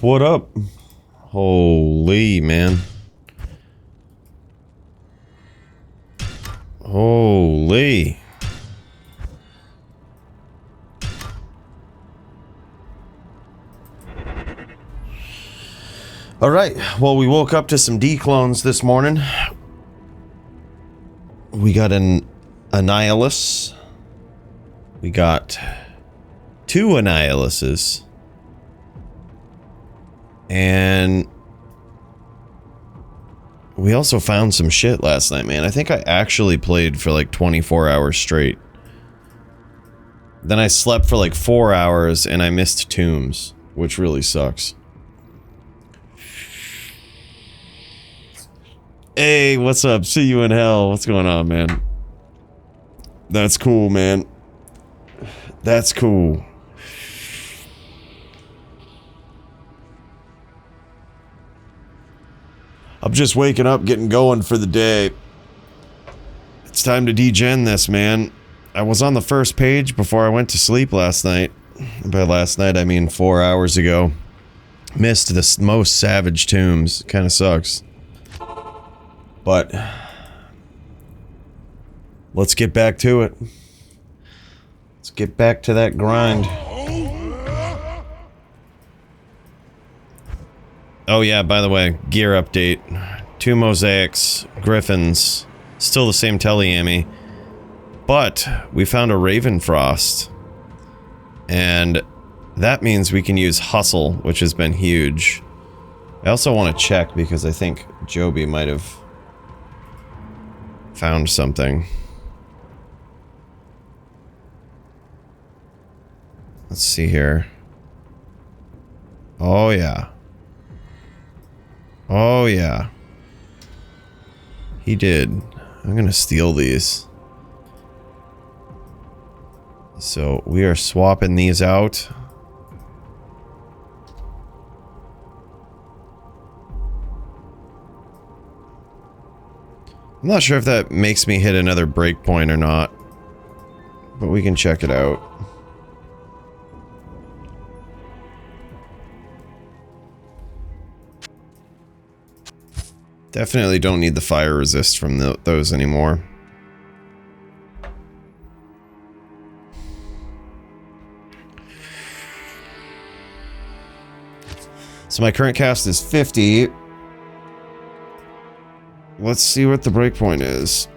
up? What up? Holy, man. Holy. Alright, well, we woke up to some D-clones this morning. We got an Annihilus. We got 2 Annihilus. And we also found some shit last night, man. I think I actually played for like 24 hours straight. Then I slept for like 4 hours and I missed tombs, which really sucks. Hey, what's up? See you in hell. What's going on, man? That's cool, man. That's cool. I'm just waking up, getting going for the day. It's time to degen this, man. I was on the first page before I went to sleep last night. By last night, I mean 4 hours ago. Missed the most savage tombs. Kinda sucks. But let's get back to it. Let's get back to that grind. Oh yeah, by the way, gear update. 2 mosaics, griffins, still the same Teliami. But we found a Ravenfrost. And that means we can use Hustle, which has been huge. I also want to check because I think Joby might have found something. Let's see here. Oh yeah. Oh yeah. He did. I'm gonna steal these. So we are swapping these out. I'm not sure if that makes me hit another breakpoint or not, but we can check it out. Definitely don't need the fire resist from those anymore. So my current cast is 50. Let's see what the breakpoint is.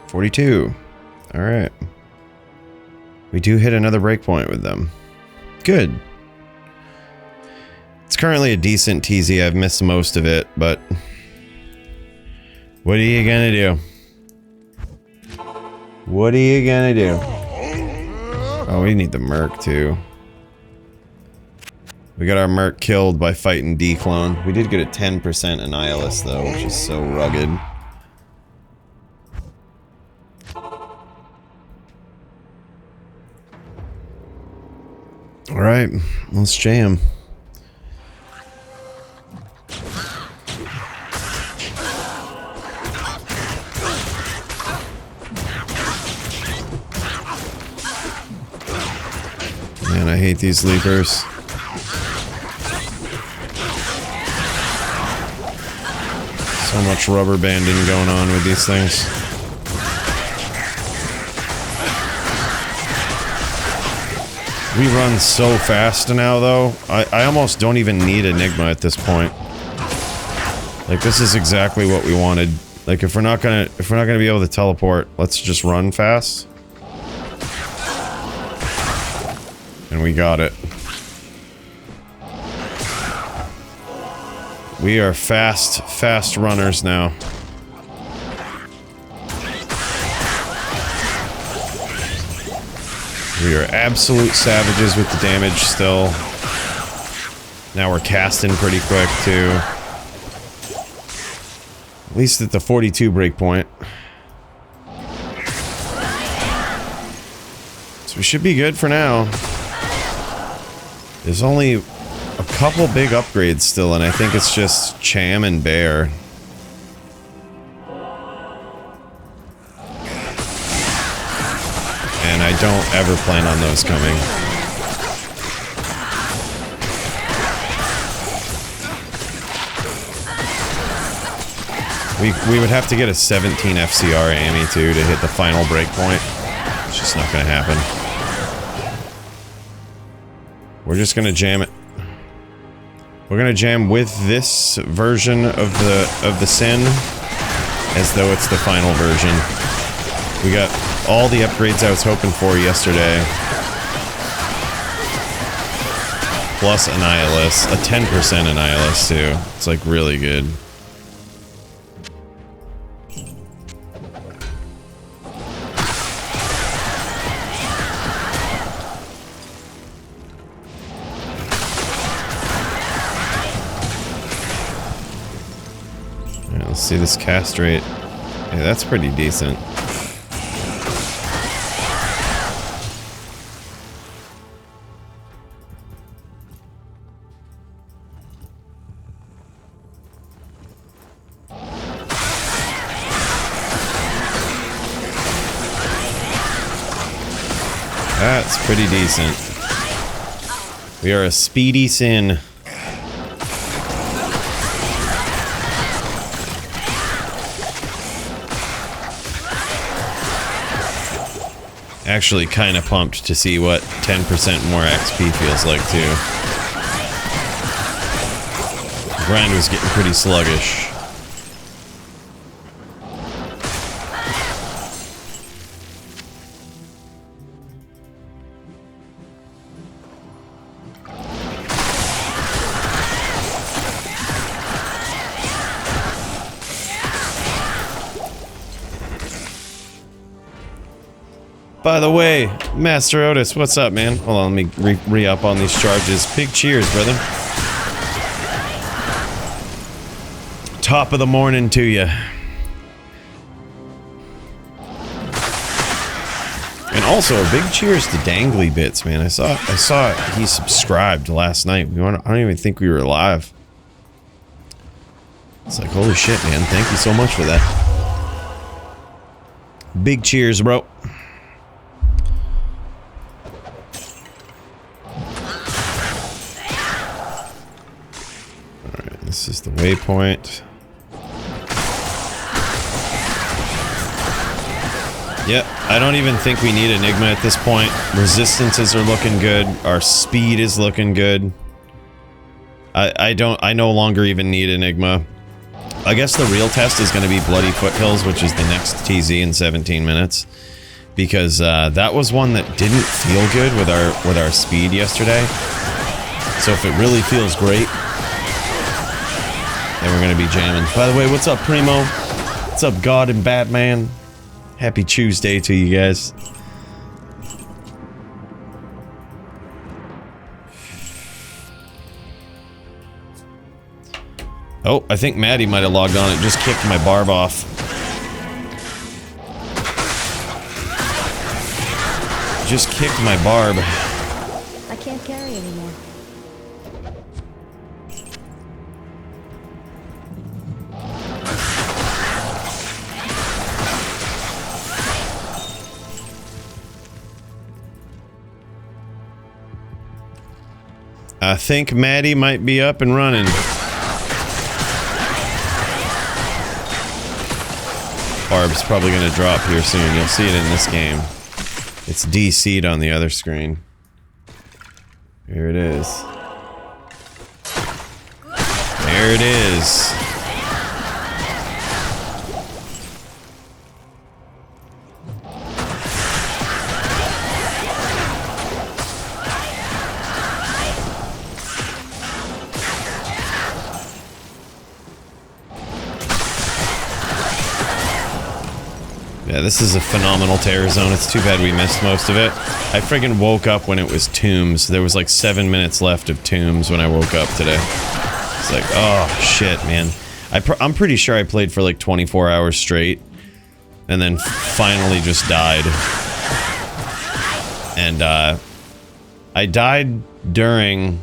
$42. Alright. We do hit another breakpoint with them. Good. It's currently a decent TZ. I've missed most of it, but what are you gonna do? What are you gonna do? Oh, we need the Merc too. We got our Merc killed by fighting D-clone. We did get a 10% Annihilus though, which is so rugged. Alright, let's jam. Man, I hate these leapers. So much rubber banding going on with these things. We run so fast now, though. I almost don't even need Enigma at this point. Like, this is exactly what we wanted. Like, if we're not gonna be able to teleport, let's just run fast. And we got it. We are fast runners now. We are absolute savages with the damage still. Now we're casting pretty quick too. At least at the 42 breakpoint. So we should be good for now. There's only a couple big upgrades still, and I think it's just Cham and Bear. And I don't ever plan on those coming. We would have to get a 17 FCR AMI too to hit the final breakpoint. It's just not gonna happen. We're just gonna jam it. We're gonna jam with this version of the Sin as though it's the final version. We got all the upgrades I was hoping for yesterday. Plus Annihilus, a 10% Annihilus too. It's like really good. Let's see this cast rate. Yeah, that's pretty decent. That's pretty decent. We are a speedy Sin. Actually kind of pumped to see what 10% more XP feels like too. The grind was getting pretty sluggish. By the way, Master Otis, what's up, man? Hold on, let me re-up on these charges. Big cheers, brother. Top of the morning to you. And also, a big cheers to Dangly Bits, man. I saw he subscribed last night. I don't even think we were live. It's like, holy shit, man. Thank you so much for that. Big cheers, bro. This is the waypoint. Yep, I don't even think we need Enigma at this point. Resistances are looking good. Our speed is looking good. I no longer even need Enigma. I guess the real test is going to be Bloody Foothills, which is the next TZ in 17 minutes. Because that was one that didn't feel good with our speed yesterday. So if it really feels great, then we're gonna be jamming. By the way, what's up, Primo? What's up, God and Batman? Happy Tuesday to you guys. Oh, I think Maddie might have logged on. It just kicked my barb off. Just kicked my barb. I can't carry anymore. I think Maddie might be up and running. Barb's probably going to drop here soon. You'll see it in this game. It's DC'd on the other screen. Here it is. There it is. Yeah, this is a phenomenal terror zone. It's too bad we missed most of it. I friggin' woke up when it was Tombs. There was like 7 minutes left of Tombs when I woke up today. It's like, oh shit, man. I'm pretty sure I played for like 24 hours straight. And then finally just died. And I died during...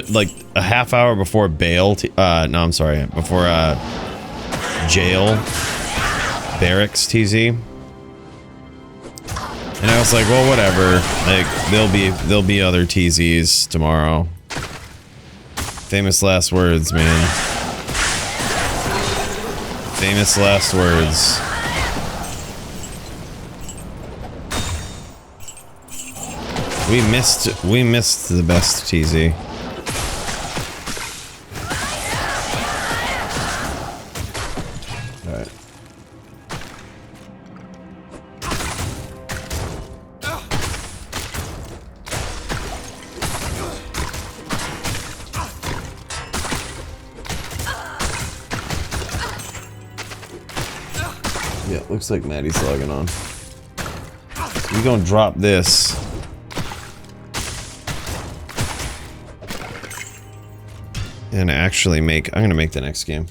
like a half hour before bail. No, I'm sorry. Before jail. Barracks TZ. And I was like, well, whatever. Like, there'll be other TZs tomorrow. Famous last words, man. Famous last words. We missed the best TZ. Alright. Yeah, looks like Maddie's logging on. We're gonna drop this. And actually I'm gonna make the next game.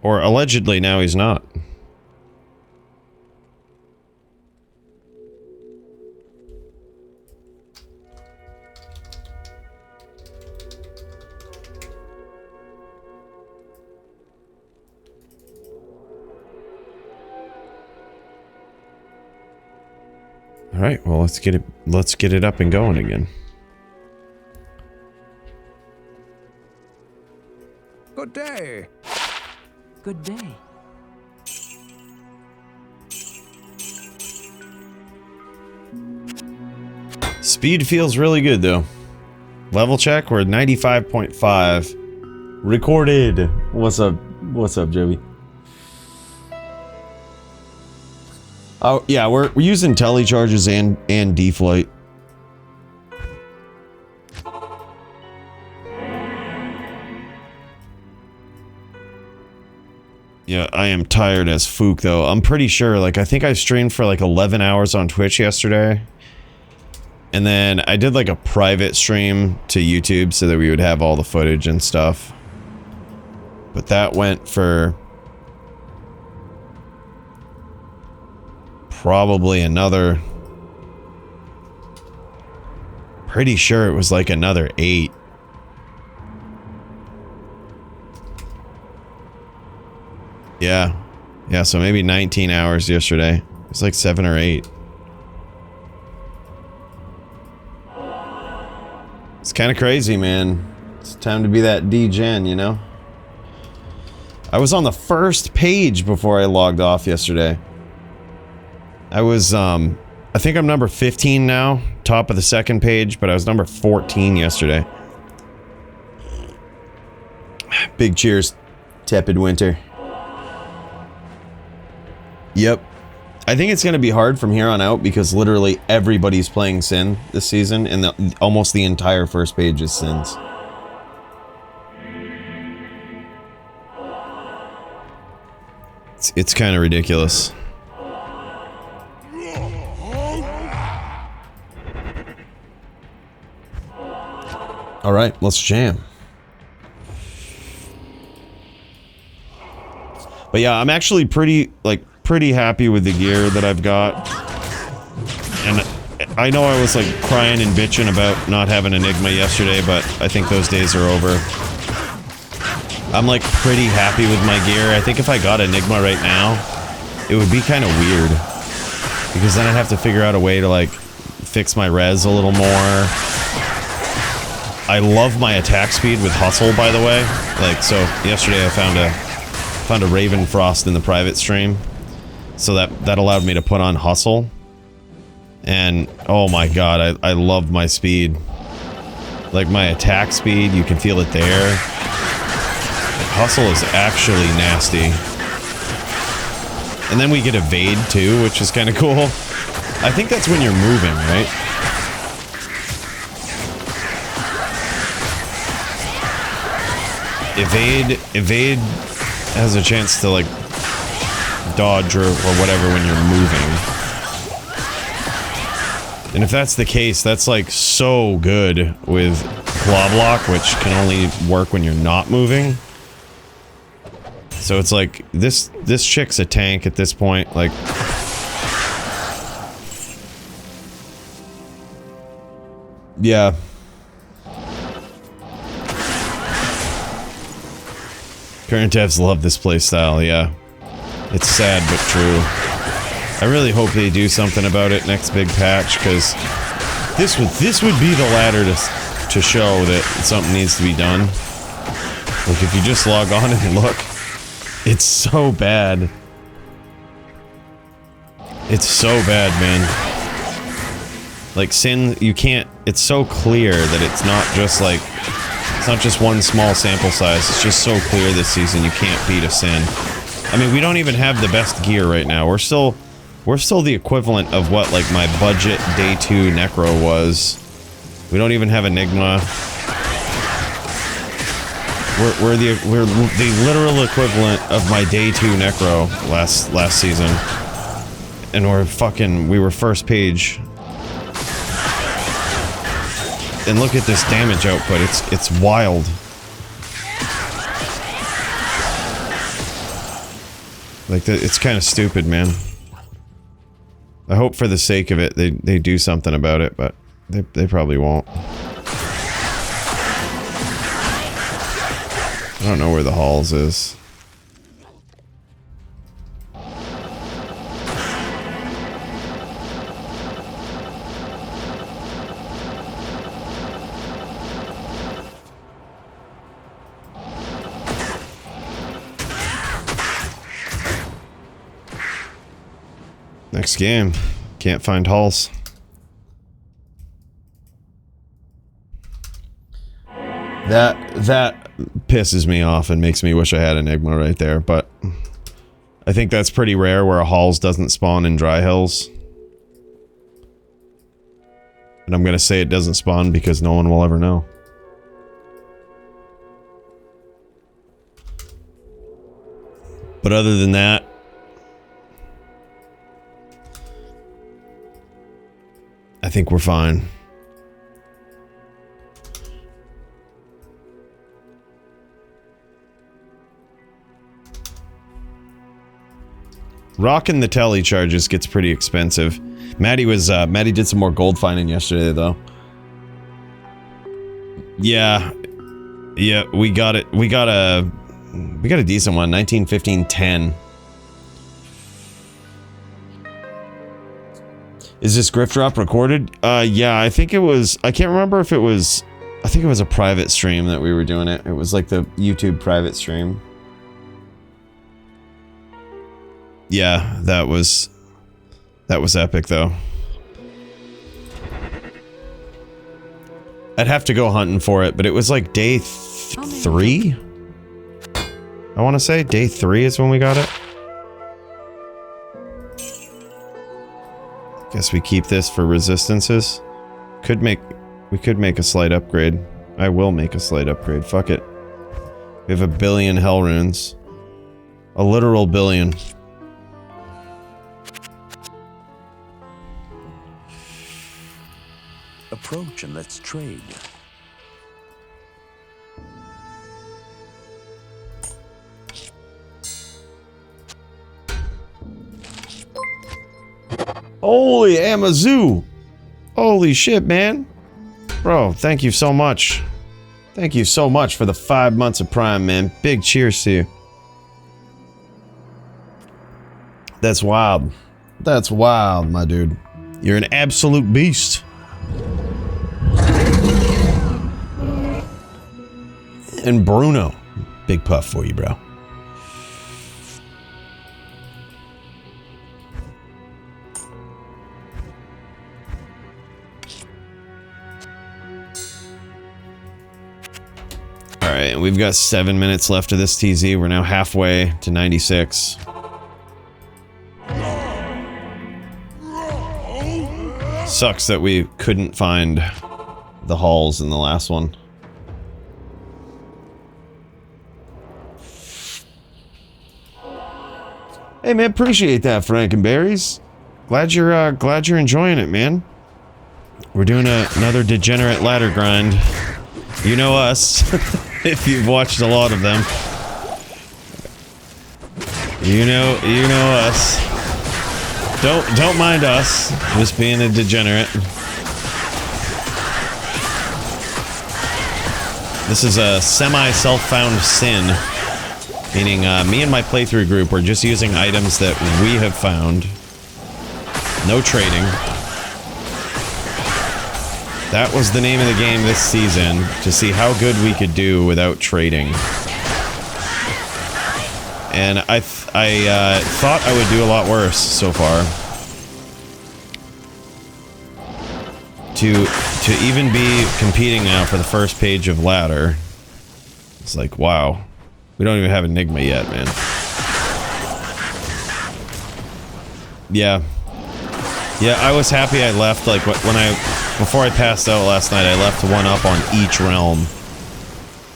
Or allegedly now he's not. All right, well, let's get it up and going again. Good day. Good day. Speed feels really good though. Level check, we're at 95.5. Recorded. What's up? What's up, Joby? Oh yeah, we're using telecharges and D-Flight. Yeah, I am tired as fook though. I'm pretty sure, like, I think I streamed for like 11 hours on Twitch yesterday. And then I did like a private stream to YouTube so that we would have all the footage and stuff. But that went for probably another, pretty sure it was like another 8. Yeah. Yeah, so maybe 19 hours yesterday. It was like 7 or 8. It's kind of crazy, man. It's time to be that D-Gen, you know? I was on the first page before I logged off yesterday. I was, I think I'm number 15 now, top of the second page, but I was number 14 yesterday. Big cheers, Tepid Winter. Yep. I think it's going to be hard from here on out because literally everybody's playing Sin this season, and almost the entire first page is Sins. It's kind of ridiculous. All right, let's jam. But yeah, I'm actually pretty happy with the gear that I've got. And I know I was like crying and bitching about not having Enigma yesterday, but I think those days are over. I'm like pretty happy with my gear. I think if I got Enigma right now, it would be kind of weird. Because then I'd have to figure out a way to like fix my res a little more. I love my attack speed with Hustle, by the way. Like, so yesterday I found a Raven Frost in the private stream. So that allowed me to put on Hustle. And oh my god, I love my speed. Like my attack speed, you can feel it there. Like, Hustle is actually nasty. And then we get Evade too, which is kind of cool. I think that's when you're moving, right? Evade has a chance to like dodge or whatever when you're moving. And if that's the case, that's like so good with Claw Block, which can only work when you're not moving. So it's like this chick's a tank at this point, like yeah. Current devs love this playstyle, yeah. It's sad but true. I really hope they do something about it next big patch, because this would be the ladder to show that something needs to be done. Like, if you just log on and look, it's so bad. It's so bad, man. Like, Sin, you can't... It's so clear that it's not just, like... It's not just one small sample size. It's just so clear this season you can't beat a Sin. I mean, we don't even have the best gear right now. We're still the equivalent of what, like, my budget Day 2 Necro was. We don't even have Enigma. We're the literal equivalent of my Day 2 Necro last season. And we were first page. And look at this damage output, it's wild. Like, it's kind of stupid, man. I hope for the sake of it, they do something about it, but they probably won't. I don't know where the Halls is. Next game. Can't find Halls. That pisses me off and makes me wish I had Enigma right there, but I think that's pretty rare where a Halls doesn't spawn in Dry Hills. And I'm gonna say it doesn't spawn because no one will ever know. But other than that, I think we're fine. Rocking the telly charges gets pretty expensive. Maddie did some more gold finding yesterday, though. Yeah, we got it. We got a decent one. 1915-10. Is this Grift Drop recorded? Yeah, I think it was. I can't remember if it was. I think it was a private stream that we were doing it. It was like the YouTube private stream. Yeah, that was epic, though. I'd have to go hunting for it, but it was like day 3? I want to say day 3 is when we got it. Guess we keep this for resistances. We could make a slight upgrade. I will make a slight upgrade. Fuck it. We have 1 billion hell runes. A literal billion. Approach and let's trade. Holy Amazoo! Holy shit, man. Bro, thank you so much. Thank you so much for the 5 months of Prime, man. Big cheers to you. That's wild. That's wild, my dude. You're an absolute beast. And Bruno. Big puff for you, bro. Alright, we've got 7 minutes left of this TZ. We're now halfway to 96. Sucks that we couldn't find the Halls in the last one. Hey man, appreciate that, Frankenberries. Glad you're enjoying it, man. We're doing another degenerate ladder grind. You know us, if you've watched a lot of them. You know us. Don't mind us, just being a degenerate. This is a semi-self-found sin. Meaning, me and my playthrough group were just using items that we have found. No trading. That was the name of the game this season, to see how good we could do without trading. And I thought I would do a lot worse so far. To even be competing now for the first page of ladder, it's like, wow. We don't even have Enigma yet, man. Yeah. Yeah, I was happy I left, like, before I passed out last night, I left one up on each realm.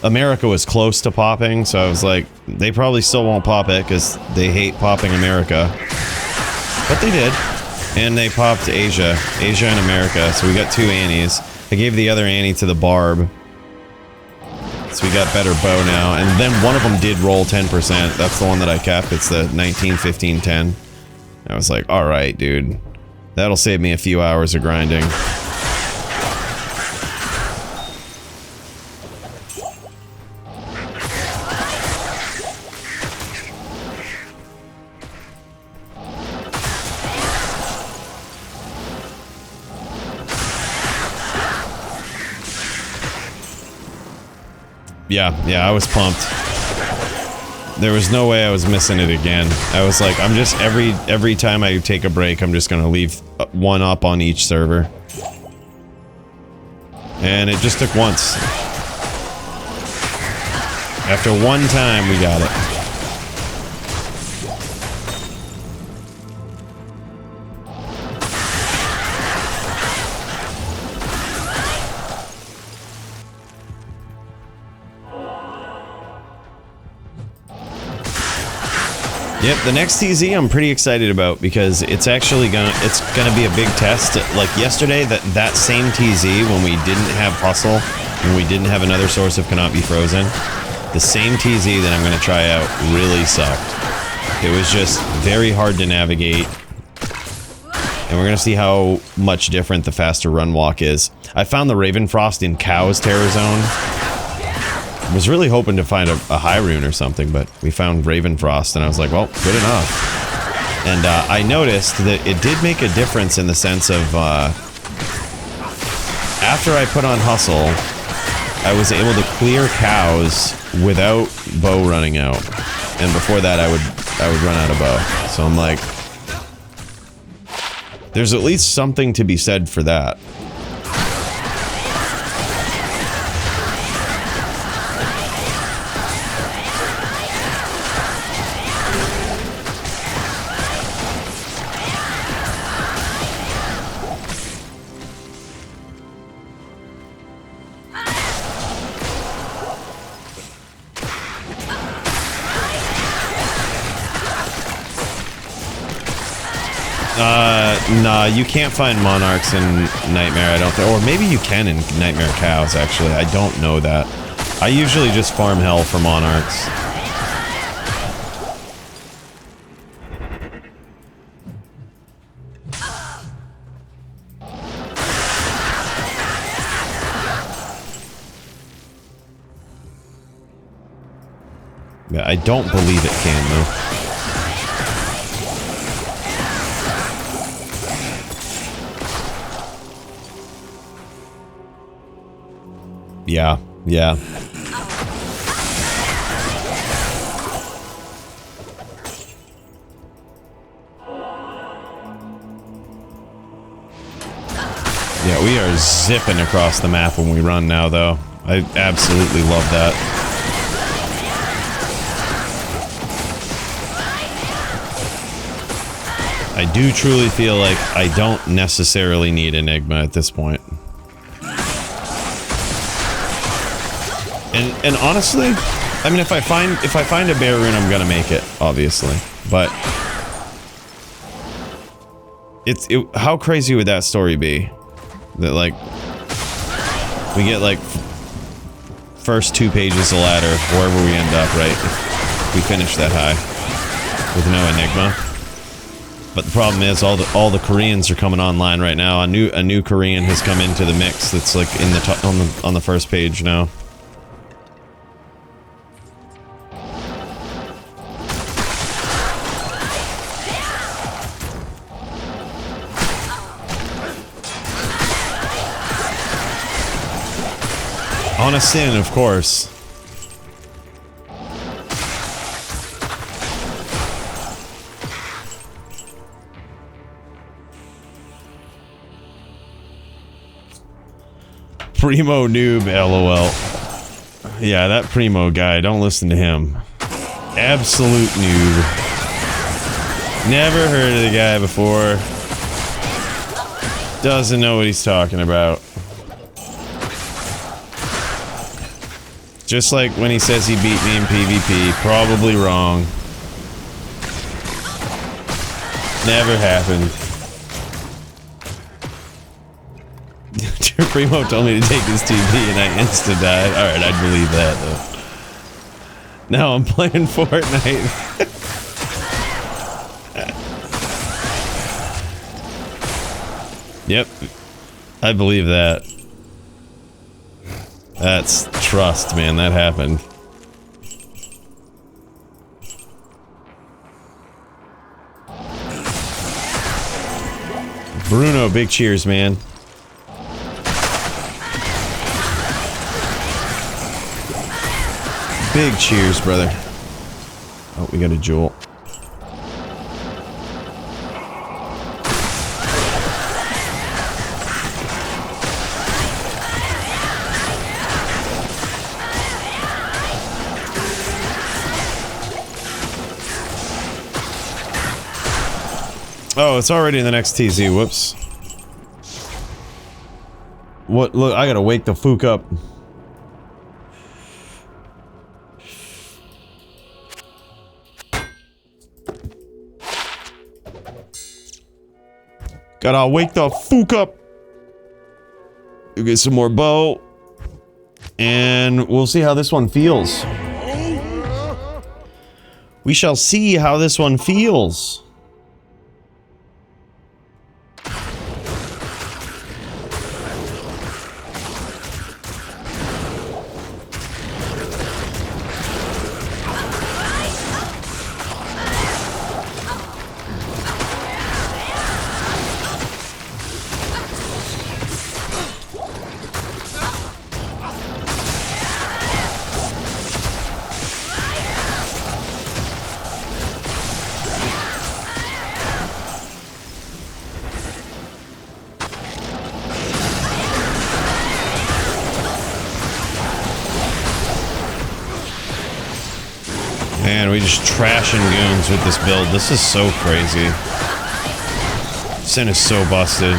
America was close to popping, so I was like, they probably still won't pop it, because they hate popping America. But they did. And they popped Asia. Asia and America, so we got 2 Annies. I gave the other Annie to the Barb. So we got better bow now. And then one of them did roll 10%. That's the one that I kept. It's the 19, 15, 10. I was like, alright, dude. That'll save me a few hours of grinding. Yeah, I was pumped. There was no way I was missing it again. I was like, I'm just, every time I take a break, I'm just gonna leave one up on each server. And it just took once. After one time, we got it. Yep, the next TZ I'm pretty excited about because it's actually gonna be a big test. Like yesterday, that same TZ when we didn't have Hustle and we didn't have another source of Cannot Be Frozen, the same TZ that I'm gonna try out really sucked. It was just very hard to navigate, and we're gonna see how much different the faster run walk is. I found the Ravenfrost in Cow's Terror Zone. I was really hoping to find a high rune or something, but we found Ravenfrost, and I was like, well, good enough. And I noticed that it did make a difference in the sense of, after I put on Hustle, I was able to clear cows without bow running out. And before that, I would run out of bow. So I'm like, there's at least something to be said for that. Nah, you can't find Monarchs in Nightmare, I don't think. Or maybe you can in Nightmare Cows, actually. I don't know that. I usually just farm hell for Monarchs. Yeah, I don't believe it can, though. Yeah, yeah. Yeah, we are zipping across the map when we run now, though. I absolutely love that. I do truly feel like I don't necessarily need Enigma at this point. And honestly, I mean, if I find a bear rune, I'm gonna make it, obviously. But how crazy would that story be? That like we get like first 2 pages of ladder wherever we end up, right? If we finish that high with no Enigma. But the problem is all the Koreans are coming online right now. A new Korean has come into the mix. That's like in the on the first page now. On a sin, of course. Primo noob, lol. Yeah, that Primo guy, don't listen to him. Absolute noob. Never heard of the guy before. Doesn't know what he's talking about. Just like when he says he beat me in PvP, probably wrong. Never happened. Primo told me to take his TV and I insta-died. Alright, I'd believe that though. Now I'm playing Fortnite. Yep. I believe that. That's trust, man. That happened. Bruno, big cheers, man. Big cheers, brother. Oh, we got a jewel. Oh, it's already in the next TZ. Whoops. What? Look, I gotta wake the fook up. Gotta wake the fook up. We'll get some more bow. And we'll see how this one feels. We shall see how this one feels. Man, we just trashing goons with this build. This is so crazy. Sin is so busted.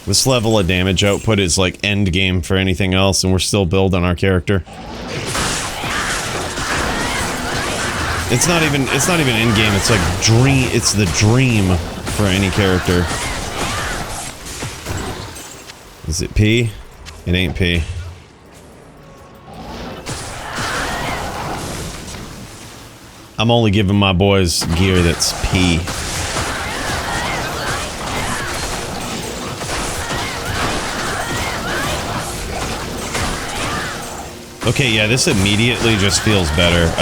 This level of damage output is like end game for anything else, and we're still building our character. It's not even in game, it's like dream, it's the dream for any character. Is it P? It ain't P. I'm only giving my boys gear that's P. Okay, yeah, this immediately just feels better.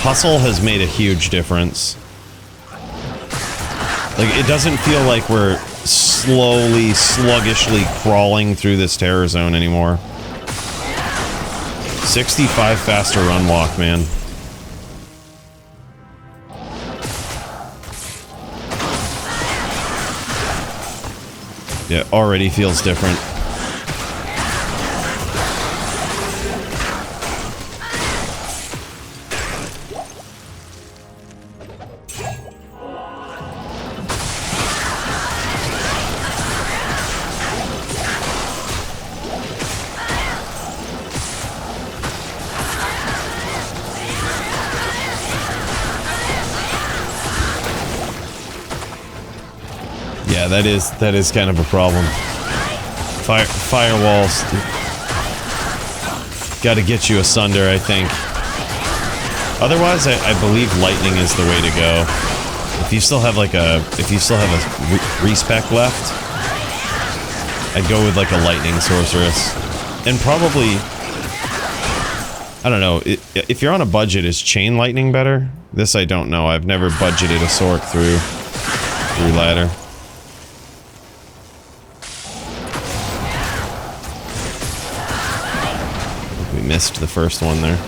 Hustle has made a huge difference. Like, it doesn't feel like we're slowly, sluggishly crawling through this terror zone anymore. 65 faster run walk, man. Yeah, already feels different. Yeah, that is kind of a problem. Firewalls got to get you asunder, I think. Otherwise, I believe lightning is the way to go. If you still have like a respec left, I'd go with like a lightning sorceress, and probably I don't know. If you're on a budget, is Chain Lightning better? This I don't know. I've never budgeted a Sork through ladder. We missed the first one there.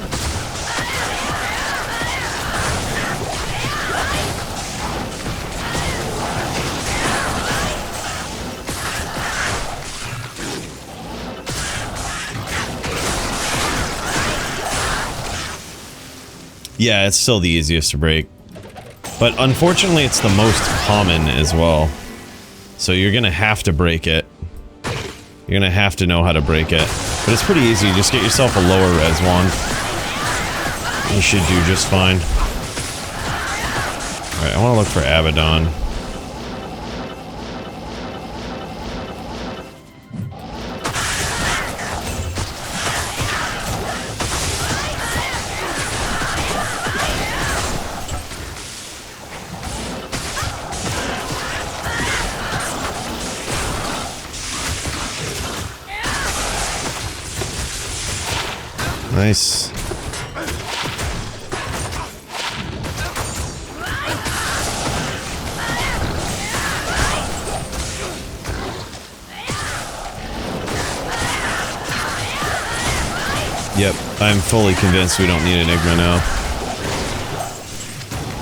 Yeah, it's still the easiest to break. But unfortunately, it's the most common as well. So you're gonna have to break it. You're gonna have to know how to break it. But it's pretty easy. Just get yourself a lower res wand. You should do just fine. Alright, I want to look for Abaddon. Nice. Yep, I'm fully convinced we don't need Enigma now.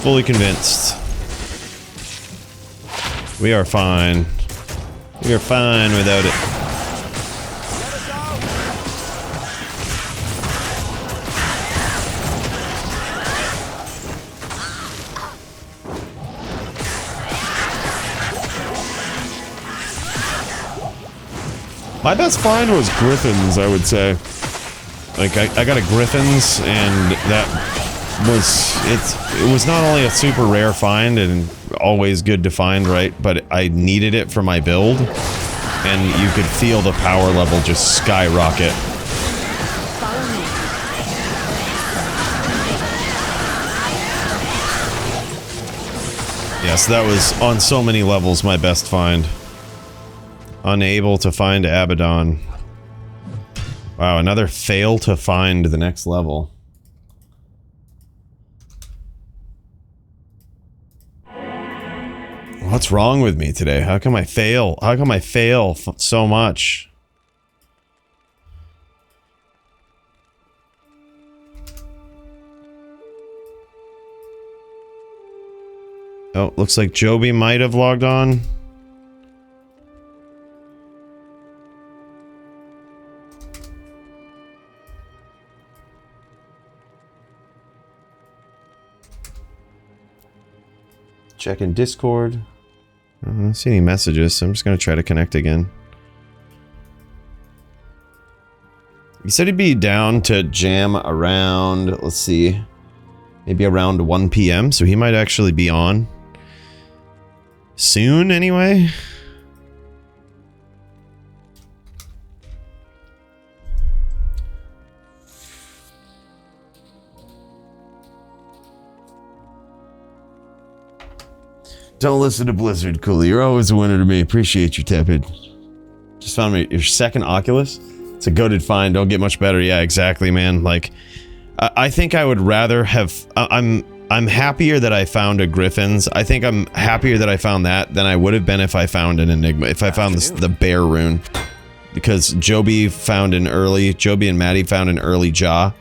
Fully convinced. We are fine. We are fine without it. My best find was Griffins, I would say. Like, I got a Griffins, and that was... It was not only a super rare find, and always good to find, right? But I needed it for my build, and you could feel the power level just skyrocket. Yes, that was, on so many levels, my best find. Unable to find Abaddon. Wow, another fail to find the next level. What's wrong with me today? How come I fail? How come I fail so much? Oh, looks like Joby might have logged on. Checking Discord. I don't see any messages, so I'm just gonna try to connect again. He said he'd be down to jam around, let's see, maybe around 1 PM, so he might actually be on soon anyway. Don't listen to Blizzard, Cooley. You're always a winner to me. Appreciate you, Tepid. Just found your second Oculus. It's a goated find. Don't get much better. Yeah, exactly, man. Like, I think I would rather have... I'm happier that I found a Griffins. I think I'm happier that I found that than I would have been if I found an Enigma. If I found the Bear Rune. Because Joby found an early... Joby and Maddie found an early Jaw.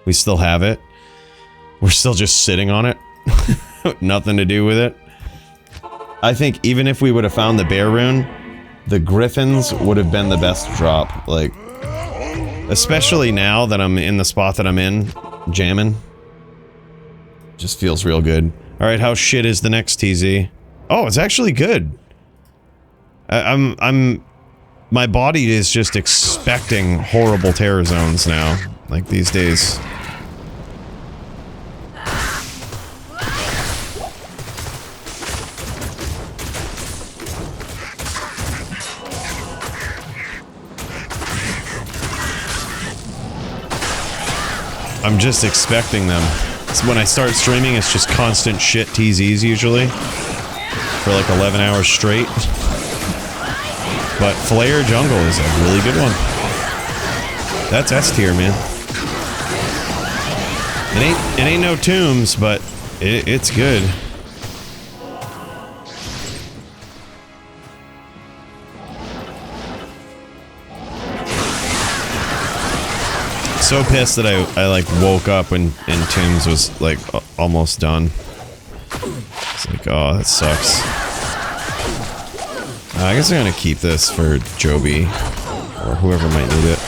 We still have it. We're still just sitting on it. Nothing to do with it. I think even if we would have found the Bear Rune, the Griffins would have been the best drop. Like, especially now that I'm in the spot that I'm in, jamming. Just feels real good. Alright, how shit is the next TZ? Oh, it's actually good. My body is just expecting horrible terror zones now. Like, these days. I'm just expecting them. So when I start streaming, it's just constant shit TZs usually. For like 11 hours straight. But Flare Jungle is a really good one. That's S tier, man. It ain't no tombs, but it's good. So pissed that I like woke up when Tombs was like almost done. It's like, oh, that sucks. I guess I'm gonna keep this for Joby or whoever might need it.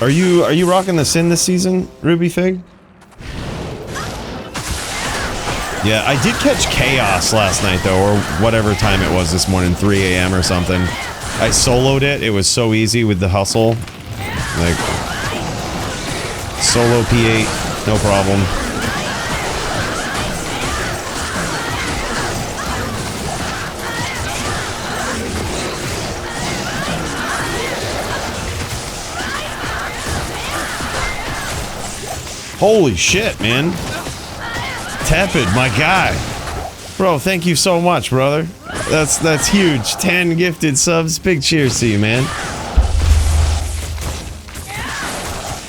Are you rocking the Sin this season, Ruby Fig? Yeah, I did catch Chaos last night though, or whatever time it was this morning, 3 AM or something. I soloed it. It was so easy with the hustle. Like solo P8, no problem. Holy shit, man. Tepid, my guy. Bro, thank you so much, brother. That's huge. 10 gifted subs. Big cheers to you, man.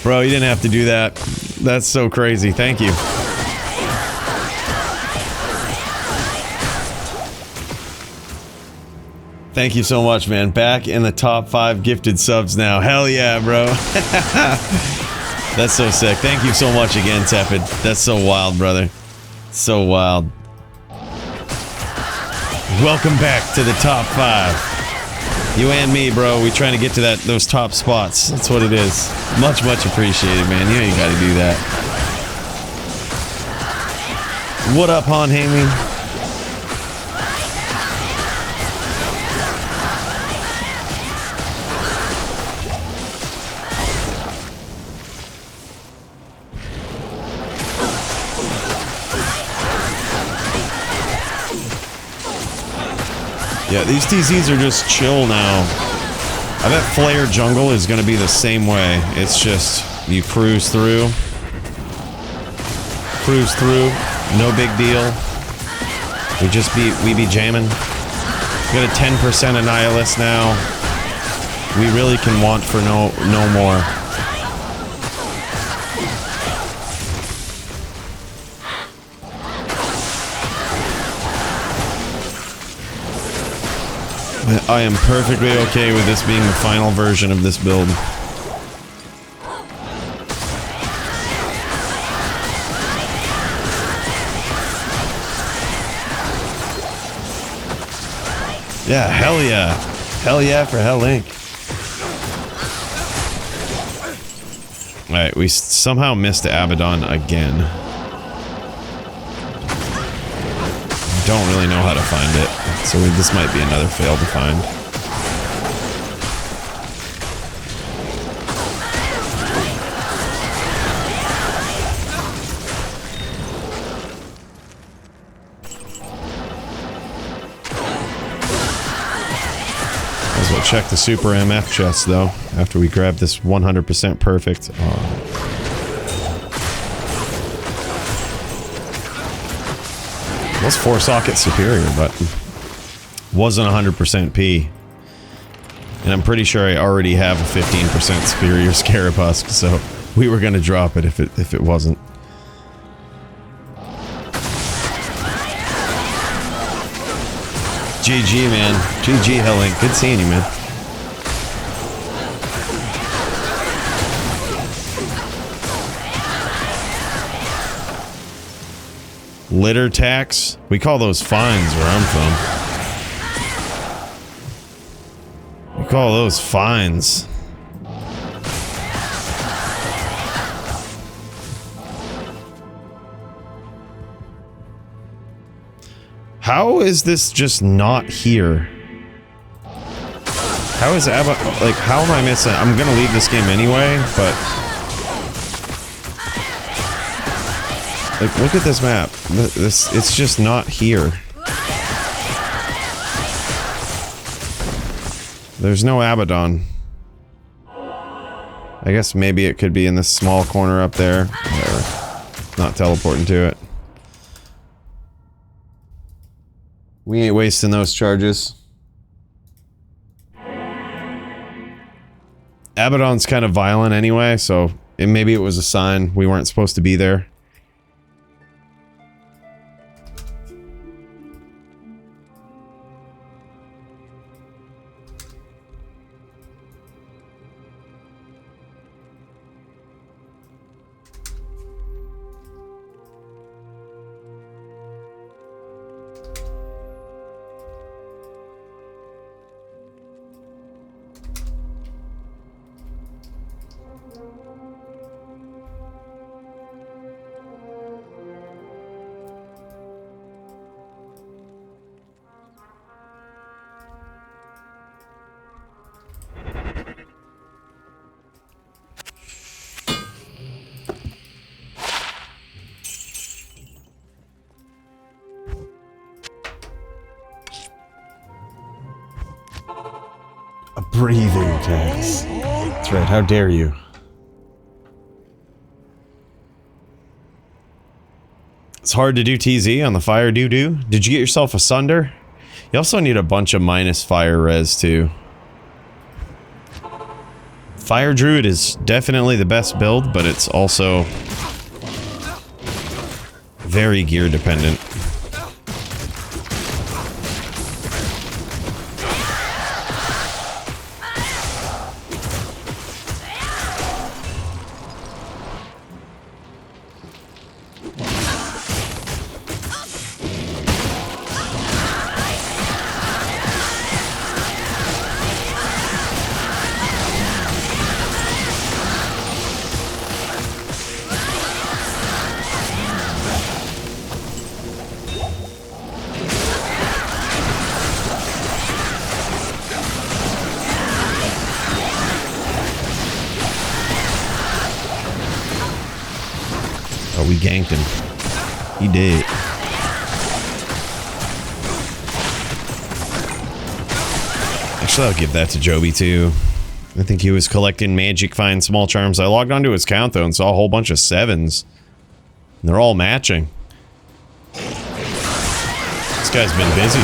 Bro, you didn't have to do that. That's so crazy. Thank you. Thank you so much, man. Back in the top 5 gifted subs now. Hell yeah, bro. That's so sick. Thank you so much again, Tepid. That's so wild, brother. So wild. Welcome back to the top 5. You and me, bro. We trying to get to those top spots. That's what it is. Much, much appreciated, man. You know you gotta do that. What up, Han Hamey? Yeah, these TCs are just chill now. I bet Flare Jungle is gonna be the same way. It's just, you cruise through. Cruise through, no big deal. We be jamming. We got a 10% Annihilus now. We really can want for no more. I am perfectly okay with this being the final version of this build. Yeah, hell yeah. Hell yeah for Hell Inc. Alright, we somehow missed Abaddon again. Don't really know how to find it, so this might be another fail to find. Might as well check the Super MF chest though, after we grab this 100% perfect. Was 4-socket superior, but wasn't 100% P. And I'm pretty sure I already have a 15% superior Scarabusk, so we were gonna drop it if it wasn't. GG, man. GG, Hell Inc. Good seeing you, man. Litter tax? We call those fines where I'm from. We call those fines. How is this just not here? How is Abba... Like, how am I missing... I'm gonna leave this game anyway, but... Like, look at this map. It's just not here. There's no Abaddon. I guess maybe it could be in this small corner up there. Whatever. not teleporting to it. We ain't wasting those charges. Abaddon's kind of violent anyway, so maybe it was a sign we weren't supposed to be there. A breathing tax. That's right, how dare you? It's hard to do TZ on the fire doo-doo. Did you get yourself a Sunder? You also need a bunch of minus fire res too. Fire Druid is definitely the best build, but it's also very gear dependent. Oh, we ganked him. He did. Actually, I'll give that to Joby too. I think he was collecting magic fine small charms. I logged onto his count though and saw a whole bunch of 7s. And they're all matching. This guy's been busy.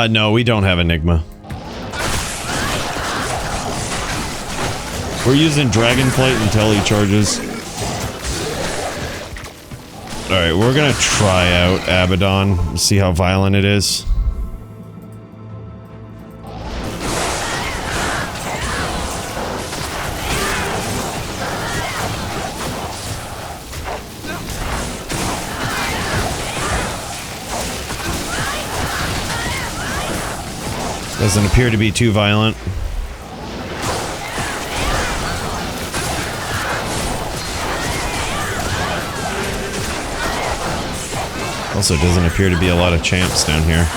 No, we don't have Enigma. We're using Dragonflight until he charges. Alright, we're gonna try out Abaddon, see how violent it is. Doesn't appear to be too violent. Also doesn't appear to be a lot of champs down here.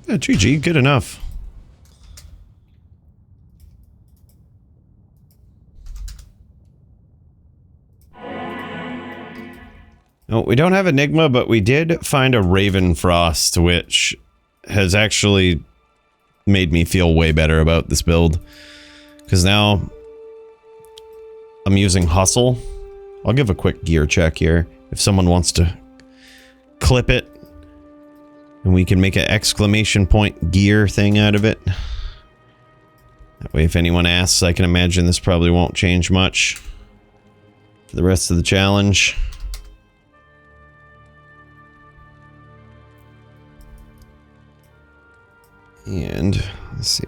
Yeah, GG, good enough. No, we don't have Enigma, but we did find a Ravenfrost, which has actually made me feel way better about this build. Because now I'm using Hustle. I'll give a quick gear check here if someone wants to clip it. And we can make an exclamation point gear thing out of it. That way if anyone asks, I can imagine this probably won't change much for the rest of the challenge. And let's see.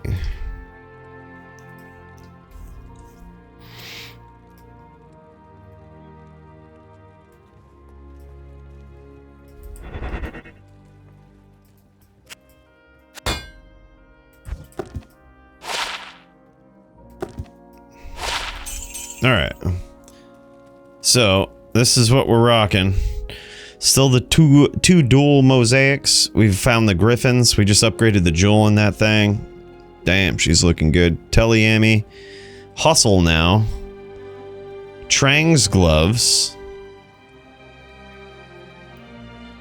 All right. So this is what we're rocking. Still the two dual mosaics. We've found the griffins. We just upgraded the jewel in that thing. Damn, she's looking good. Teliami. Hustle now. Trang's gloves.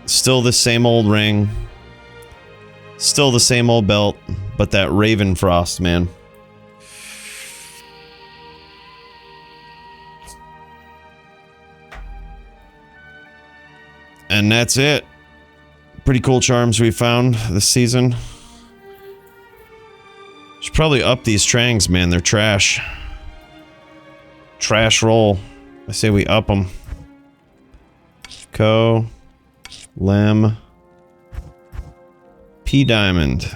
Still the same old ring. Still the same old belt. But that Ravenfrost, man. And that's it. Pretty cool charms we found this season. Should probably up these Trangs, man. They're trash. Trash roll. I say we up them. Co. Lem. P Diamond.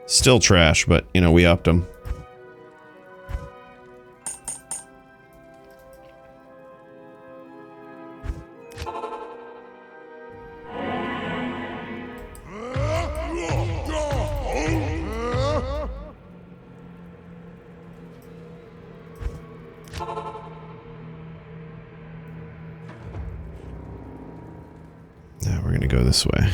Still trash, but, you know, we upped them. Yeah, we're gonna go this way.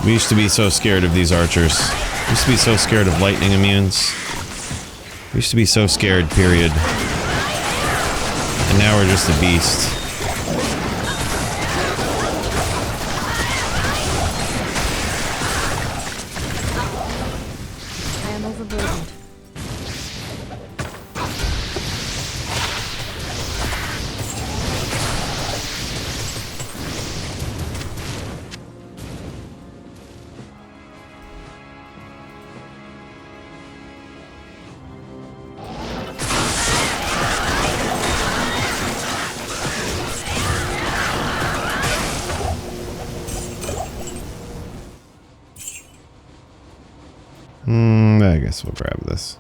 We used to be so scared of these archers. We used to be so scared of lightning immunes. We used to be so scared, period. And now we're just a beast. I am overburdened. I guess we'll grab this.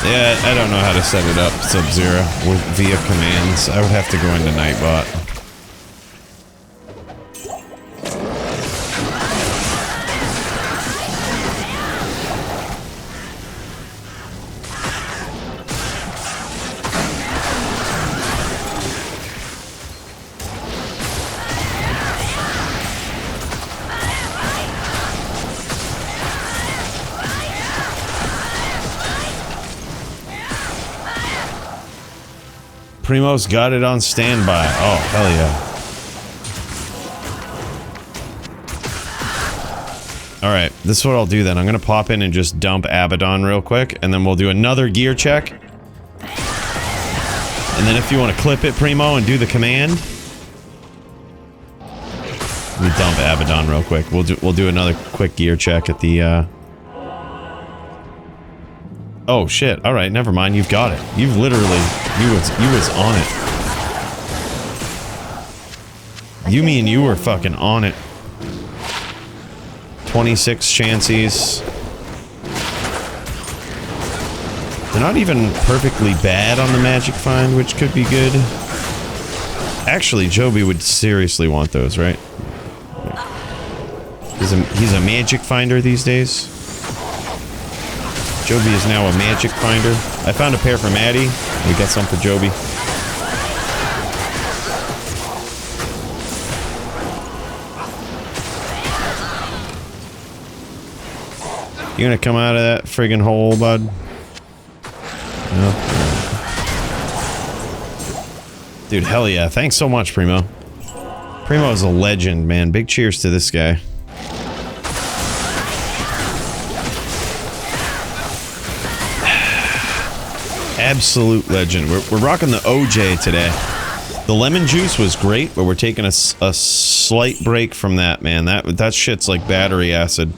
Yeah, I don't know how to set it up, Sub-Zero, via commands. I would have to go into Nightbot. Primo's got it on standby. Oh, hell yeah. Alright, this is what I'll do then. I'm gonna pop in and just dump Abaddon real quick, and then we'll do another gear check. And then if you want to clip it, Primo, and do the command. Let me dump Abaddon real quick. We'll do another quick gear check at the, Oh shit, alright, never mind, you've got it. You've literally, you was on it. You mean you were fucking on it. 26 chances. They're not even perfectly bad on the magic find, which could be good. Actually, Joby would seriously want those, right? He's a magic finder these days. Joby is now a magic finder. I found a pair for Maddie. We got some for Joby. You gonna come out of that friggin' hole, bud? No. Dude, hell yeah. Thanks so much, Primo. Primo is a legend, man. Big cheers to this guy. Absolute legend. We're rocking the OJ today. The lemon juice was great, but we're taking a slight break from that, man. That shit's like battery acid.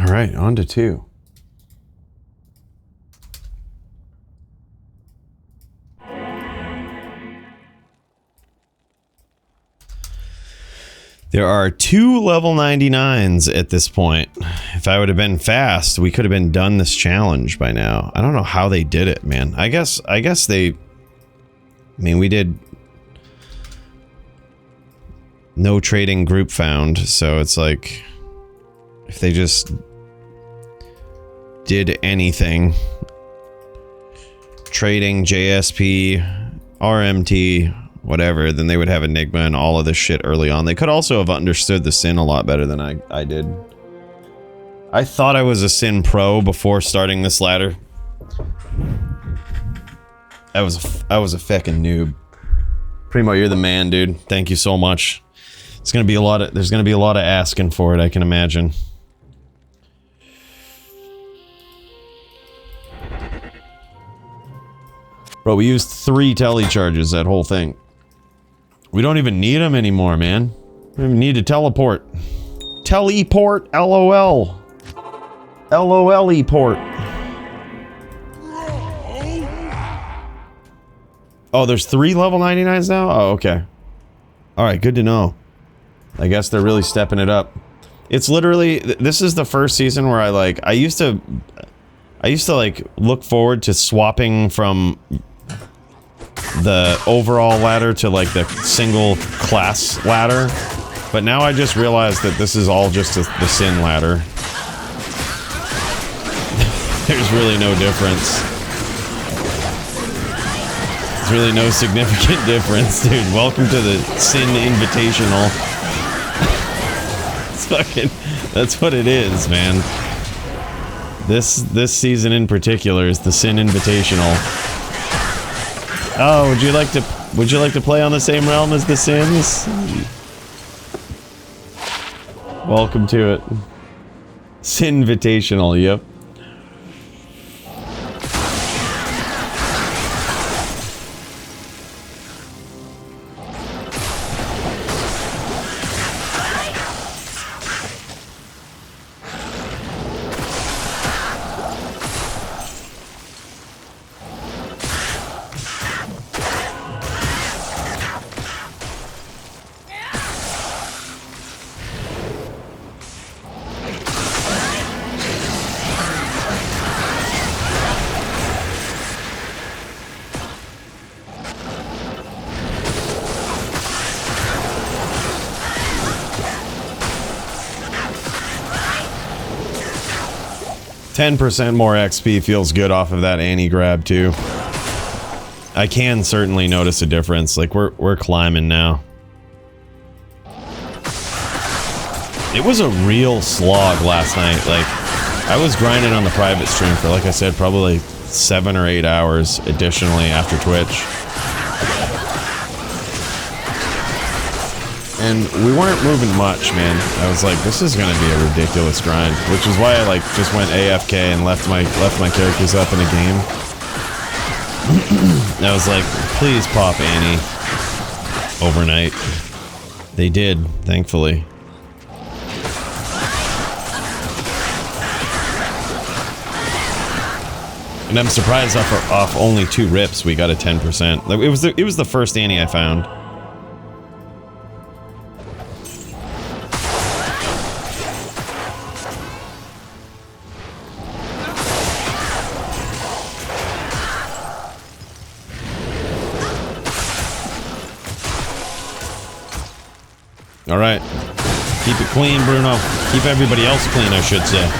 All right, on to 2. There are 2 level 99s at this point. If I would have been fast, we could have been done this challenge by now. I don't know how they did it, man. I guess they... I mean, we did... no trading group found, so it's like... if they just... did anything. Trading, JSP, RMT, whatever, then they would have Enigma and all of this shit early on. They could also have understood the Sin a lot better than I did. I thought I was a Sin pro before starting this ladder. I was a fucking noob. Primo, you're the man, dude. Thank you so much. It's gonna be a lot of, there's gonna be a lot of asking for it, I can imagine. Bro, we used 3 tele charges, that whole thing. We don't even need them anymore, man. We don't even need to teleport. Teleport, LOL. LOL port. Oh, there's 3 level 99s now? Oh, okay. Alright, good to know. I guess they're really stepping it up. It's literally, this is the first season where I used to like look forward to swapping from the overall ladder to like the single class ladder, but now I just realized that this is all just the Sin ladder. There's really no difference. There's really no significant difference, dude. Welcome to the Sin Invitational. It's fucking, that's what it is, man. This season in particular is the Sin Invitational. Oh, would you like to play on the same realm as the Sins? Welcome to it. Sin Invitational, yep. 10% more XP feels good off of that Annie grab too. I can certainly notice a difference. Like we're climbing now. It was a real slog last night. Like I was grinding on the private stream for, like I said, probably 7 or 8 hours additionally after Twitch. And we weren't moving much, man. I was like, this is gonna be a ridiculous grind, which is why I like just went AFK and left my characters up in a game. I was like, please pop Annie overnight. They did, thankfully. And I'm surprised off only 2 rips we got a 10%. Like, it was the first Annie I found. All right, keep it clean, Bruno. Keep everybody else clean, I should say.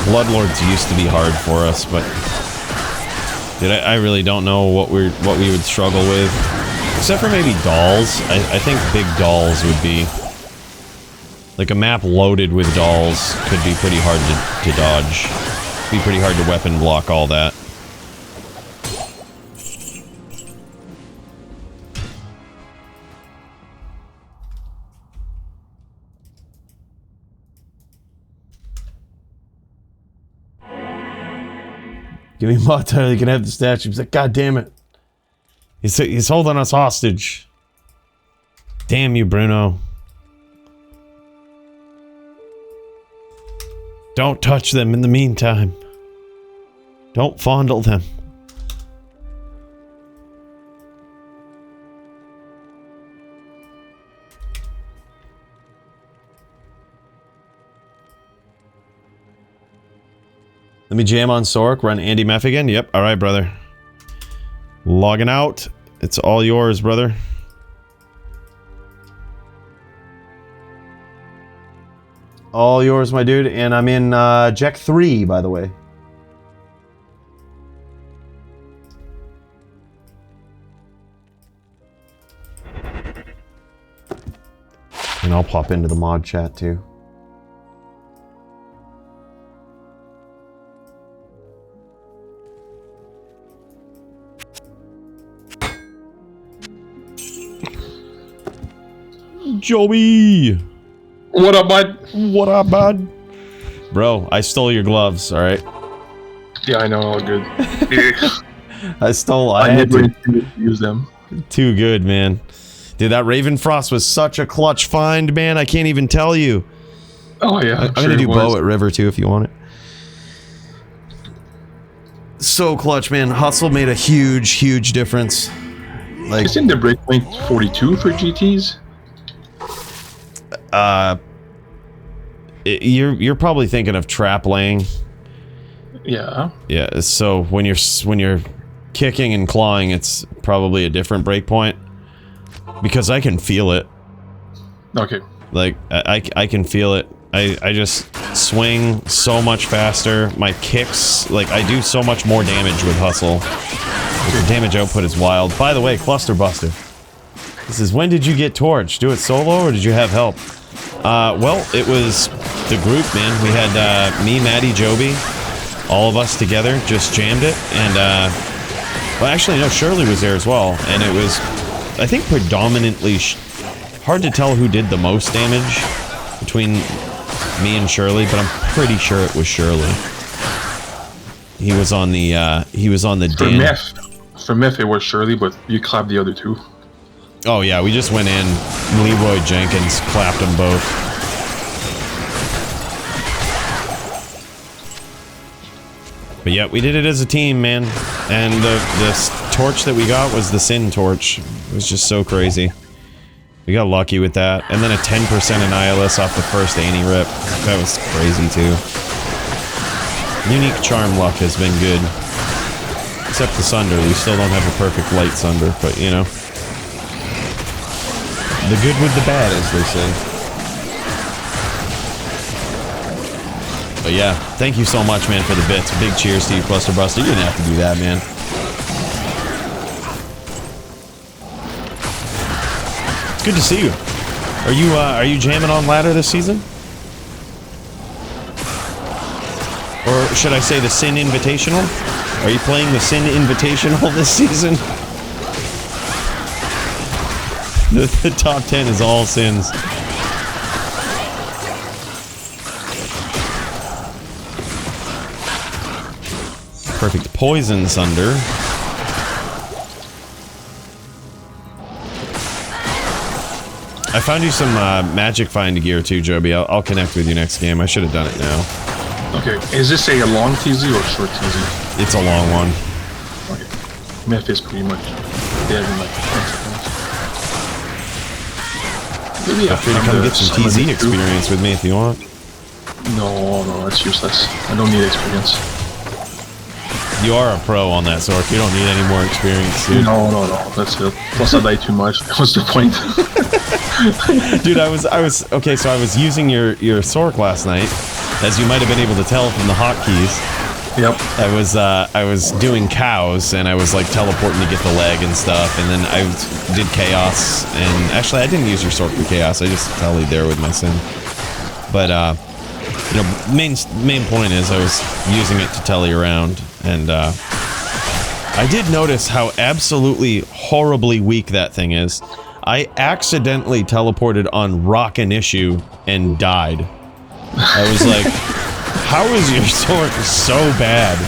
Bloodlords used to be hard for us, but I really don't know what we would struggle with, except for maybe dolls. I think big dolls would be like a map loaded with dolls could be pretty hard to dodge. Be pretty hard to weapon block all that. Give me mod title, you can have the statue. He's like, God damn it. He's holding us hostage. Damn you, Bruno. Don't touch them in the meantime. Don't fondle them. Let me jam on Sork, run Andy Meth again. Yep, alright, brother. Logging out. It's all yours, brother. All yours, my dude. And I'm in Jack 3, by the way. And I'll pop into the mod chat too. Joey! What up, bud? What up, bud? Bro, I stole your gloves, alright? Yeah, I know, all good. I had to use them. Too good, man. Dude, that Ravenfrost was such a clutch find, man. I can't even tell you. Oh, yeah. I'm gonna do bow at River, too, if you want it. So clutch, man. Hustle made a huge difference. Like, isn't the breakpoint 42 for GTs? You're probably thinking of trap laying. Yeah. Yeah. So when you're kicking and clawing, it's probably a different breakpoint because I can feel it. Okay. Like I can feel it. I just swing so much faster. My kicks, like I do so much more damage with hustle. The damage output is wild. By the way, Cluster Buster. This is, when did you get torched? Do it solo or did you have help? Well, it was the group, man. We had, me, Maddie, Joby, all of us together, just jammed it, and, well, actually, no, Shirley was there as well, and it was, I think, predominantly, hard to tell who did the most damage between me and Shirley, but I'm pretty sure it was Shirley. He was on the For Myth, it was Shirley, but you clapped the other two. Oh yeah, we just went in. Leroy Jenkins clapped them both. But yeah, we did it as a team, man. And the torch that we got was the Sin torch. It was just so crazy. We got lucky with that. And then a 10% Annihilus off the first Annie rip. That was crazy, too. Unique charm luck has been good. Except the Sunder. We still don't have a perfect light Sunder, but you know. The good with the bad, as they say. But yeah, thank you so much, man, for the bits. Big cheers to you, Cluster Buster. You didn't have to do that, man. It's good to see you. Are you jamming on ladder this season? Or should I say the Sin Invitational? Are you playing the Sin Invitational this season? The top 10 is all sins. Perfect poison Sunder. I found you some magic find gear too, Joby. I'll connect with you next game. I should have done it now. Okay, is this a long TZ or a short TZ? It's a long one. Okay. Memphis pretty much. Dead in like 10 seconds. Maybe Feel free to come get some TZ experience with me if you want. No, that's useless. I don't need experience. You are a pro on that, Sork. You don't need any more experience, dude. No, that's it. Plus I died too much. What's the point? Dude, I was okay. So I was using your Sork last night, as you might have been able to tell from the hotkeys. Yep. I was doing cows, and I was like teleporting to get the leg and stuff, and then I did chaos. And actually, I didn't use your Sork for chaos. I just tallied there with my Sin. But you know, main point is I was using it to telly around, and I did notice how absolutely horribly weak that thing is. I accidentally teleported on Rockin' Issue and died. I was like, how is your sword so bad?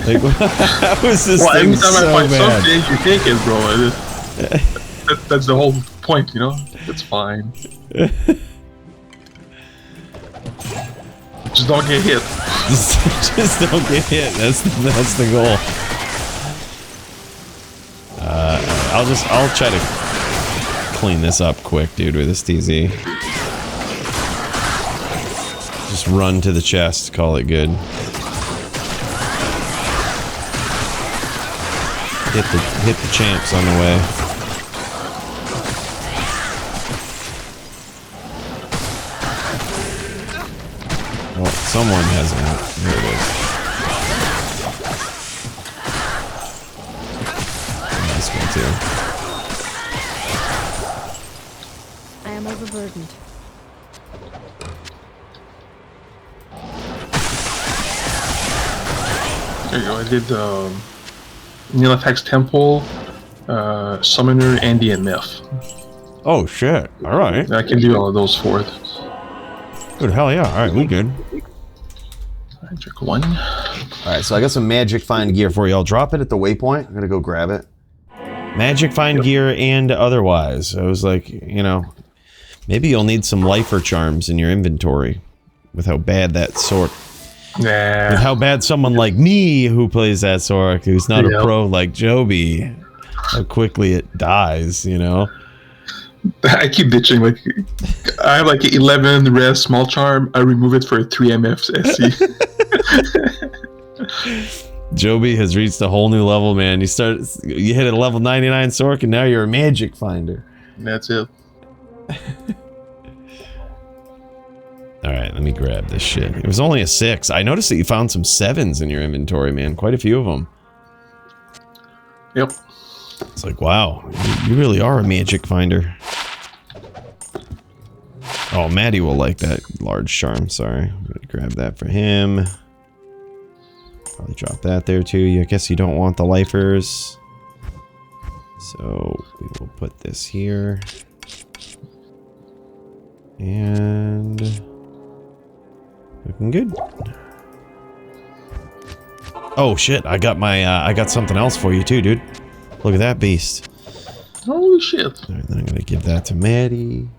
Like, how is this thing so bad? Every time I find something, you take it, bro. That's the whole point, you know? It's fine. Just don't get hit. Just don't get hit. That's the goal. I'll try to clean this up quick, dude, with this TZ. Just run to the chest, call it good. Hit the champs on the way. Well, someone has it. Here it is. And this one too. I am overburdened. There you go. I did Nilafak's Temple, Summoner, and DMF. Oh shit! All right. I can do all of those for it. Good, hell yeah! All right, we good. Magic 1. All right, so I got some magic find gear for you. I'll drop it at the waypoint. I'm gonna go grab it. Magic find gear and otherwise. I was like, you know, maybe you'll need some lifer charms in your inventory with how bad that sword. Nah. With how bad someone like me who plays that Sork, who's not a pro like Joby, how quickly it dies, you know? I keep ditching, like, I have like 11 res small charm, I remove it for 3 MF SC. Joby has reached a whole new level, man. You hit a level 99 Sork and now you're a magic finder. That's it. Alright, let me grab this shit. It was only a 6. I noticed that you found some 7s in your inventory, man. Quite a few of them. Yep. It's like, wow, you really are a magic finder. Oh, Maddie will like that large charm, sorry. I'm gonna grab that for him. Probably drop that there too. I guess you don't want the lifers. So, we will put this here. And... looking good. Oh shit, I got my, I got something else for you too, dude. Look at that beast. Holy shit. Alright, then I'm gonna give that to Maddie.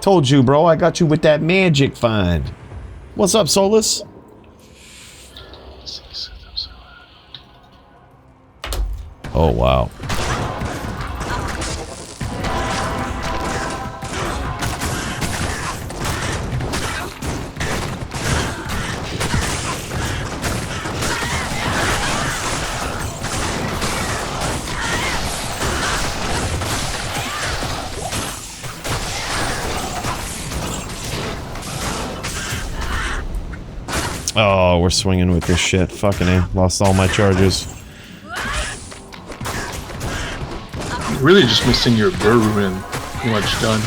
Told you, bro. I got you with that magic find. What's up, Solus? Oh, wow. Oh, we're swinging with this shit. Fucking A. Lost all my charges. You're really just missing your bird and pretty much done.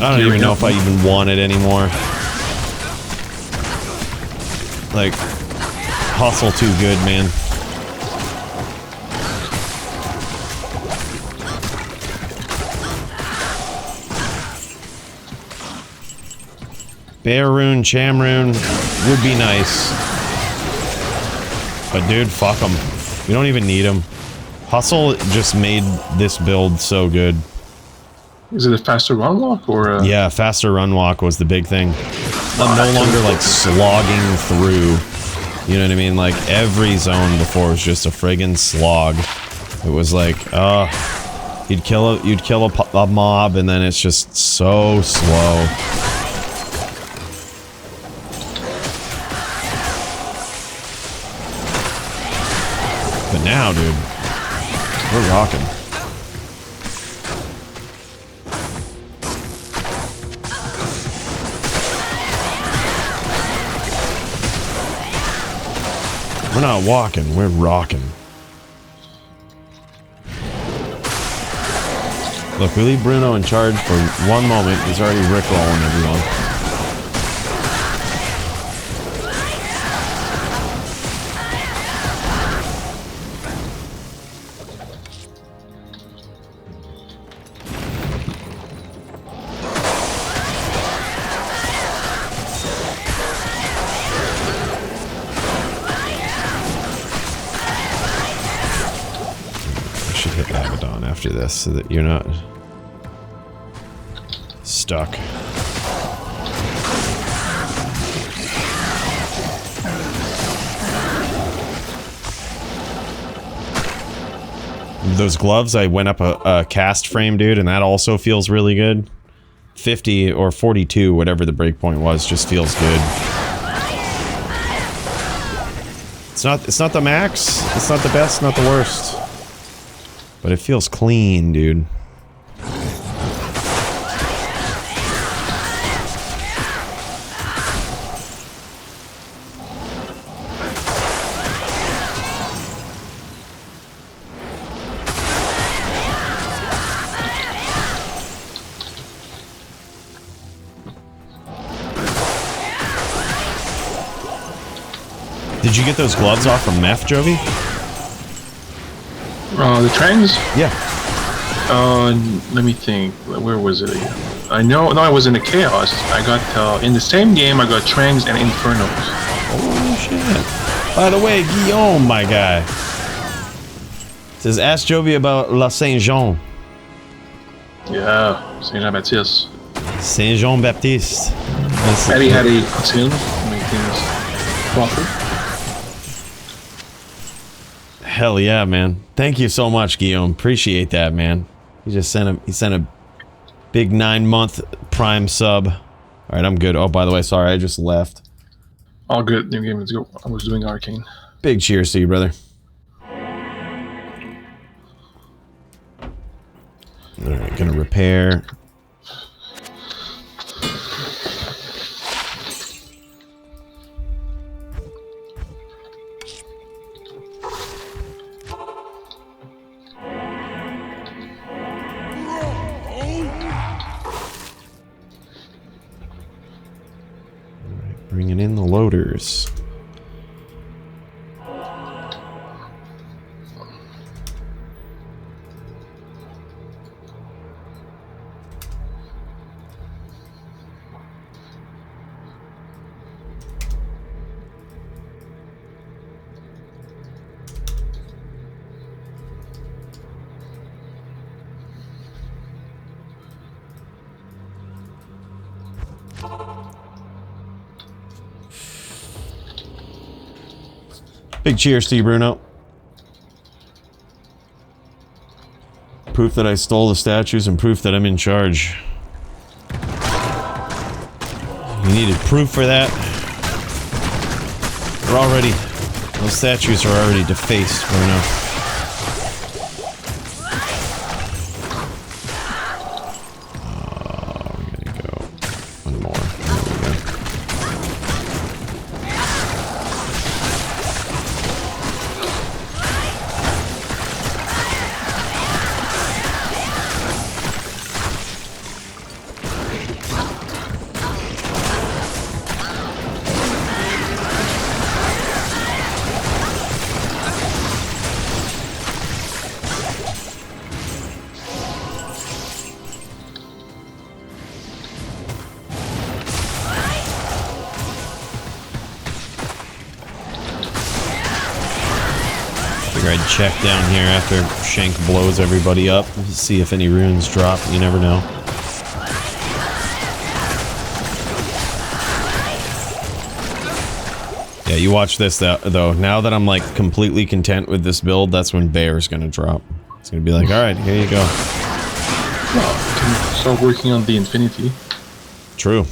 I don't even know if I even want it anymore. Like, hustle too good, man. Bearroon, Chamroon would be nice. But dude, fuck them. We don't even need them. Hustle just made this build so good. Is it a faster run walk or? Yeah, faster run walk was the big thing. I'm no longer like slogging through. You know what I mean? Like every zone before was just a friggin' slog. It was like, you'd kill a mob and then it's just so slow. But now, dude, we're rocking. We're not walking, we're rocking. Look, we leave Bruno in charge for one moment. He's already rickrolling everyone. After this so that you're not stuck. Those gloves, I went up a cast frame, dude, and that also feels really good. 50 or 42, whatever the breakpoint was, just feels good. It's not the max, it's not the best, not the worst. But it feels clean, dude. Did you get those gloves off from Meth, Jovi? The trains? Yeah. Let me think. Where was it again? I know. No, I was in the Chaos. I got in the same game. I got Trangs and Infernos. Holy shit! By the way, Guillaume, my guy, says ask Jovi about La Saint Jean. Yeah, Saint Jean Baptiste. Saint Jean Baptiste. Eddie had a tune to make things proper. Hell yeah, man. Thank you so much, Guillaume. Appreciate that, man. He just sent a big 9-month Prime sub. Alright, I'm good. Oh, by the way, sorry, I just left. All good. New game. Let's go. I was doing Arcane. Big cheers to you, brother. Alright, gonna repair. Bringing in the loaders. Big cheers to you, Bruno. Proof that I stole the statues and proof that I'm in charge. You needed proof for that? We're already... Those statues are already defaced, Bruno. We gotta go. One more. There we go. I'd check down here after Shank blows everybody up, see if any runes drop. You never know. Yeah, you watch this though. Now that I'm like completely content with this build, that's when Bear's gonna drop. It's gonna be like, alright, here you go. Well, can start working on the Infinity. True.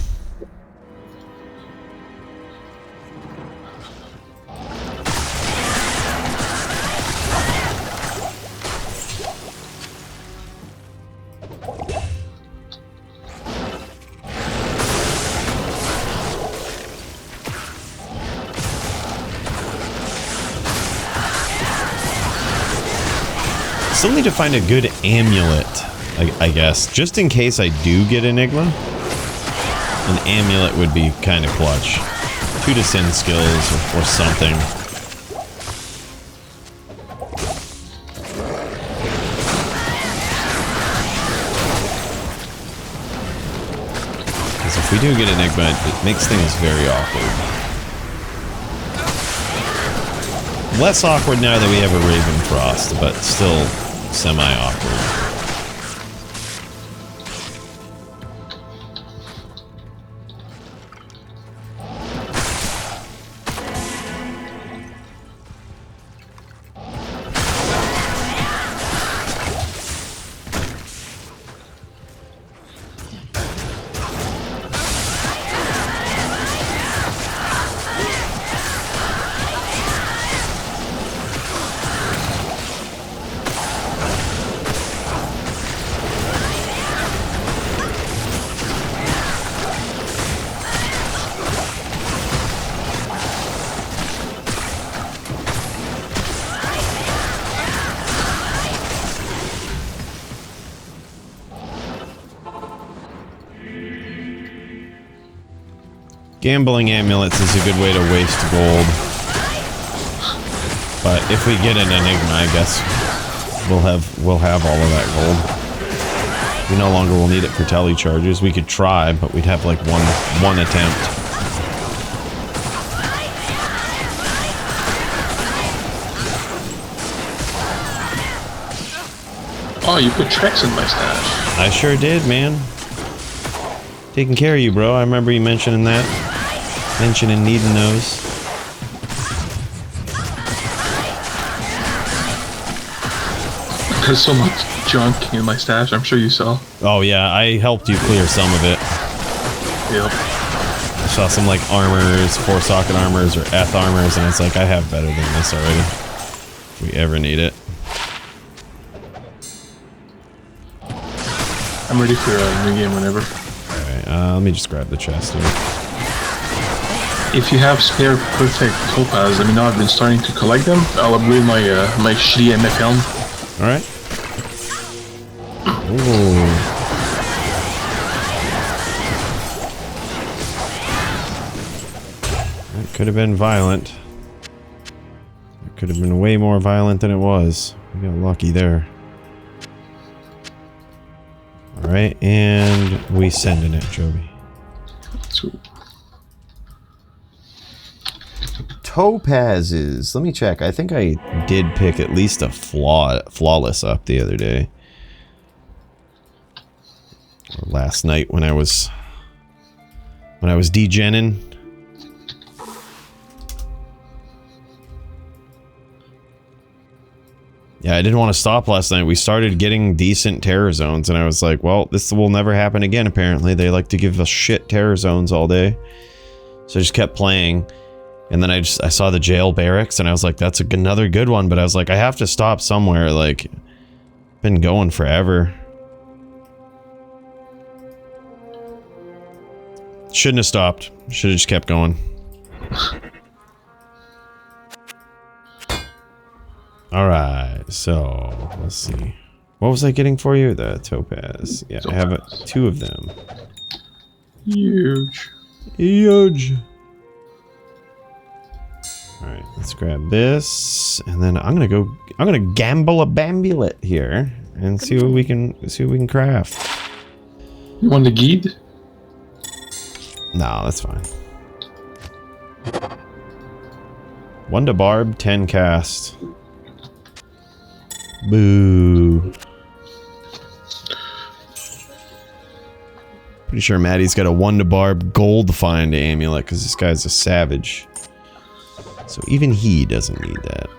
Still need to find a good amulet, I guess. Just in case I do get Enigma, an amulet would be kind of clutch. 2 descend skills or something. Because if we do get Enigma, it makes things very awkward. Less awkward now that we have a Raven Frost, but still semi-awkward. Gambling amulets is a good way to waste gold. But if we get an Enigma, I guess we'll have all of that gold. We no longer will need it for tele charges. We could try, but we'd have like one attempt. Oh, you put Trex in my stash. I sure did, man. Taking care of you, bro. I remember you mentioning that. Mentioning needing those. There's so much junk in my stash, I'm sure you saw. Oh yeah, I helped you clear some of it. Yep. I saw some like armors, 4-socket armors or Eth armors, and it's like, I have better than this already. If we ever need it. I'm ready for a new game whenever. Alright, let me just grab the chest here. If you have spare perfect topaz, let me know. I've been starting to collect them. I'll upgrade my my shitty MF helm. Alright. Ooh. That could have been violent. It could have been way more violent than it was. We got lucky there. Alright, and we sending it, Joby. Sweet. Topazes. Let me check. I think I did pick at least a flawless up the other day. Or last night when I was degenning. Yeah, I didn't want to stop last night. We started getting decent terror zones, and I was like, well, this will never happen again, apparently. They like to give us shit terror zones all day. So I just kept playing, and then I saw the jail barracks, and I was like, that's another good one, but I was like, I have to stop somewhere, like, been going forever. Shouldn't have stopped. Should have just kept going. Alright, so, let's see. What was I getting for you? The topaz. Yeah, I have 2 of them. Huge. Huge. Alright, let's grab this, and then I'm gonna gamble a bambulet here, and see what we can craft. You want the guide? No, that's fine. 1 to barb, 10 cast. Boo. Pretty sure Maddie's got a 1 to barb gold find amulet because this guy's a savage. So even he doesn't need that.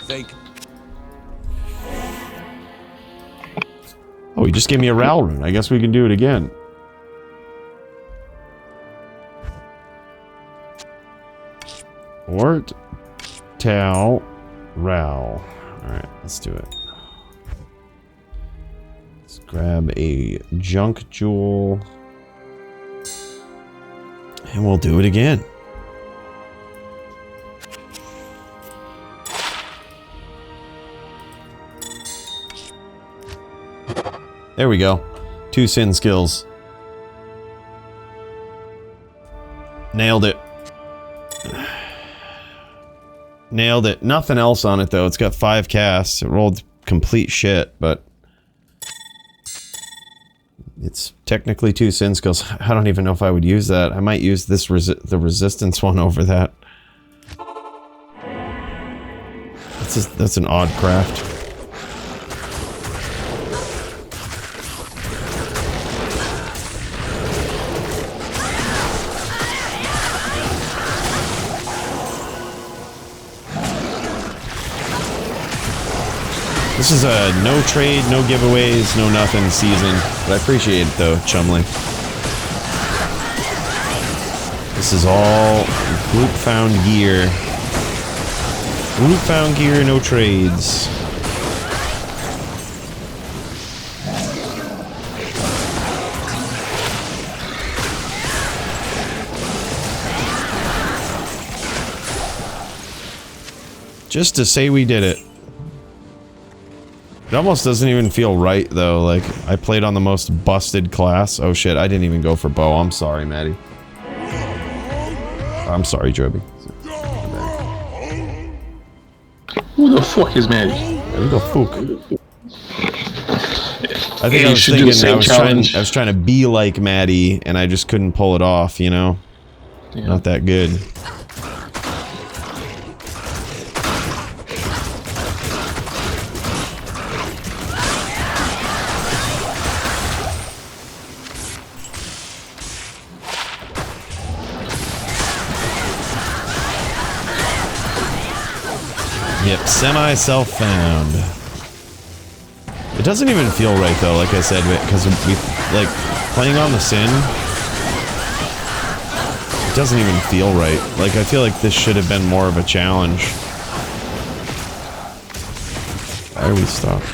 Think. Oh, he just gave me a Ral rune. I guess we can do it again. Ort, Tau, Ral. Alright, let's do it. Let's grab a junk jewel. And we'll do it again. There we go. 2 sin skills. Nailed it. Nailed it. Nothing else on it though. It's got 5 casts. It rolled complete shit, but it's technically 2 sin skills. I don't even know if I would use that. I might use this the resistance one over that. That's an odd craft. This is a no trade, no giveaways, no nothing season, but I appreciate it though, Chumley. This is all group found gear. Group found gear, no trades. Just to say we did it. It almost doesn't even feel right, though. Like, I played on the most busted class. Oh shit, I didn't even go for bow. I'm sorry, Maddie. I'm sorry, Joby. Who the fuck is Maddie? Who the fuck? I think I was thinking I was trying to be like Maddie, and I just couldn't pull it off, you know? Yeah. Not that good. Yep, semi-self-found. It doesn't even feel right though, like I said, because we, like, playing on the Sin, it doesn't even feel right. Like, I feel like this should have been more of a challenge. Why are we stopped?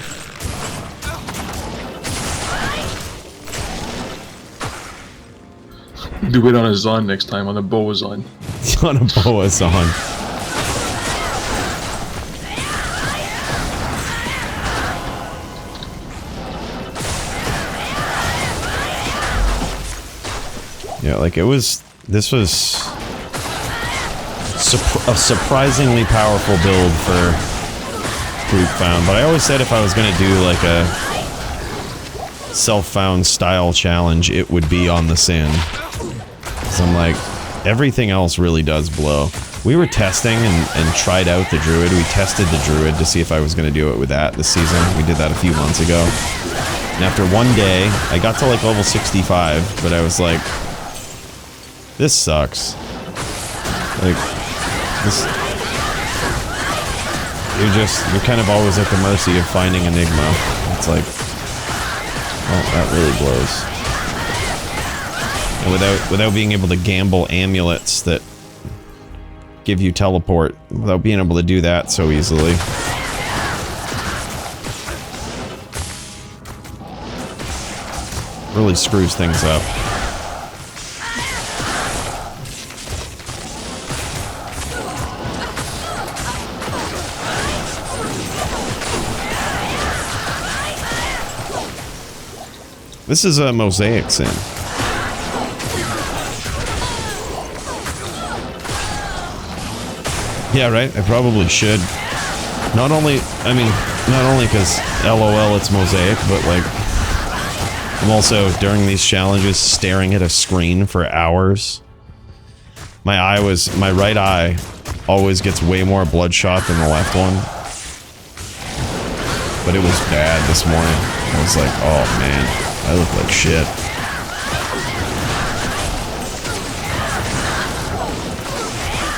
Do it on a Zon next time, on a Boa Zon. On a Boa Zon. Yeah, like this was a surprisingly powerful build for Group Found, but I always said if I was gonna do like a self-found style challenge, it would be on the Sin. So I'm like, everything else really does blow. We were testing and tried out the Druid. We tested the Druid to see if I was gonna do it with that this season. We did that a few months ago. And after one day, I got to like level 65, but I was like, this sucks. Like, this... you're kind of always at the mercy of finding Enigma. It's like, oh, that really blows. And without being able to gamble amulets that give you teleport, without being able to do that so easily. Really screws things up. This is a mosaic sin. Yeah, right? I probably should. Not only because LOL it's mosaic, but like, I'm also, during these challenges, staring at a screen for hours. My right eye always gets way more bloodshot than the left one. But it was bad this morning. I was like, oh man, I look like shit.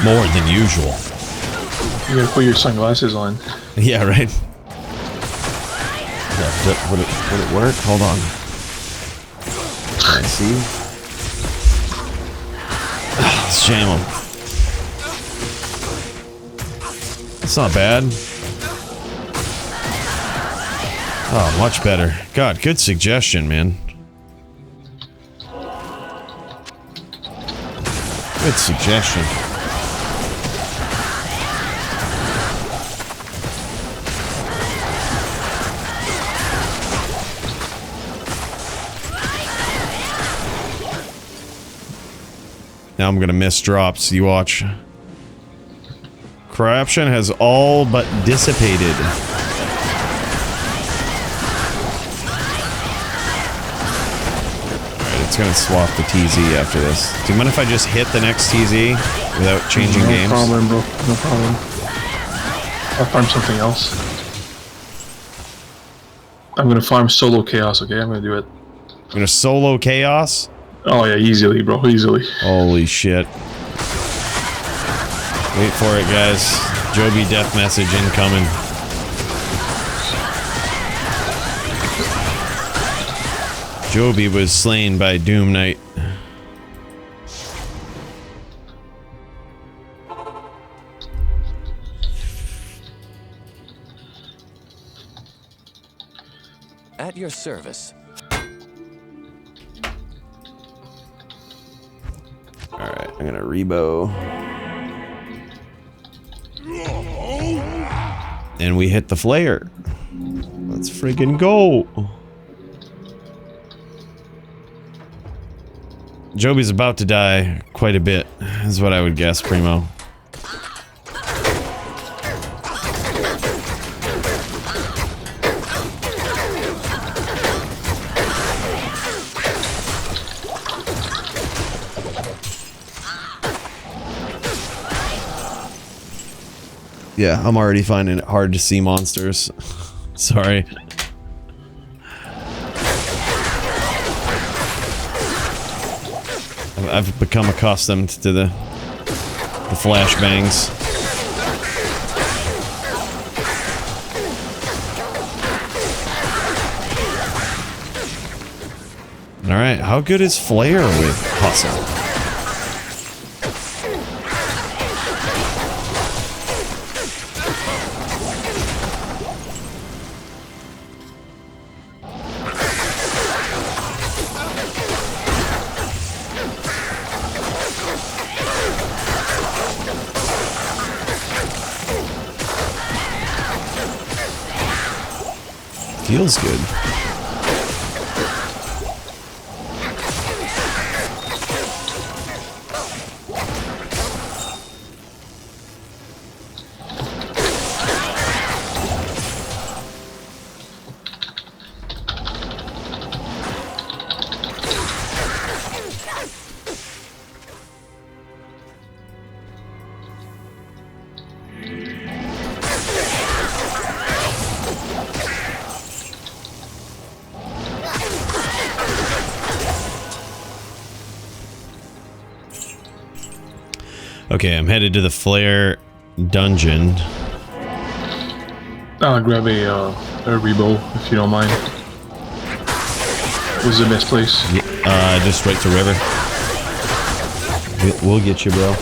More than usual. You gotta put your sunglasses on. Yeah, right. Would it work? Hold on. Can I see? Let's jam them. It's not bad. Oh, much better. God, good suggestion, man. Good suggestion. Now I'm gonna miss drops, you watch. Corruption has all but dissipated. Alright, it's gonna swap the TZ after this. Do you mind if I just hit the next TZ without changing games? No problem, bro. No problem. I'll farm something else. I'm gonna farm solo chaos, okay? I'm gonna do it. I'm gonna solo chaos? Oh yeah, easily, bro. Easily. Holy shit. Wait for it, guys. Joby death message incoming. Joby was slain by Doom Knight. At your service. Alright, I'm gonna rebo. And we hit the flare. Let's friggin' go. Joby's about to die quite a bit, is what I would guess, Primo. Yeah, I'm already finding it hard to see monsters. Sorry. I've become accustomed to the flashbangs. Alright, how good is Flare with Hustle? Feels good. Okay, I'm headed to the Flare dungeon. I'll grab a Rebo, if you don't mind. Where's the best place? Just right to river. We'll get you, bro.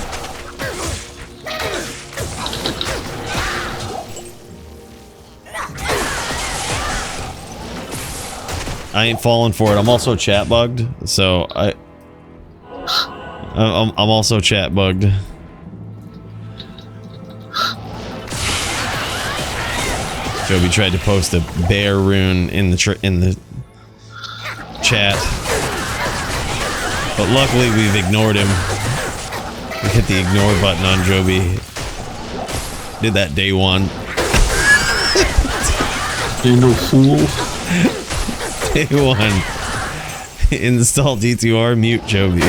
I ain't falling for it. I'm also chat bugged, so I'm also chat bugged. Joby tried to post a bear rune in the chat, but luckily we've ignored him. We hit the ignore button on Joby. Did that day one. You no fool. Day one. Install D2R, mute Joby.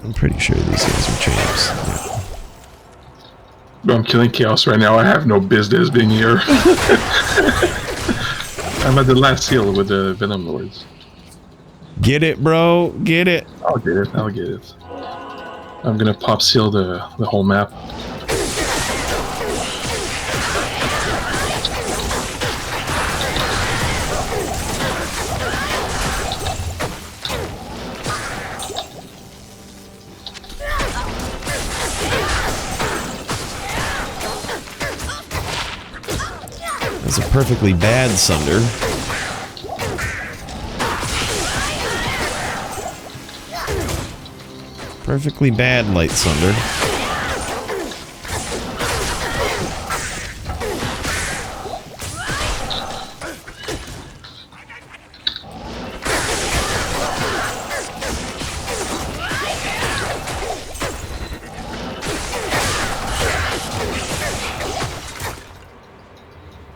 I'm pretty sure these guys are champs. Bro, I'm killing Chaos right now. I have no business being here. I'm at the last seal with the Venom Lords. Get it, bro. Get it. I'll get it. I'll get it. I'm gonna pop seal the whole map. That's a perfectly bad Sunder. Perfectly bad Light Sunder.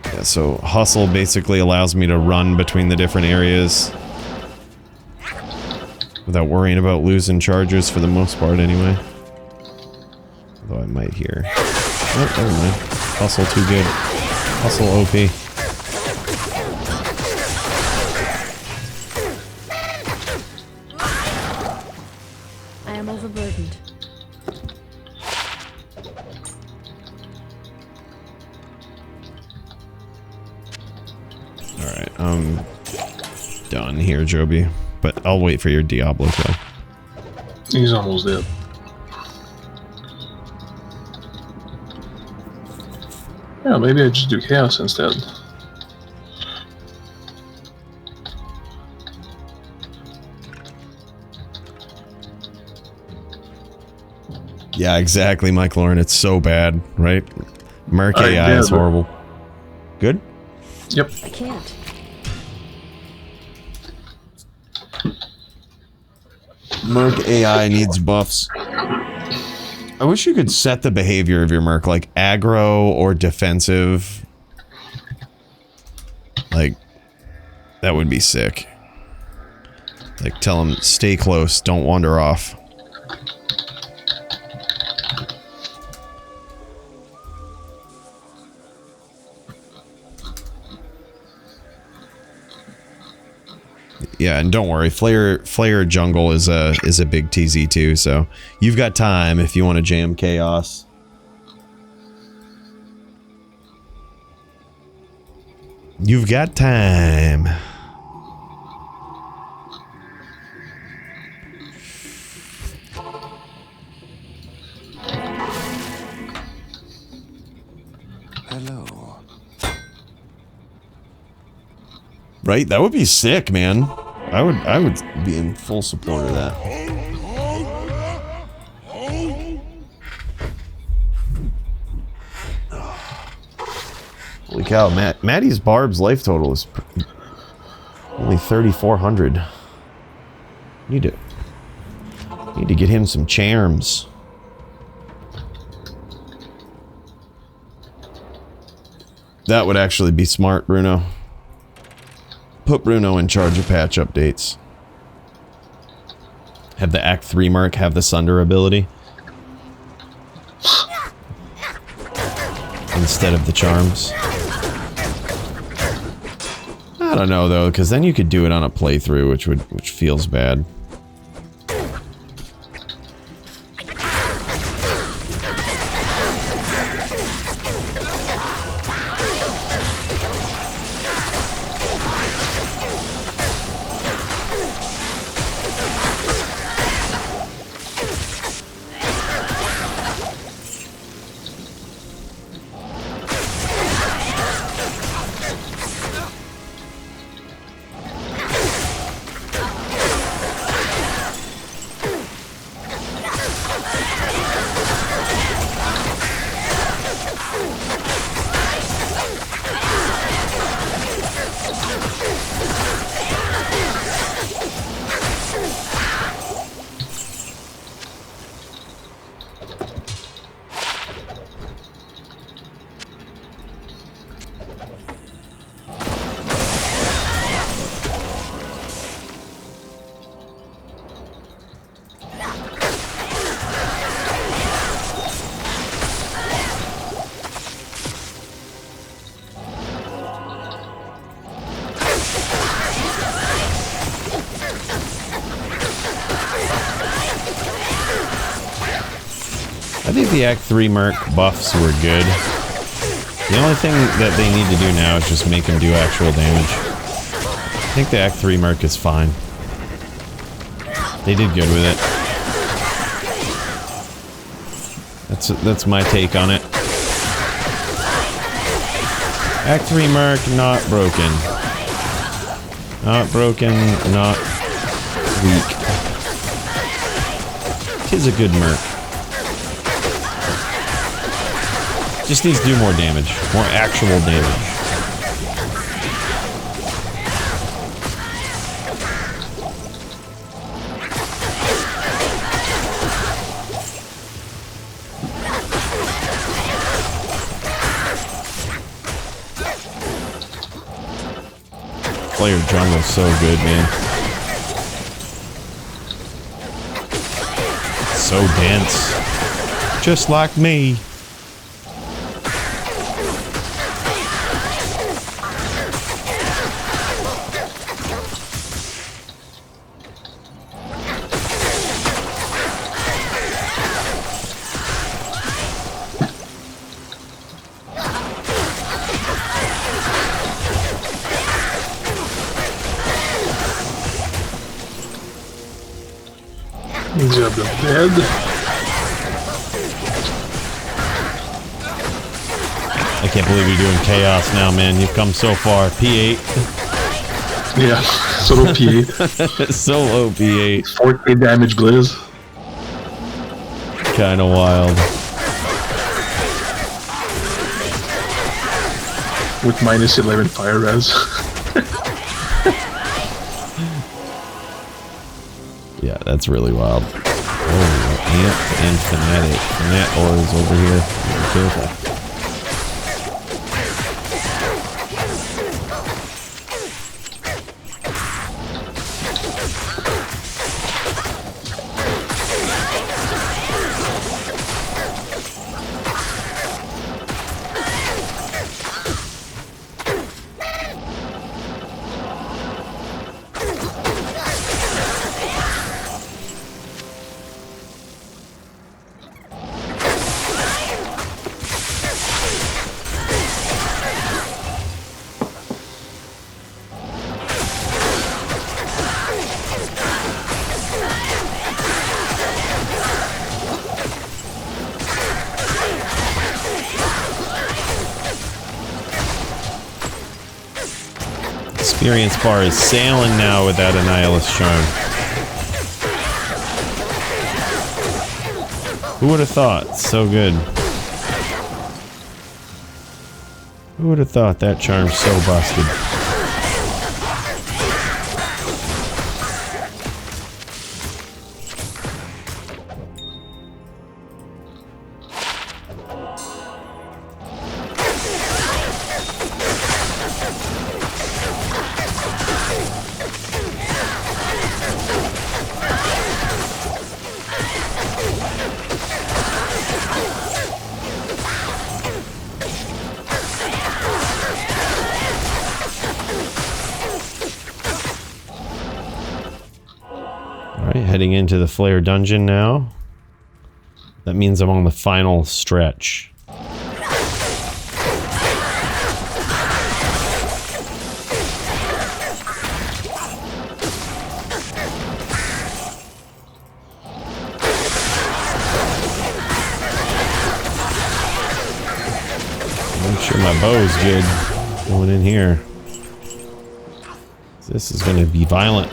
Yeah, so Hustle basically allows me to run between the different areas without worrying about losing chargers for the most part, anyway. Although I might here. Oh, never mind. Hustle too good. Hustle OP. I am overburdened. Alright, I'm done here, Joby. But I'll wait for your Diablo kill. He's almost dead. Yeah, maybe I just do Chaos instead. Yeah, exactly, Mike Lauren. It's so bad, right? Merc AI is horrible. Good? Yep. I can't. Merc AI needs buffs. I wish you could set the behavior of your Merc, like aggro or defensive. Like, that would be sick. Like, tell him, stay close, don't wander off. Yeah, and don't worry, Flare Jungle is a big TZ too, so you've got time if you want to jam Chaos. You've got time. Hello. Right? That would be sick, man. I would be in full support of that. Holy cow, Maddie's Barb's life total is only 3,400. Need to get him some charms. That would actually be smart, Bruno. Put Bruno in charge of patch updates. Have the Act 3 Merc have the Sunder ability. Instead of the charms. I don't know though, because then you could do it on a playthrough, which feels bad. I think the Act 3 Merc buffs were good. The only thing that they need to do now is just make him do actual damage. I think the Act 3 Merc is fine. They did good with it. That's my take on it. Act 3 Merc, not broken. Not broken, not weak. Tis a good Merc. Just needs to do more damage. More actual damage. Player jungle's so good, man. So dense. Just like me. Grab the bed. I can't believe you're doing chaos now, man. You've come so far. P8. Yeah, solo P8. Solo P8. 4K damage blizz. Kinda wild. With minus 11 fire res. Yeah, that's really wild. Oh, Ant and Fnatic. Fnat is over here. Be careful. Experience bar is sailing now with that Annihilus Charm. Who would have thought? So good. Who would have thought that charm's so busted? Heading into the Flare dungeon now. That means I'm on the final stretch. Make sure my bow's good going in here. This is going to be violent.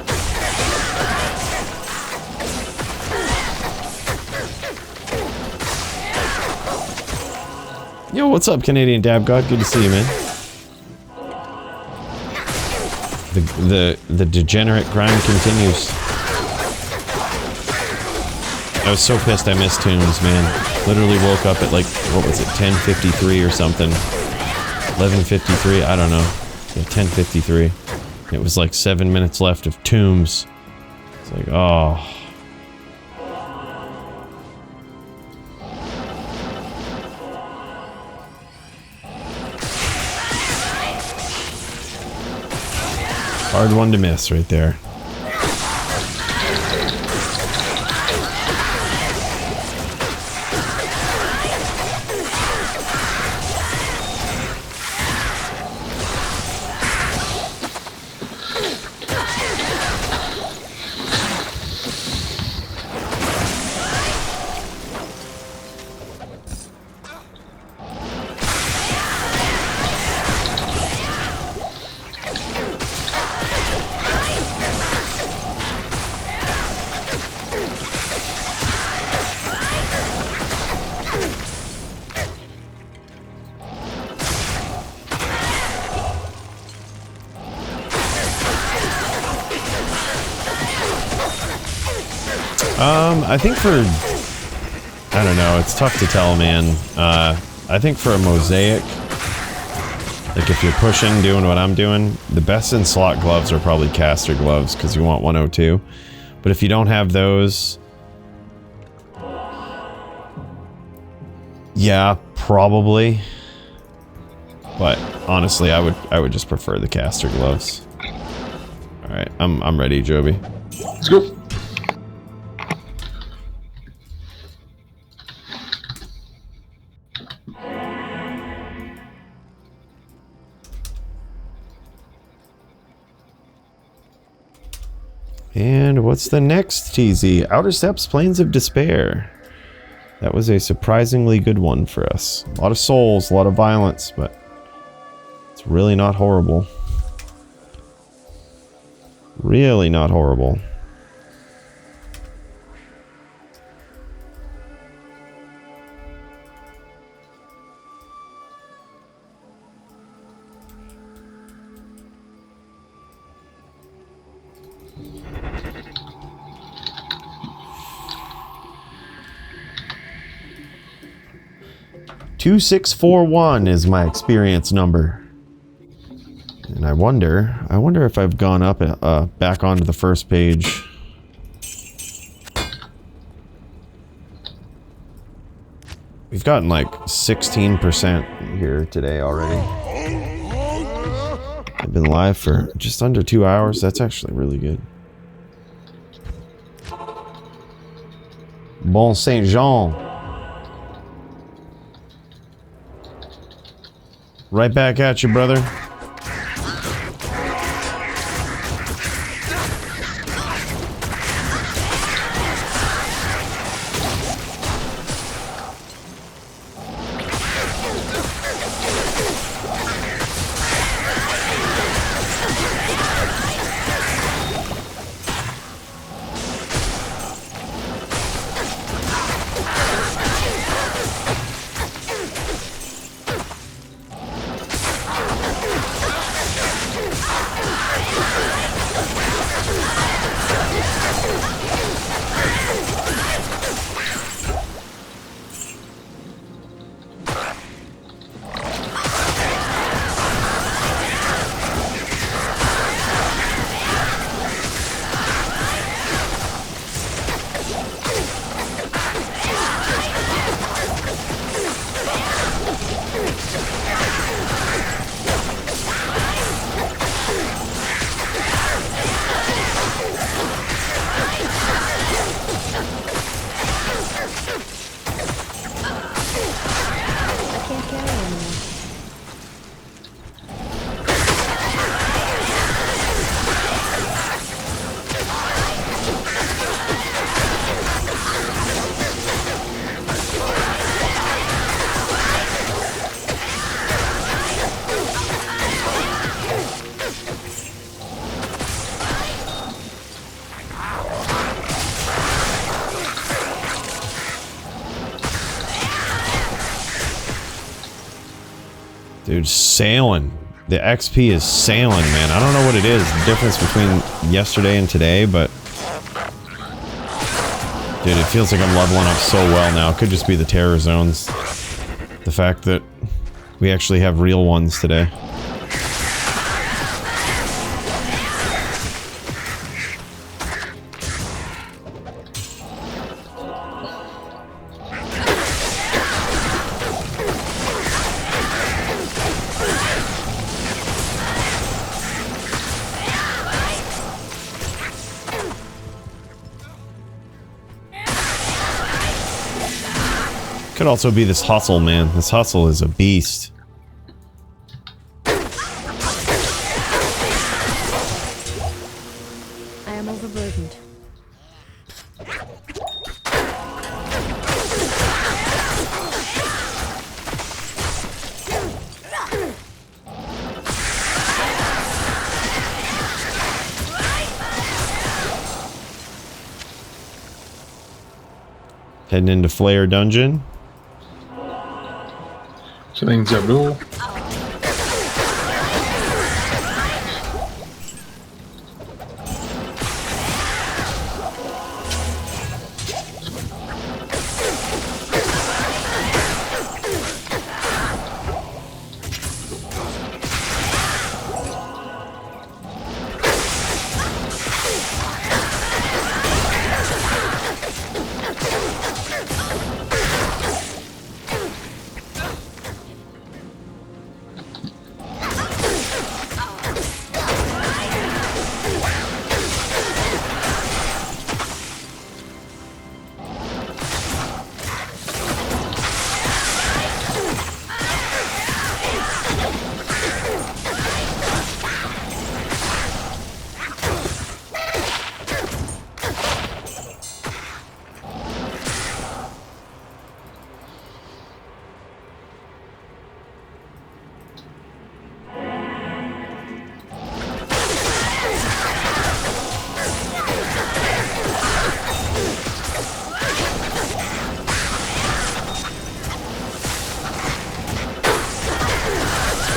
Yo, what's up, Canadian Dab God? Good to see you, man. The degenerate grind continues. I was so pissed I missed Tombs, man. Literally woke up at like, what was it, 10:53 or something. 11:53, I don't know. Yeah, 10:53. It was like 7 minutes left of Tombs. It's like, oh. Hard one to miss right there. I think for, I don't know, it's tough to tell, man. I think for a Mosaic, like if you're pushing, doing what I'm doing, the best in slot gloves are probably caster gloves, because you want 102. But if you don't have those, yeah, probably. But honestly, I would just prefer the caster gloves. All right, I'm ready, Joby. Let's go. And what's the next TZ? Outer Steps, Plains of Despair. That was a surprisingly good one for us. A lot of souls, a lot of violence, but it's really not horrible. Really not horrible. $2641 is my experience number. And I wonder if I've gone up back onto the first page. We've gotten like 16% here today already. I've been live for just under 2 hours. That's actually really good. Bon Saint Jean. Right back at you, brother. Dude, sailing. The XP is sailing, man. I don't know what it is, the difference between yesterday and today, but... Dude, it feels like I'm leveling up so well now. It could just be the terror zones. The fact that we actually have real ones today. Could also be this hustle, man. This hustle is a beast. I am overburdened. Heading into Flare Dungeon. Killing Zabu.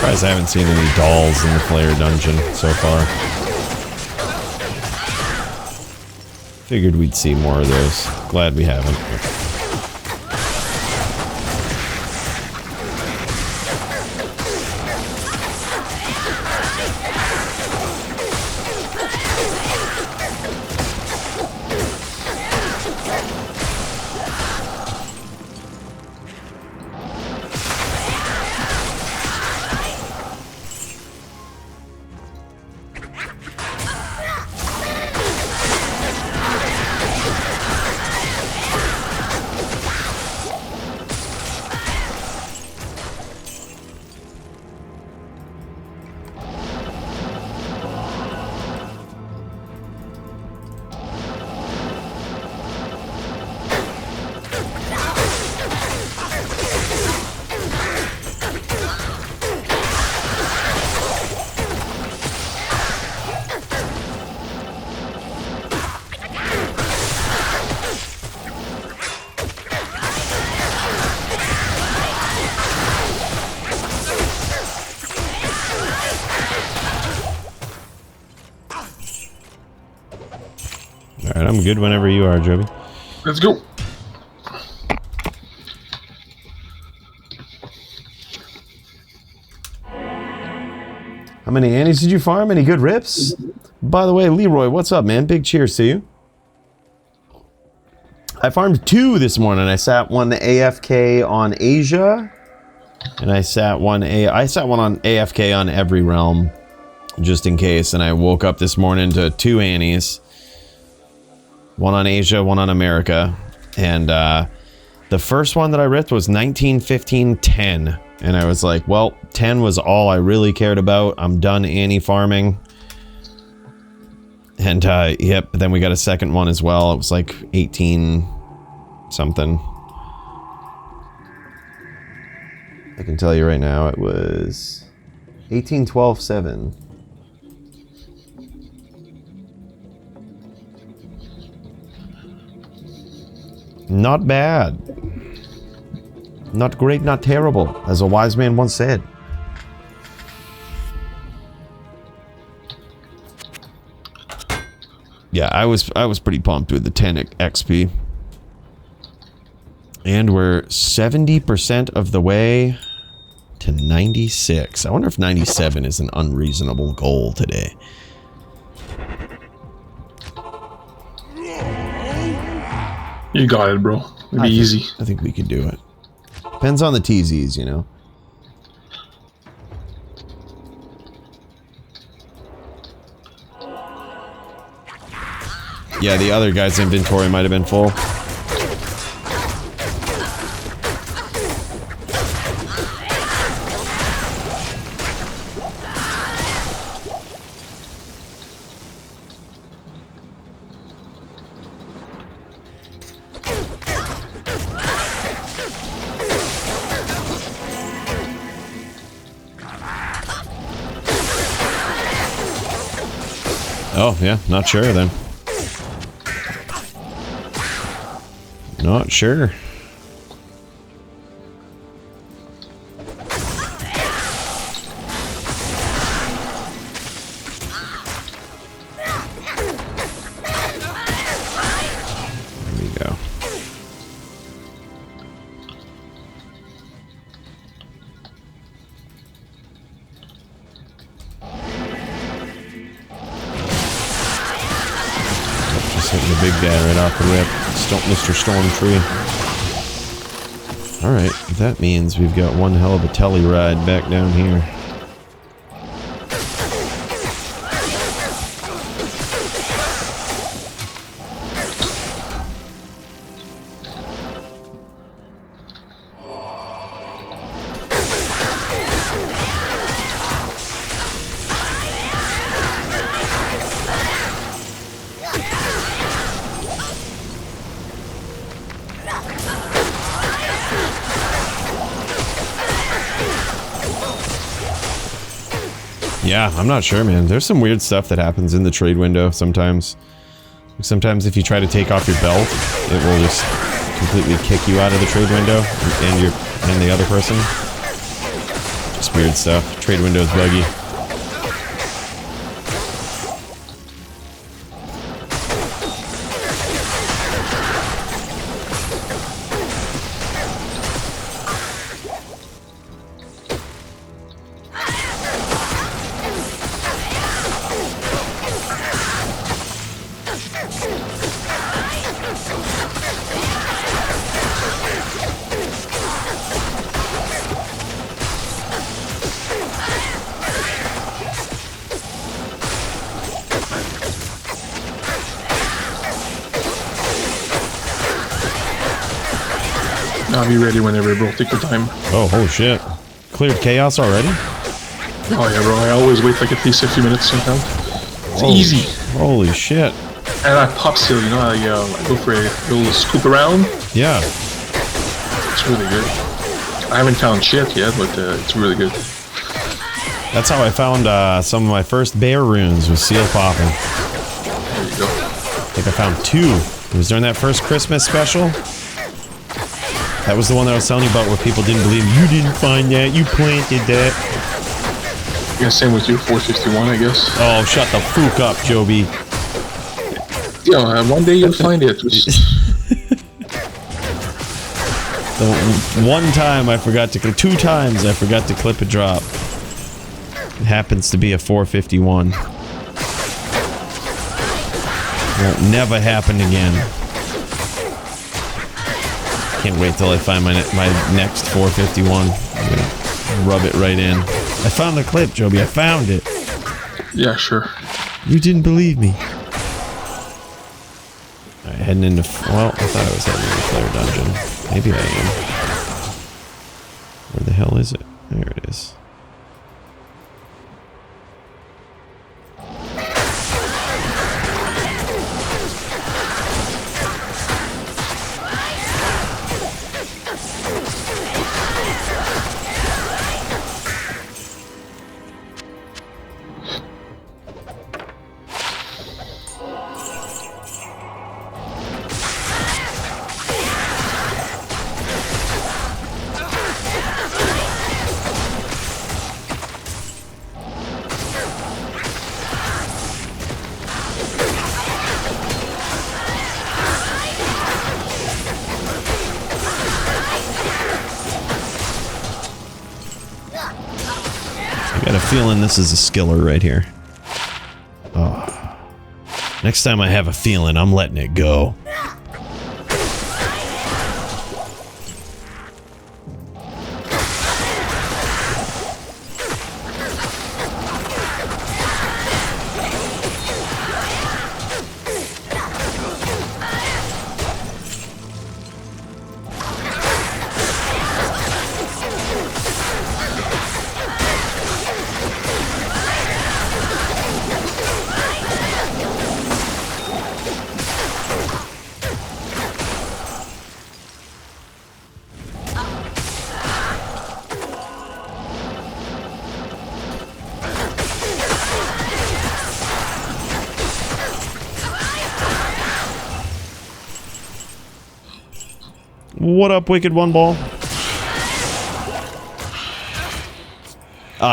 Surprised I haven't seen any dolls in the Flare Dungeon so far. Figured we'd see more of those. Glad we haven't. Alright, I'm good whenever you are, Joby. Let's go. How many Annies did you farm? Any good rips? By the way, Leroy, what's up, man? Big cheers to you. I farmed 2 this morning. I sat one AFK on Asia, and I sat one on AFK on every realm, just in case. And I woke up this morning to 2 Annies. One on Asia, one on America. And the first one that I ripped was 19, 15, 10. And I was like, well, 10 was all I really cared about. I'm done Annie farming. And yep, then we got a second one as well. It was like 18 something. I can tell you right now, it was 18, 12, 7. Not bad. Not great, not terrible, as a wise man once said. Yeah, I was pretty pumped with the 10 XP. And we're 70% of the way to 96. I wonder if 97 is an unreasonable goal today. You got it, bro. It'll be easy. I think we could do it. Depends on the TZs, you know. Yeah, the other guy's inventory might have been full. Oh, yeah, not sure then. Not sure. There we go. Just hitting the big guy right off the rip. Mr. Stormtree. Alright, that means we've got one hell of a telly ride back down here. Yeah, I'm not sure, man. There's some weird stuff that happens in the trade window sometimes. Sometimes if you try to take off your belt, it will just completely kick you out of the trade window and the other person. Just weird stuff. Trade window's buggy. I'll be ready whenever, bro. Take your time. Oh shit. Cleared chaos already? Oh yeah, bro. I always wait like at least 50 minutes sometimes. It's easy. Holy shit. And I pop seal, you know, I go for a little scoop around. Yeah. It's really good. I haven't found shit yet, but it's really good. That's how I found some of my first bear runes with seal popping. There you go. I think I found 2. It was during that first Christmas special. That was the one that I was telling you about where people didn't believe me. You didn't find that. You planted that. Yeah, same with you, 451, I guess. Oh, shut the fuck up, Joby. Yeah, one day you'll find it. The one time I forgot to clip, 2 times I forgot to clip a drop. It happens to be a 451. Won't never happen again. Can't wait till I find my next 451. I'm gonna rub it right in. I found the clip, Joby. I found it. Yeah, sure. You didn't believe me. Alright, heading into... Well, I thought I was heading into Flare Dungeon. Maybe I am. Where the hell is it? There it is. feeling this is a skiller right here. Oh. Next time I have a feeling, I'm letting it go. What up, Wicked One Ball?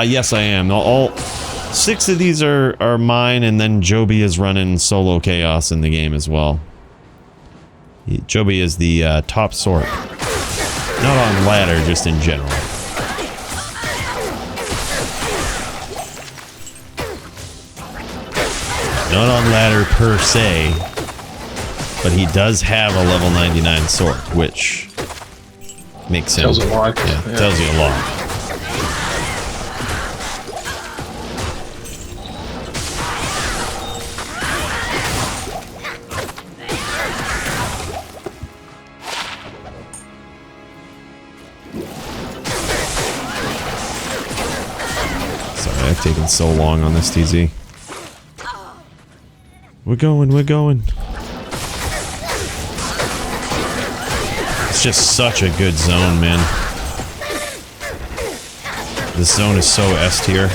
Yes, I am. All 6 of these are mine, and then Joby is running solo chaos in the game as well. Joby is the top sort. Not on ladder, just in general. Not on ladder per se, but he does have a level 99 sword, which makes him... Tells a lot. Yeah, tells you a lot. Sorry, I've taken so long on this TZ. We're going, we're going. It's just such a good zone, man. This zone is so S tier.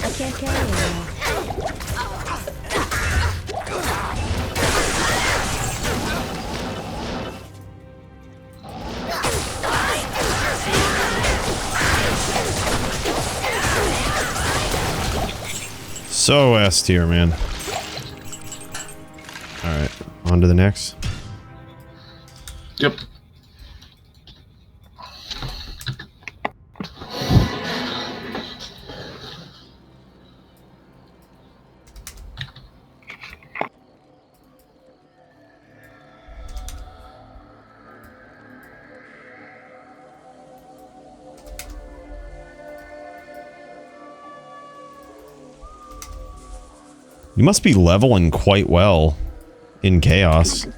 I can't carry it now. So S tier, man. Alright, on to the next. Yep. You must be leveling quite well in Chaos.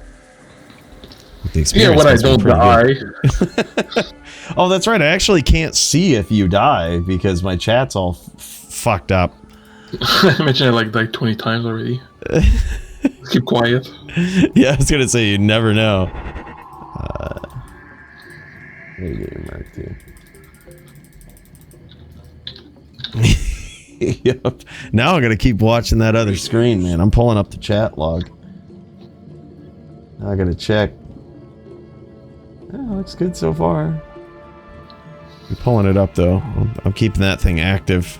The Yeah, when I must be don't pretty die. good. Oh, that's right. I actually can't see if you die because my chat's all fucked up. I mentioned it like 20 times already. Keep quiet. Yeah, I was gonna say you never know. There you go, your mark too. Yep. Now I'm gonna keep watching that other screen, man. I'm pulling up the chat log. Now I gotta check. Oh, looks good so far. I'm pulling it up though. I'm keeping that thing active.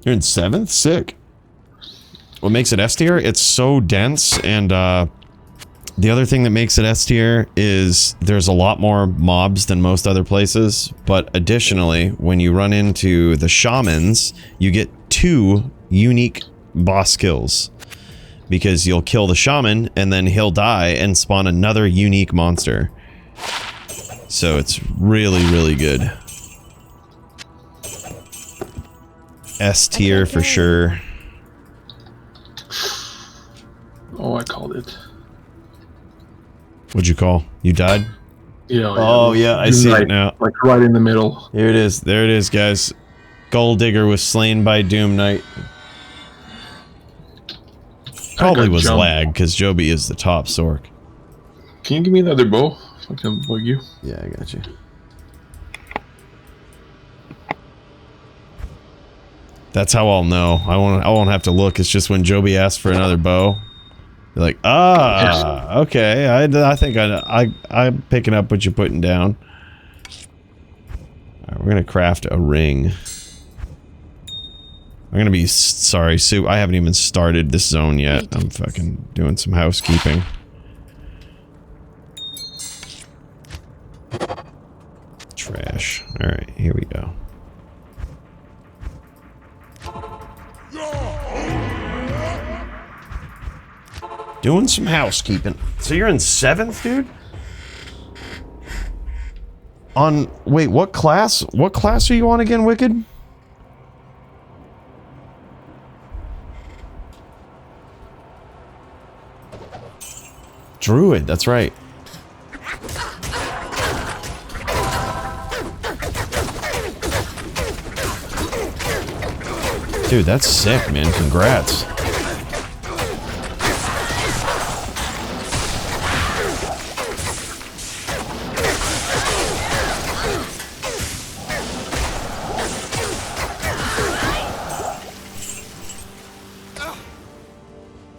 You're in 7th? Sick. What makes it S tier? It's so dense, and the other thing that makes it S tier is there's a lot more mobs than most other places, but additionally, when you run into the shamans, you get 2 unique boss kills. Because you'll kill the shaman, and then he'll die and spawn another unique monster. So it's really, really good. S tier for sure. Oh, I called it. What'd you call? You died? Yeah. Oh, yeah, I see it now. Like right in the middle. Here it is. There it is, guys. Gold Digger was slain by Doom Knight. Probably was lag, because Joby is the top Sork. Can you give me another bow? I can bug you. Yeah, I got you. That's how I'll know. I won't have to look. It's just when Joby asks for another bow, You're like, ah, okay. I think I'm picking up what you're putting down. All right, we're gonna craft a ring. I'm gonna be sorry, Sue. I haven't even started this zone yet. I'm fucking doing some housekeeping. Trash. All right, here we go. Doing some housekeeping. So you're in 7th, dude? On wait, what class? What class are you on again, Wicked? Druid, that's right. Dude, that's sick, man. Congrats.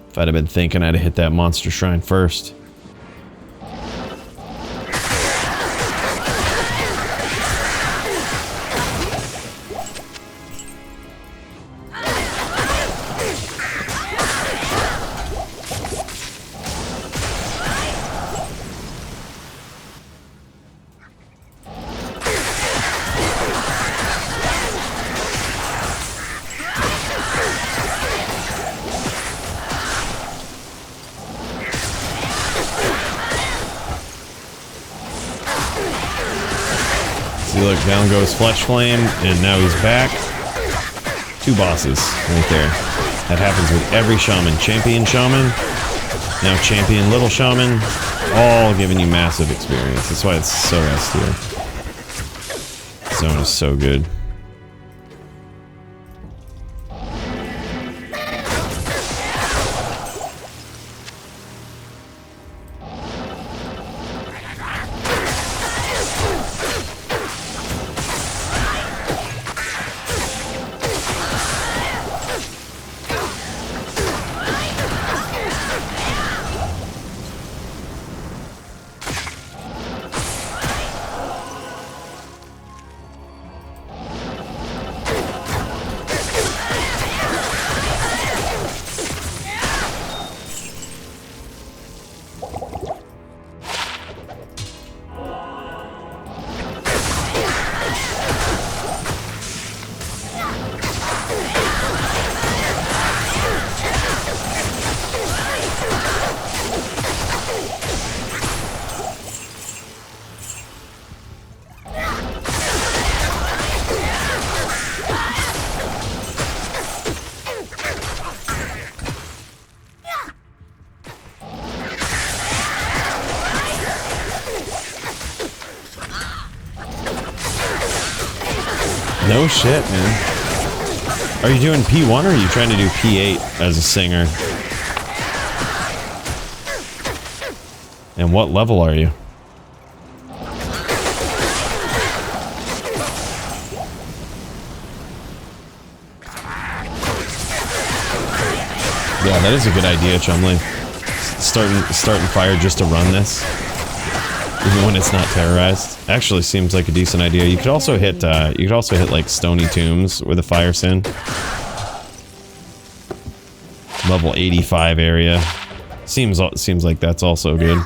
If I'd have been thinking, I'd have hit that monster shrine first. See, look, down goes Flesh Flame, and now he's back. 2 bosses right there. That happens with every shaman. Champion shaman, now champion little shaman, all giving you massive experience. That's why it's so S tier. Zone is so good. No shit, man. Are you doing P1 or are you trying to do P8 as a singer? And what level are you? Yeah, that is a good idea, Chumley. Starting fire just to run this, even when it's not terrorized. Actually, seems like a decent idea. You could also hit like Stony Tombs with a fire sin. Level 85 area. Seems like that's also good.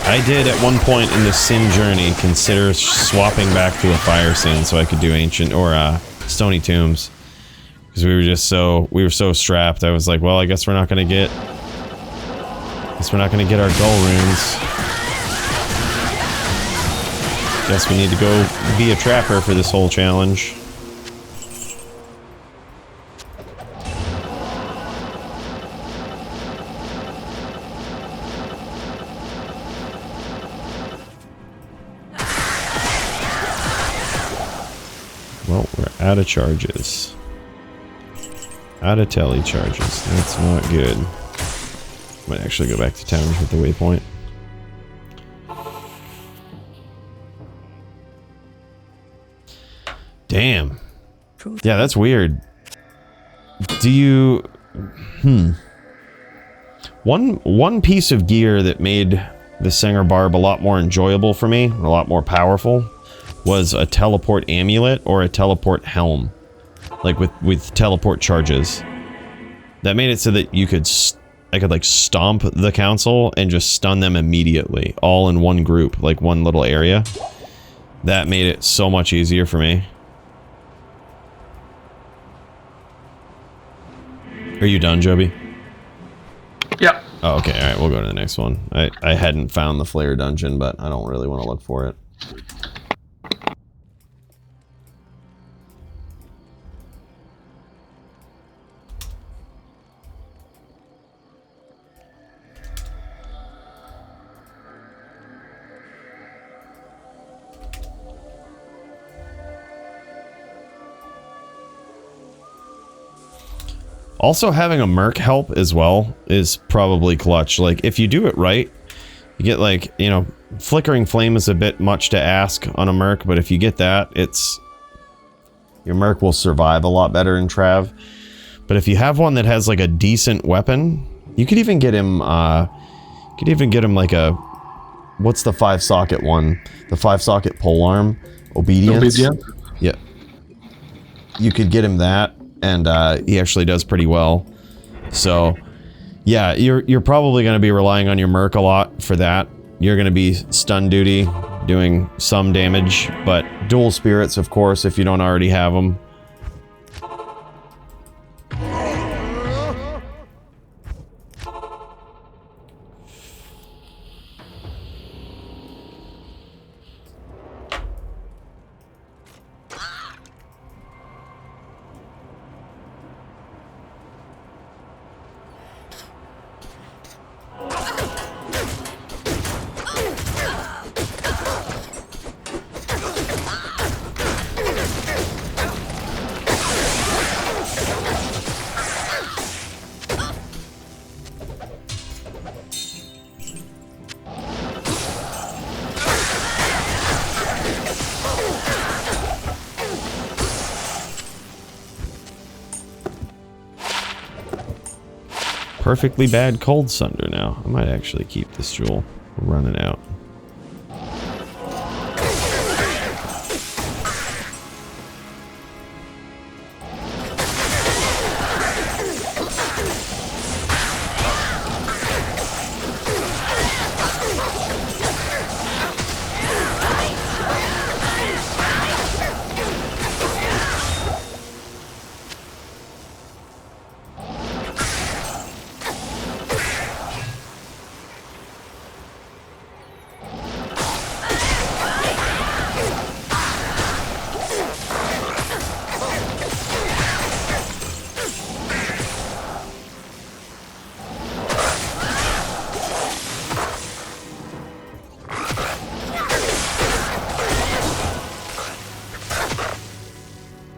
I did at one point in the Sin journey consider swapping back to a fire sin so I could do ancient or Stony Tombs, because we were so strapped. I was like, well, I guess we're not gonna get our goal runes. Guess we need to go be a trapper for this whole challenge. Well, we're out of charges. Out of tele charges. That's not good. Might actually go back to town with the waypoint. Damn. Yeah, that's weird. Do you... One piece of gear that made the Singer Barb a lot more enjoyable for me, a lot more powerful, was a teleport amulet or a teleport helm. Like with teleport charges. That made it so that you could... I could like stomp the council and just stun them immediately. All in one group, like one little area. That made it so much easier for me. Are you done, Joby? Yeah. Oh, okay, alright, we'll go to the next one. I hadn't found the Flare dungeon, but I don't really want to look for it. Also, having a Merc help as well is probably clutch. Like, if you do it right, you get like, you know, Flickering Flame is a bit much to ask on a Merc, but if you get that, it's... your Merc will survive a lot better in Trav. But if you have one that has like a decent weapon, you could even get him, like a... what's the 5-socket one? The 5-socket polearm? Obedience? Yeah. You could get him that. And he actually does pretty well. So, yeah, you're probably going to be relying on your Merc a lot for that. You're going to be stun duty, doing some damage, but dual spirits, of course, if you don't already have them. Perfectly bad Cold Sunder now. I might actually keep this jewel. We're running out.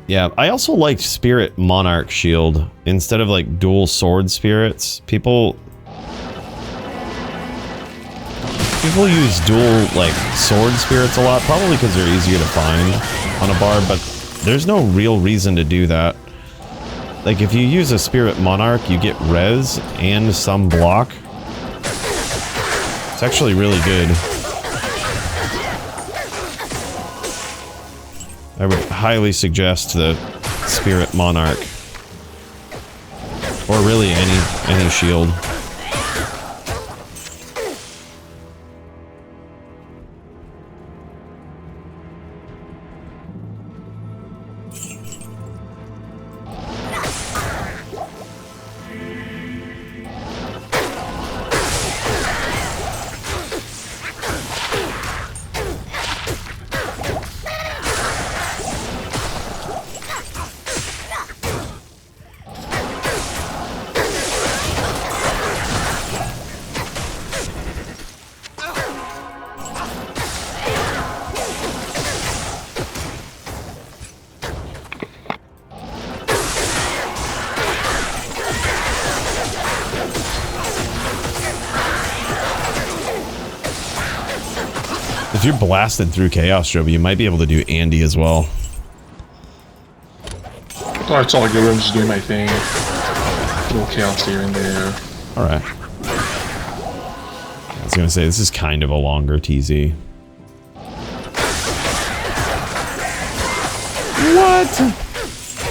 Yeah, I also liked Spirit Monarch Shield instead of like dual sword spirits. People use dual like sword spirits a lot, probably because they're easier to find on a bar, but there's no real reason to do that. Like if you use a Spirit Monarch, you get res and some block. It's actually really good. I would highly suggest the Spirit Monarch. Or really any shield. If you're blasted through Chaos, Joby, you might be able to do Andy as well. Oh, it's all good. I'm just doing my thing. A little chaos here and there. Alright. I was gonna say, this is kind of a longer TZ. What?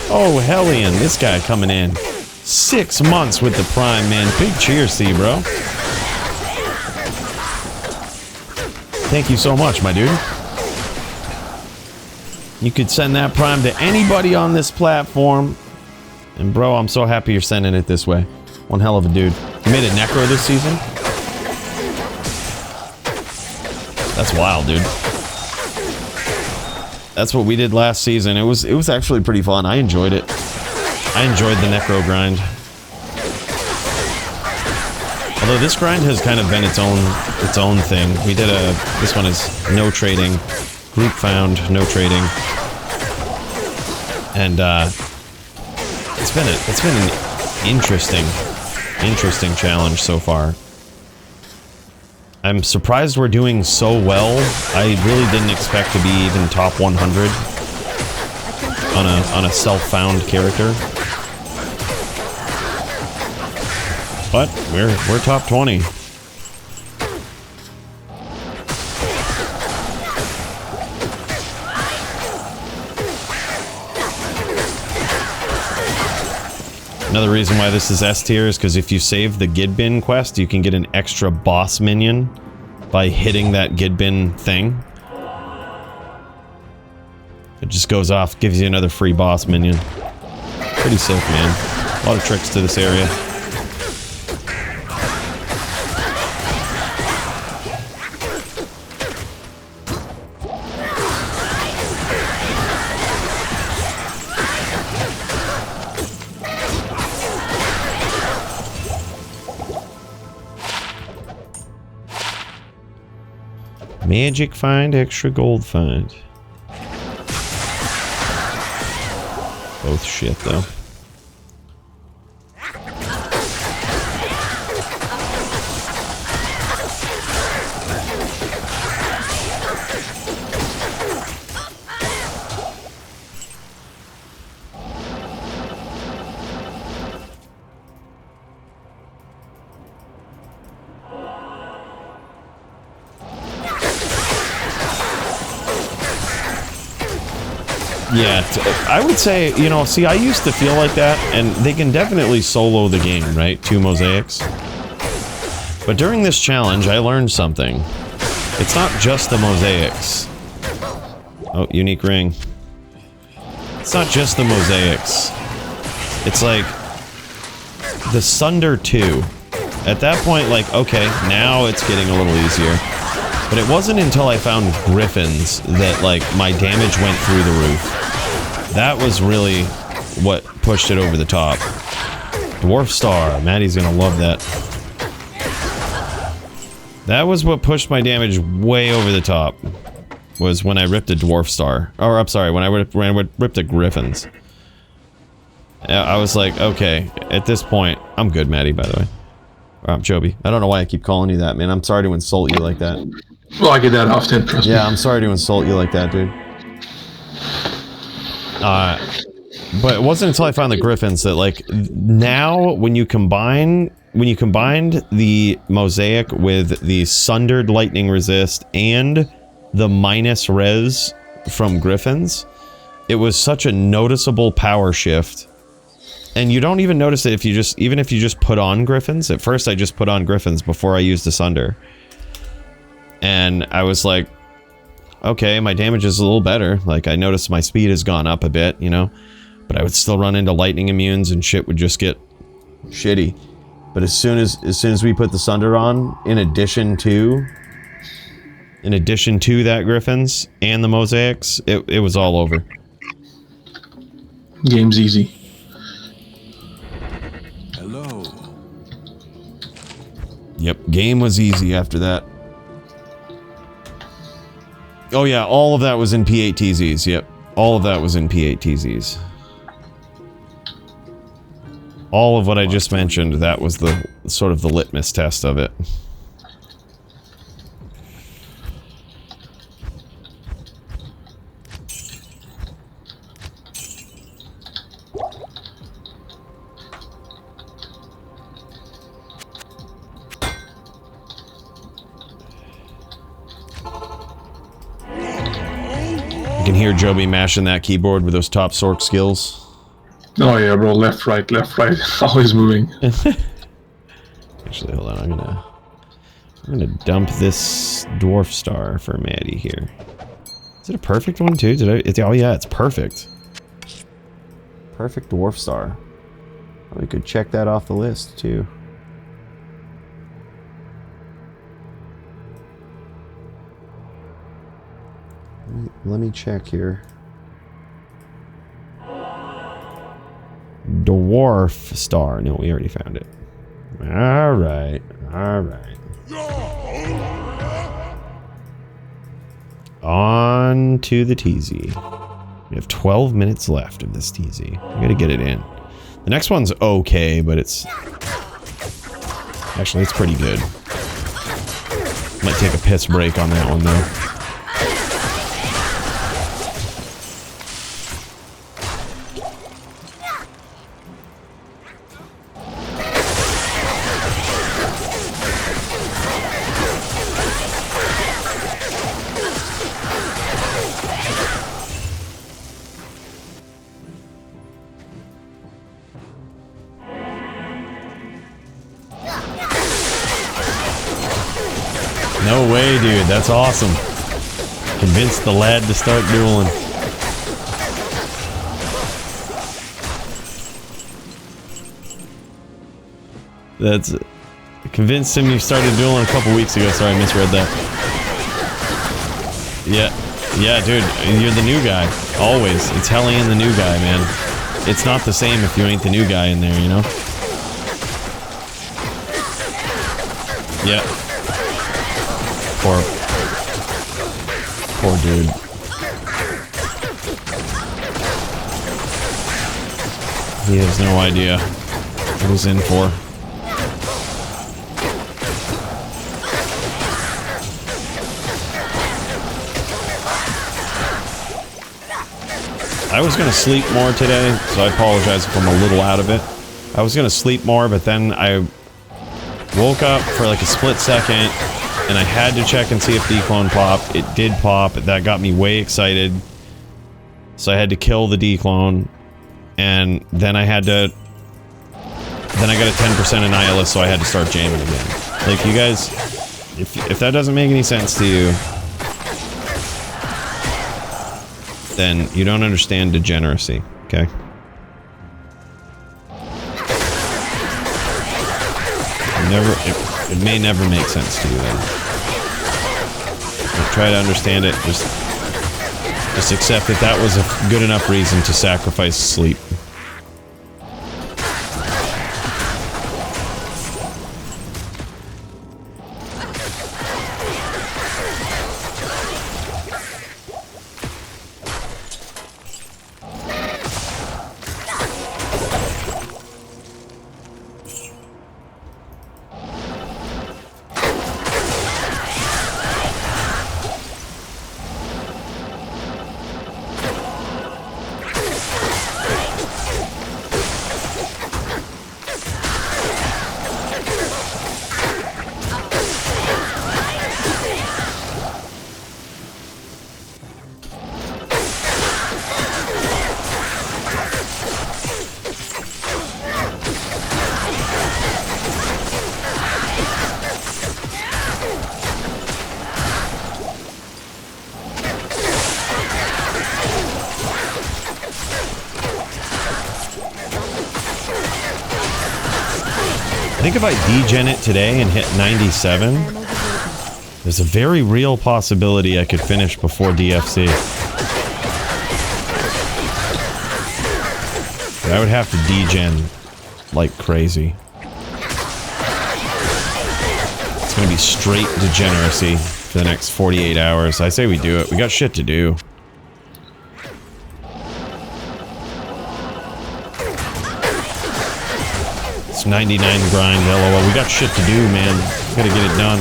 Oh, Hellion, this guy coming in. 6 months with the Prime, man. Big cheers to you, bro. Thank you so much, my dude. You could send that Prime to anybody on this platform. And bro, I'm so happy you're sending it this way. One hell of a dude. You made a Necro this season? That's wild, dude. That's what we did last season. It was actually pretty fun. I enjoyed it. I enjoyed the Necro grind. Although this grind has kind of been its own thing. We did this one is no trading, group found, no trading, and it's been an interesting challenge so far. I'm surprised we're doing so well. I really didn't expect to be even top 100 on a self-found character. But we're top 20. Another reason why this is S tier is because if you save the Gidbin quest, you can get an extra boss minion by hitting that Gidbin thing. It just goes off, gives you another free boss minion. Pretty sick, man. A lot of tricks to this area. Magic find, extra gold find. Both shit, though. Yeah, I would say, you know, see, I used to feel like that, and they can definitely solo the game, right? 2 mosaics. But during this challenge, I learned something. It's not just the mosaics. Oh, unique ring. It's not just the mosaics. It's like the Sunder 2. At that point, like, okay, now it's getting a little easier. But it wasn't until I found Griffins that, like, my damage went through the roof. That was really what pushed it over the top. Dwarf Star. Maddie's gonna love that. That was what pushed my damage way over the top. Was when I ripped a Dwarf Star. Or, I'm sorry, when I ripped a Griffins. I was like, okay, at this point... I'm good, Maddie, by the way. Or I'm Joby. I don't know why I keep calling you that, man. I'm sorry to insult you like that. Well, I get that often, trust me. Yeah, I'm sorry to insult you like that, dude. But it wasn't until I found the Griffins that, like, now when you combined the mosaic with the sundered lightning resist and the minus res from Griffins, it was such a noticeable power shift. And you don't even notice it if you just put on Griffins. At first I just put on Griffins before I used the Sunder. And I was like, okay, my damage is a little better. Like, I noticed my speed has gone up a bit, you know? But I would still run into lightning immunes and shit would just get shitty. But as soon as we put the Sunder on, in addition to that Griffins and the mosaics, it was all over. Game's easy. Hello. Yep, game was easy after that. Oh yeah, all of that was in P8TZs, yep. All of that was in P8TZs. All of what I just mentioned, that was the sort of the litmus test of it. can hear Joby mashing that keyboard with those top sork skills. Oh yeah, bro. Left, right, always moving. Actually, hold on. I'm gonna dump this dwarf star for Maddie here. Is it a perfect one too? Oh yeah, it's perfect. Perfect dwarf star. We could check that off the list too. Let me check here. Dwarf star. No, we already found it. Alright. Alright. On to the TZ. We have 12 minutes left of this TZ. We gotta get it in. The next one's okay, but it's... Actually, it's pretty good. Might take a piss break on that one, though. No way, dude. That's awesome. Convinced the lad to start dueling. That's... Convinced him you started dueling a couple weeks ago. Sorry, I misread that. Yeah. Yeah, dude. You're the new guy. Always. It's Hellion the new guy, man. It's not the same if you ain't the new guy in there, you know? Yeah. Poor dude. He has no idea what he's in for. I was gonna sleep more today, so I apologize if I'm a little out of it. I was gonna sleep more, but then I woke up for like a split second, and I had to check and see if declone popped. It did pop. That got me way excited. So I had to kill the declone, and then I had to... Then I got a 10% Annihilus, so I had to start jamming again. Like, you guys... If that doesn't make any sense to you, then you don't understand degeneracy, okay? It may never make sense to you then. Try to understand it, just accept that that was a good enough reason to sacrifice sleep. I think if I degen it today and hit 97, there's a very real possibility I could finish before DFC. But I would have to degen like crazy. It's gonna be straight degeneracy for the next 48 hours. I say we do it. We got shit to do. It's 99 grind, LOL. We got shit to do, man. We gotta get it done.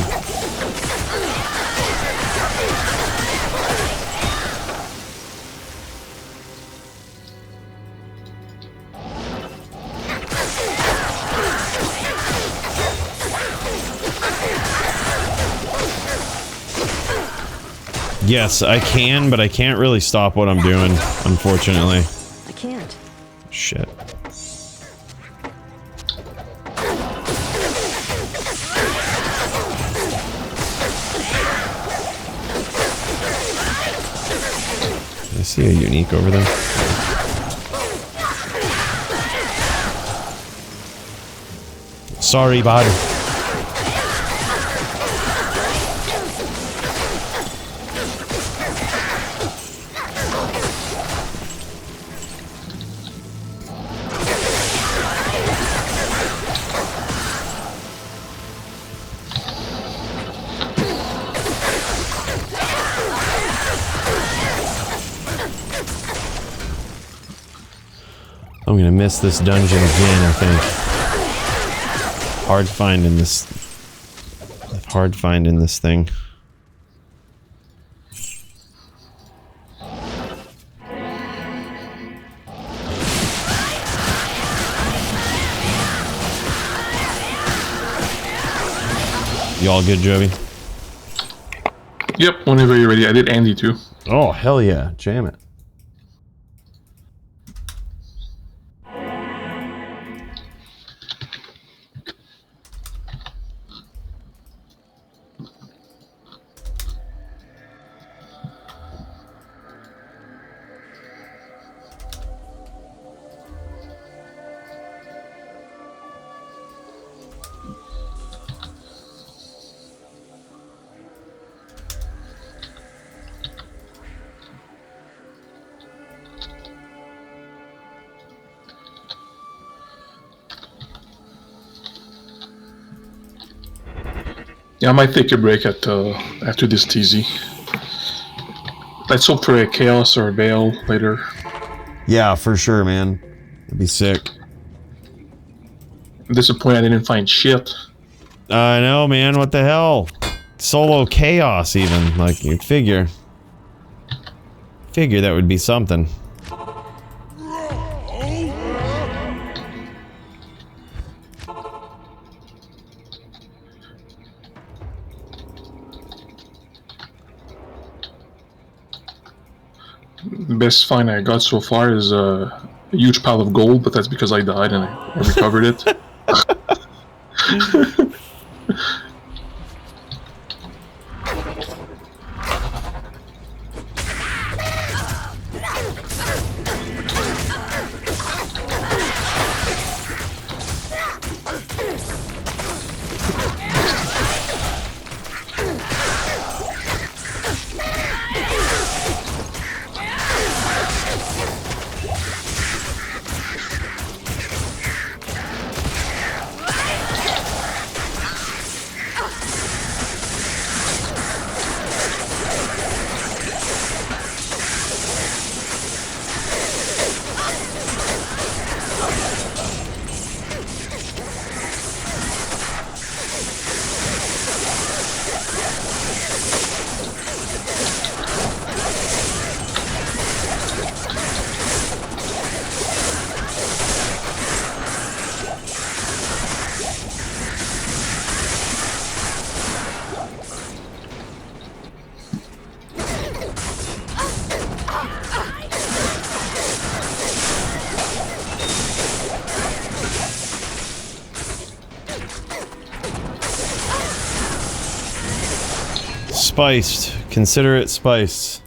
Yes, I can, but I can't really stop what I'm doing, unfortunately. I can't. Shit. I see a unique over there. Sorry, bud. I'm gonna miss this dungeon again, I think. Hard finding this. Hard finding this thing. You all good, Joby? Yep, whenever you're ready. I did Andy too. Oh, hell yeah. Jam it. Yeah, I might take a break at after this TZ. Let's hope for a Chaos or a Veil later. Yeah, for sure, man. It'd be sick. I'm disappointed I didn't find shit. I know, man. What the hell? Solo chaos, even. Like, you'd figure. Figure that would be something. The best find I got so far is a huge pile of gold, but that's because I died and I recovered it. Spiced. Consider it spiced.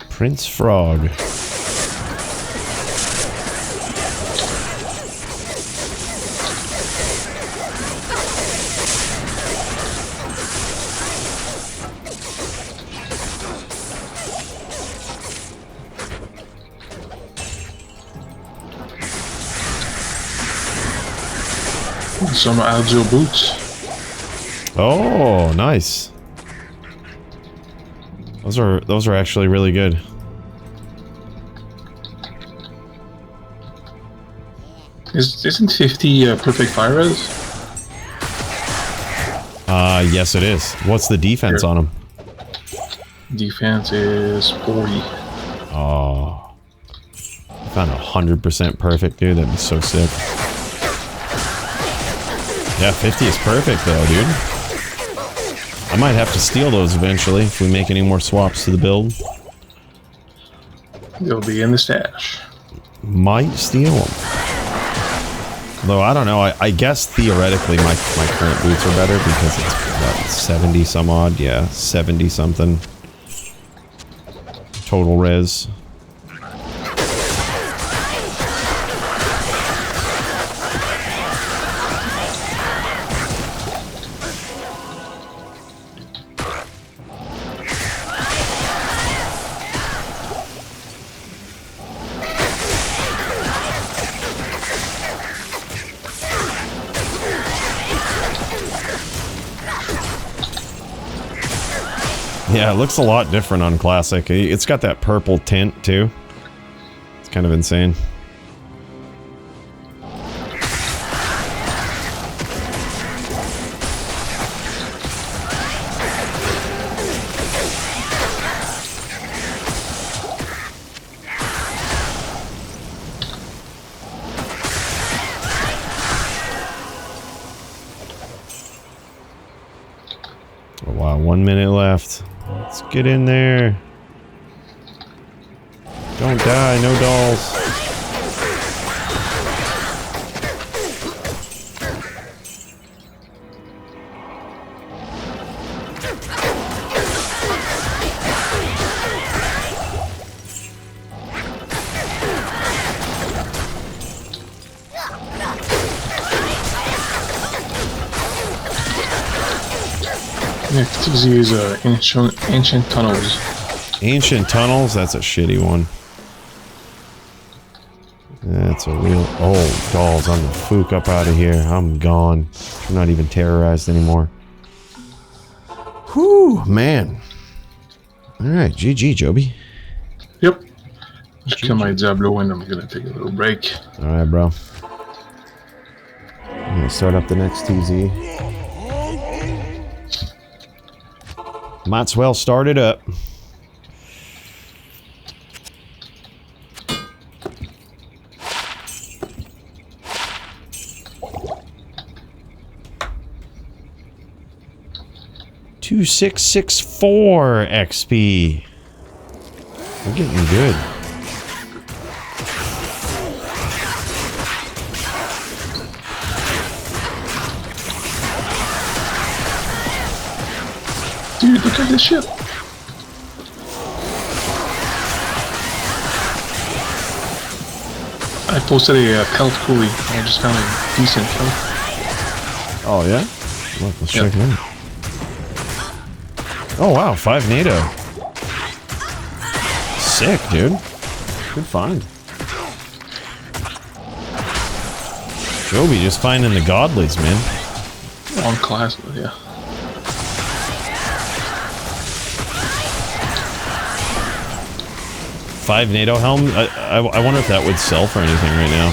Prince Frog. Some Algio boots. Oh, nice. Those are actually really good. Isn't 50 perfect fire res? Yes it is. What's the defense Here. on them? Defense is 40. Oh. I found 100% perfect, dude. That'd be so sick. Yeah, 50 is perfect, though, dude. I might have to steal those eventually if we make any more swaps to the build. They'll be in the stash. Might steal them. Though, I don't know. I guess theoretically my current boots are better because it's, what, 70 some odd? Yeah, 70 something. Total res. Yeah, it looks a lot different on Classic. It's got that purple tint, too. It's kind of insane. Oh, wow, 1 minute left. Let's get in there. Don't die, no dolls. Next is Ancient Tunnels. Ancient Tunnels? That's a shitty one. That's a real... Oh, dolls, I'm the fook up out of here. I'm gone. I'm not even terrorized anymore. Whew, man. Alright, GG, Joby. Yep. Just kill my Diablo and I'm gonna take a little break. Alright, bro. I'm gonna start up the next TZ. Might as well start it up. $2664 XP. We're getting good. Dude, look at this ship. I posted a pelt coolie. I just found a decent pelt. Oh, yeah? Look, let's Yep. check it out. Oh, wow, 5 NATO. Sick, dude. Good find. Joby just finding the godlies, man. On class, yeah. Five NATO helm? I wonder if that would sell for anything right now.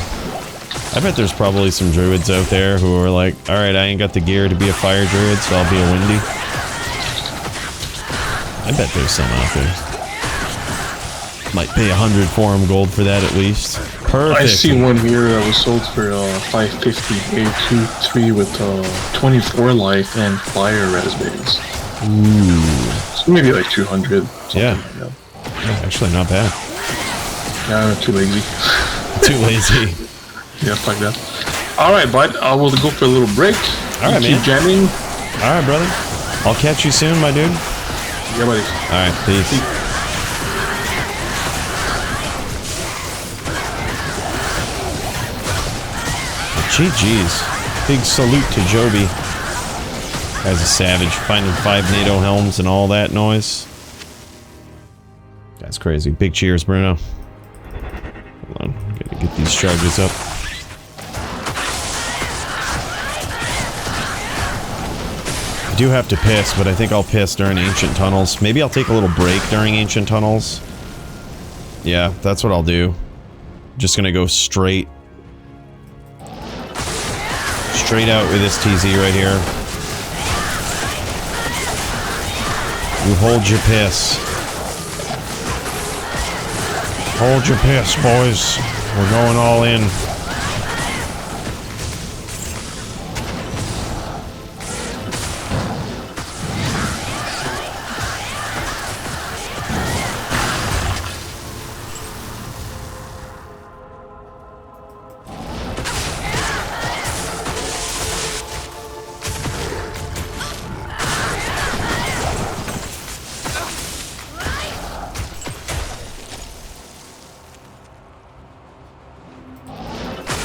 I bet there's probably some druids out there who are like, alright, I ain't got the gear to be a fire druid, so I'll be a windy. I bet there's some out there. Might pay 100 forum gold for that at least. Perfect. I see one here that was sold for 550 A23 with 24 life and fire raspberries. Ooh. So maybe like 200. Yeah. Like that. Actually, not bad. Yeah, I'm too lazy. Too lazy. Yeah, fuck that. Alright, bud. I will go for a little break. Alright, Keep man. jamming. Alright, brother. I'll catch you soon, my dude. Yeah, buddy. Alright, peace. GG's. Big salute to Joby. Guy's a savage, finding 5 NATO helms and all that noise. That's crazy. Big cheers, Bruno. Hold on, gotta get these charges up. I do have to piss, but I think I'll piss during Ancient Tunnels. Maybe I'll take a little break during Ancient Tunnels. Yeah, that's what I'll do. Just gonna go straight out with this TZ right here. You hold your piss. Hold your piss, boys. We're going all in.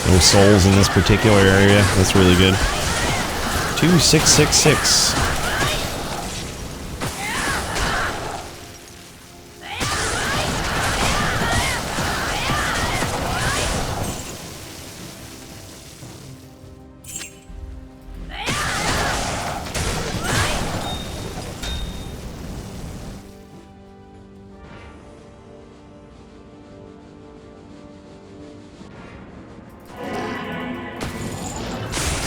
No souls in this particular area. That's really good. 2666.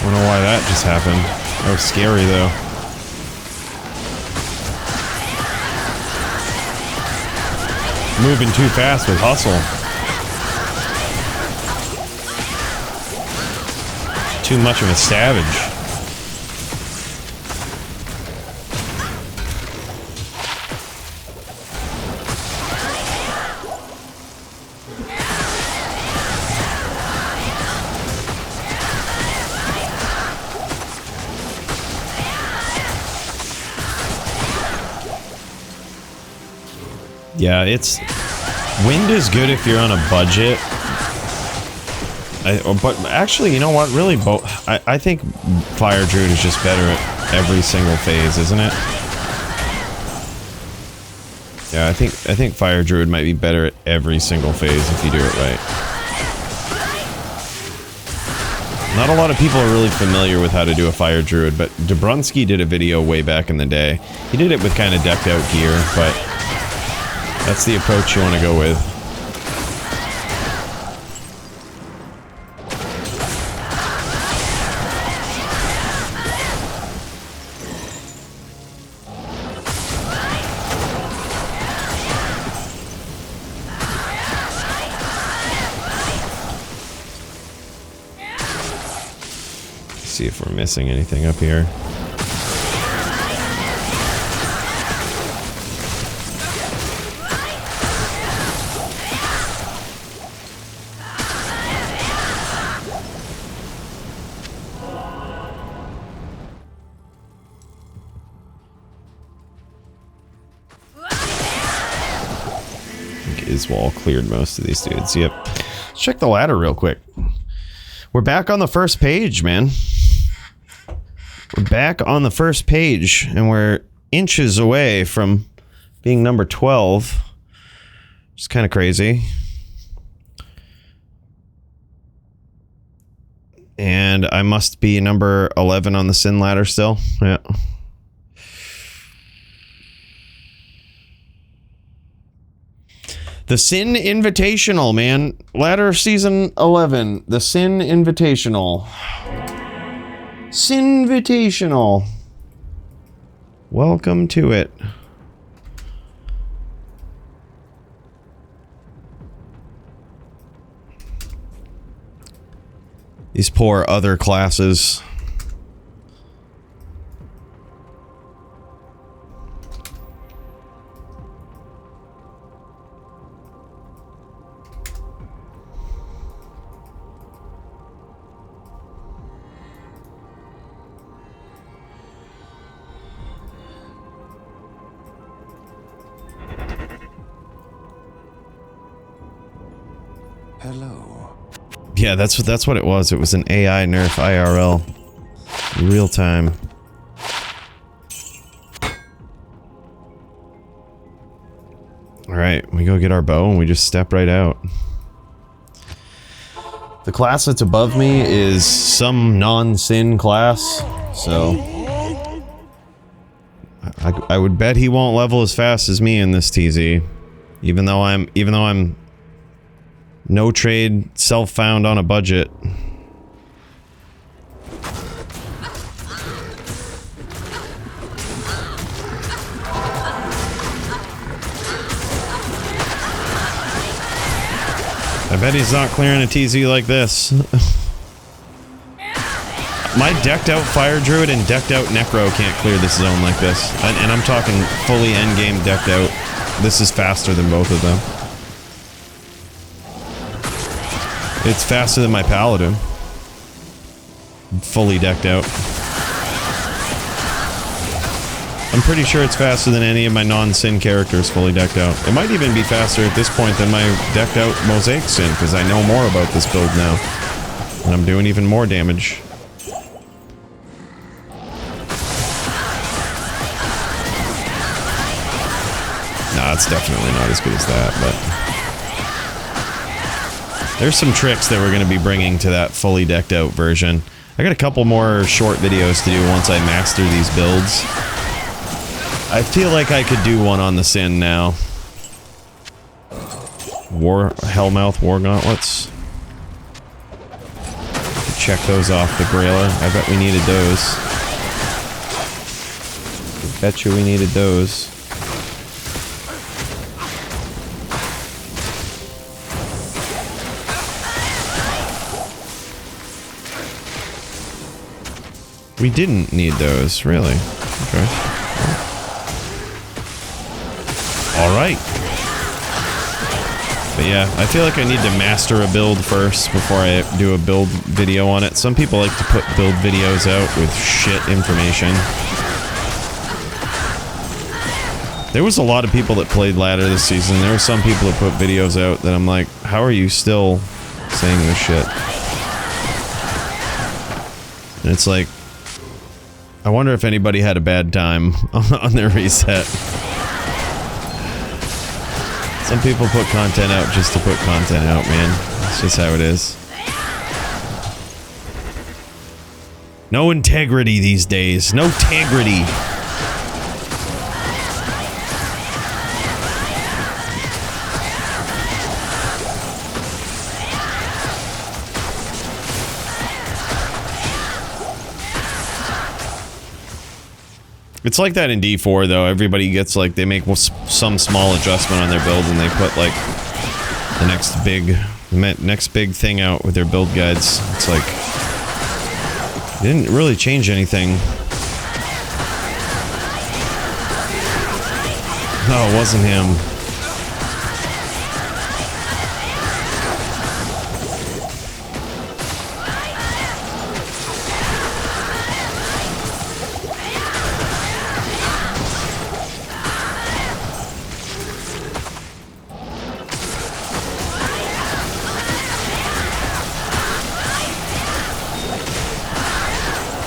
I don't know why that just happened. That was scary, though. Moving too fast with hustle. Too much of a savage. Yeah, it's... Wind is good if you're on a budget. But actually, you know what? Really, I think Fire Druid is just better at every single phase, isn't it? Yeah, I think Fire Druid might be better at every single phase if you do it right. Not a lot of people are really familiar with how to do a Fire Druid, but Dobrunsky did a video way back in the day. He did it with kind of decked out gear, but that's the approach you want to go with. Let's see if we're missing anything up here. Iswall cleared most of these dudes. Yep. Let's check the ladder real quick. We're back on the first page, man. We're back on the first page, and we're inches away from being number 12. It's kind of crazy. And I must be number 11 on the Sin ladder still. Yeah. The Sin Invitational, man. Ladder Season 11. The Sin Invitational. Sin Invitational. Welcome to it. These poor other classes. Hello. Yeah, that's what it was. It was an AI nerf IRL. Real time. Alright, we go get our bow and we just step right out. The class that's above me is some non-Sin class, so I would bet he won't level as fast as me in this TZ. Even though I'm no trade, self-found on a budget. I bet he's not clearing a TZ like this. My decked out Fire Druid and decked out Necro can't clear this zone like this. And I'm talking fully endgame decked out. This is faster than both of them. It's faster than my Paladin. Fully decked out. I'm pretty sure it's faster than any of my non-Sin characters fully decked out. It might even be faster at this point than my decked out Mosaic Sin, because I know more about this build now. And I'm doing even more damage. Nah, it's definitely not as good as that, but... There's some tricks that we're going to be bringing to that fully decked out version. I got a couple more short videos to do once I master these builds. I feel like I could do one on the Sin now. Hellmouth War Gauntlets. Check those off the Grailer. I bet we needed those. Bet you we needed those. We didn't need those, really. Okay. Alright. But yeah, I feel like I need to master a build first before I do a build video on it. Some people like to put build videos out with shit information. There was a lot of people that played ladder this season. There were some people that put videos out that I'm like, how are you still saying this shit? And it's like, I wonder if anybody had a bad time on their reset. Some people put content out just to put content out, man. That's just how it is. No integrity these days. No integrity. It's like that in D4 though. Everybody gets like, they make some small adjustment on their build and they put like the next big thing out with their build guides. It's like, they didn't really change anything. No, it wasn't him.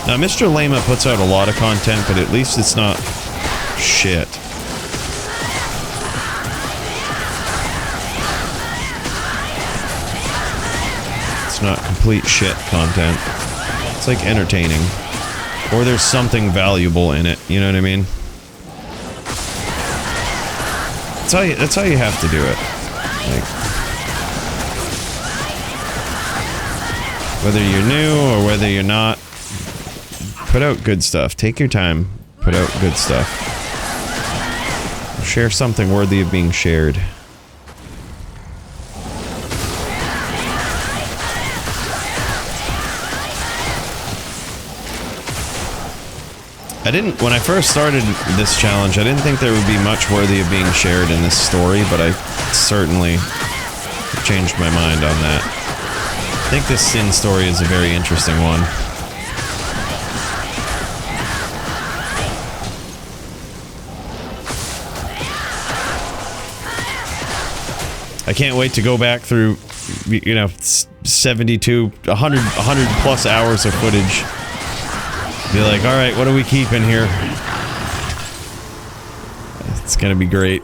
Now, Mr. Lama puts out a lot of content, but at least it's not shit. It's not complete shit content. It's like entertaining. Or there's something valuable in it, you know what I mean? That's how you have to do it. Like, whether you're new or whether you're not, put out good stuff. Take your time. Put out good stuff. Share something worthy of being shared. When I first started this challenge, I didn't think there would be much worthy of being shared in this story, but I certainly changed my mind on that. I think this Sin story is a very interesting one. I can't wait to go back through, you know, 72, 100 plus hours of footage. Be like, alright, what do we keep in here? It's gonna be great.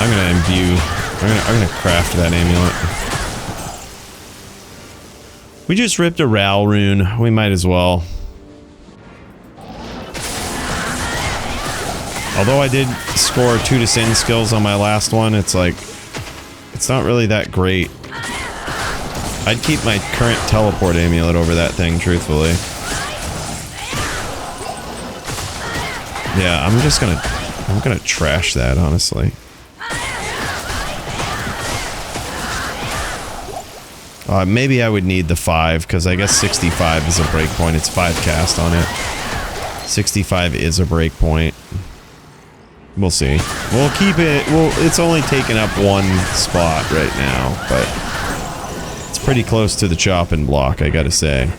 I'm gonna imbue. I'm gonna craft that amulet. We just ripped a Ral rune. We might as well. Although I did score 2 to Sin skills on my last one, it's like, it's not really that great. I'd keep my current teleport amulet over that thing, truthfully. Yeah, I'm gonna trash that, honestly. Maybe I would need the 5, because I guess 65 is a breakpoint. It's 5 cast on it. 65 is a breakpoint. We'll see. We'll keep it. Well, it's only taken up 1 spot right now, but it's pretty close to the chopping block, I gotta say.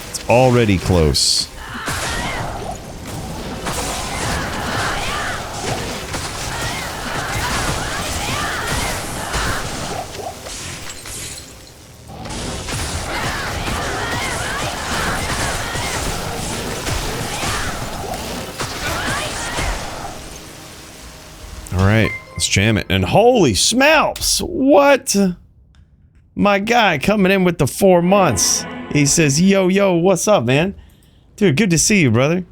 It's already close. Alright, let's jam it. And holy smells! What? My guy coming in with the 4 months. He says, yo, what's up, man? Dude, good to see you, brother.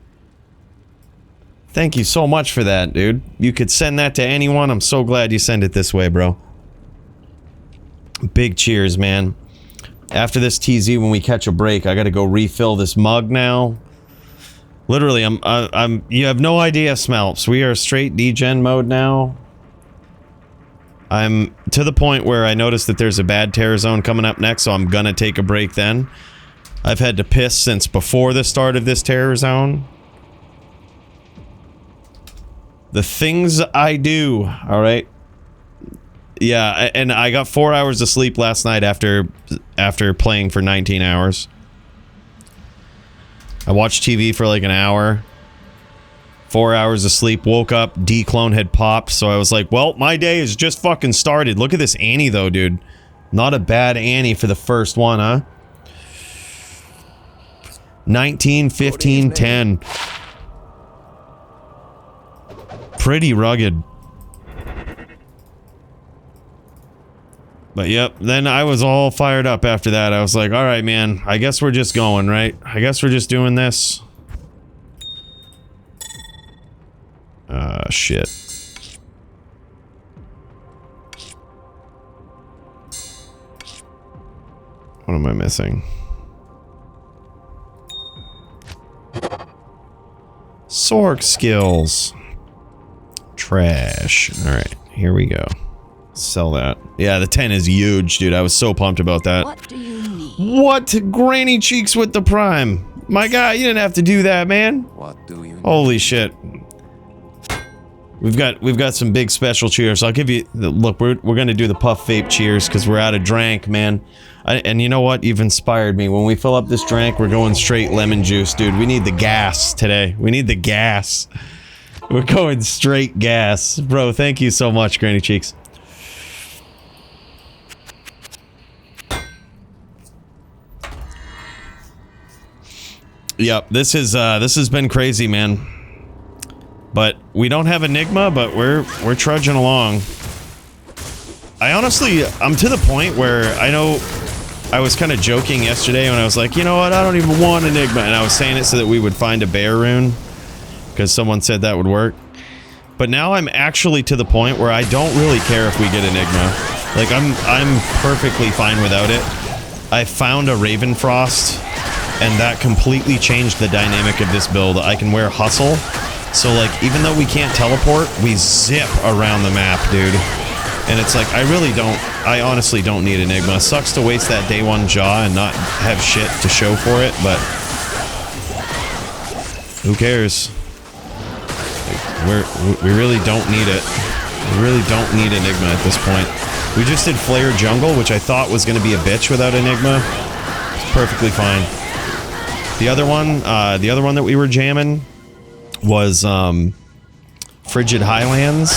Thank you so much for that, dude. You could send that to anyone. I'm so glad you sent it this way, bro. Big cheers, man. After this TZ, when we catch a break, I gotta go refill this mug now. Literally, you have no idea, Smelps. We are straight degen mode now. I'm to the point where I noticed that there's a bad terror zone coming up next, so I'm gonna take a break then. I've had to piss since before the start of this terror zone. The things I do, alright? Yeah, and I got 4 hours of sleep last night after playing for 19 hours. I watched TV for like an hour. 4 hours of sleep, woke up, D-clone had popped, so I was like, well, my day has just fucking started. Look at this Annie though, dude. Not a bad Annie for the first one, huh? 19, 15, 10. Pretty rugged. But yep, then I was all fired up after that. I was like, alright man, I guess we're just going, right? I guess we're just doing this. Shit. What am I missing? Sork skills. Trash. Alright, here we go. Sell that. Yeah, the 10 is huge, dude. I was so pumped about that. What do you need? What? Granny Cheeks with the Prime. My guy, you didn't have to do that, man. What do you Holy shit. We've got some big special cheers. I'll give you look, we're gonna do the puff vape cheers because we're out of drank, man. And you know what? You've inspired me. When we fill up this drank, we're going straight lemon juice, dude. We need the gas today. We need the gas. We're going straight gas. Bro, thank you so much, Granny Cheeks. Yep, this has been crazy, man. But we don't have Enigma, but we're trudging along. I'm to the point where I know I was kind of joking yesterday when I was like, you know what, I don't even want Enigma, and I was saying it so that we would find a bear rune because someone said that would work. But now I'm actually to the point where I don't really care if we get Enigma. Like I'm perfectly fine without it. I found a Ravenfrost, and that completely changed the dynamic of this build. I can wear Hustle, so like even though we can't teleport, we zip around the map, dude. And it's like I honestly don't need Enigma. Sucks to waste that day 1 jaw and not have shit to show for it, but who cares? Like, we really don't need it. We really don't need Enigma at this point. We just did Flare Jungle, which I thought was going to be a bitch without Enigma. It's perfectly fine. The other one that we were jamming was Frigid Highlands,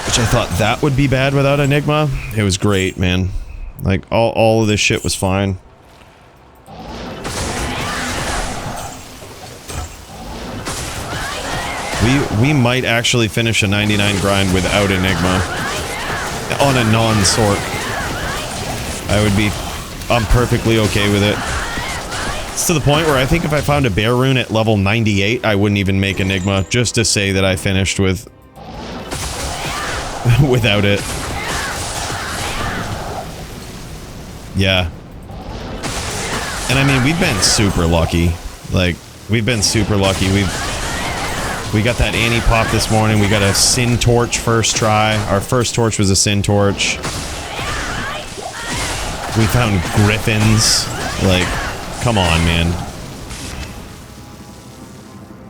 which I thought that would be bad without Enigma. It was great, man. Like all of this shit was fine. We might actually finish a 99 grind without Enigma on a non-sort. I'm perfectly okay with it. It's to the point where I think if I found a bear rune at level 98, I wouldn't even make Enigma, just to say that I finished with without it. Yeah. And I mean, we've been super lucky. Like, we've been super lucky. We got that Annie pop this morning. We got a Sin Torch first try. Our first torch was a Sin Torch. We found Griffins. Like, come on, man.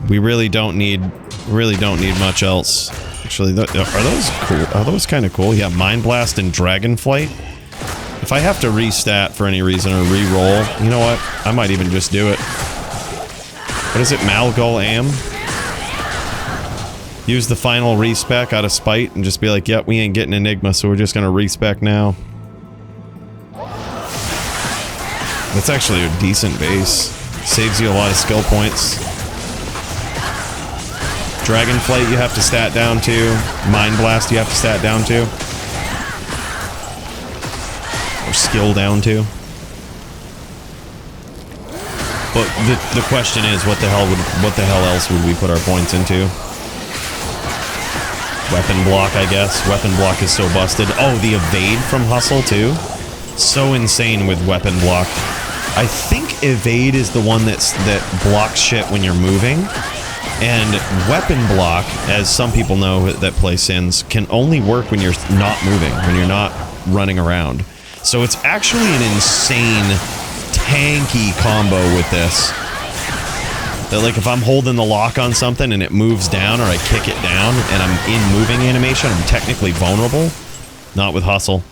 We really don't need much else. Actually, are those cool? Are those kind of cool? Yeah, Mind Blast and Dragonflight. If I have to restat for any reason or re-roll, you know what? I might even just do it. What is it? Malgul Am? Use the final respec out of spite and just be like, yep, we ain't getting Enigma, so we're just gonna respec now. That's actually a decent base. Saves you a lot of skill points. Dragonflight you have to stat down to. Mind Blast you have to stat down to. Or skill down to. But the question is, what the hell else would we put our points into? Weapon block, I guess. Weapon block is so busted. Oh, the evade from Hustle too. So insane with weapon block. I think evade is the one that blocks shit when you're moving. And weapon block, as some people know that play Sins, can only work when you're not moving, when you're not running around. So it's actually an insane, tanky combo with this. That, like, if I'm holding the lock on something and it moves down or I kick it down and I'm in moving animation, I'm technically vulnerable. Not with Hustle.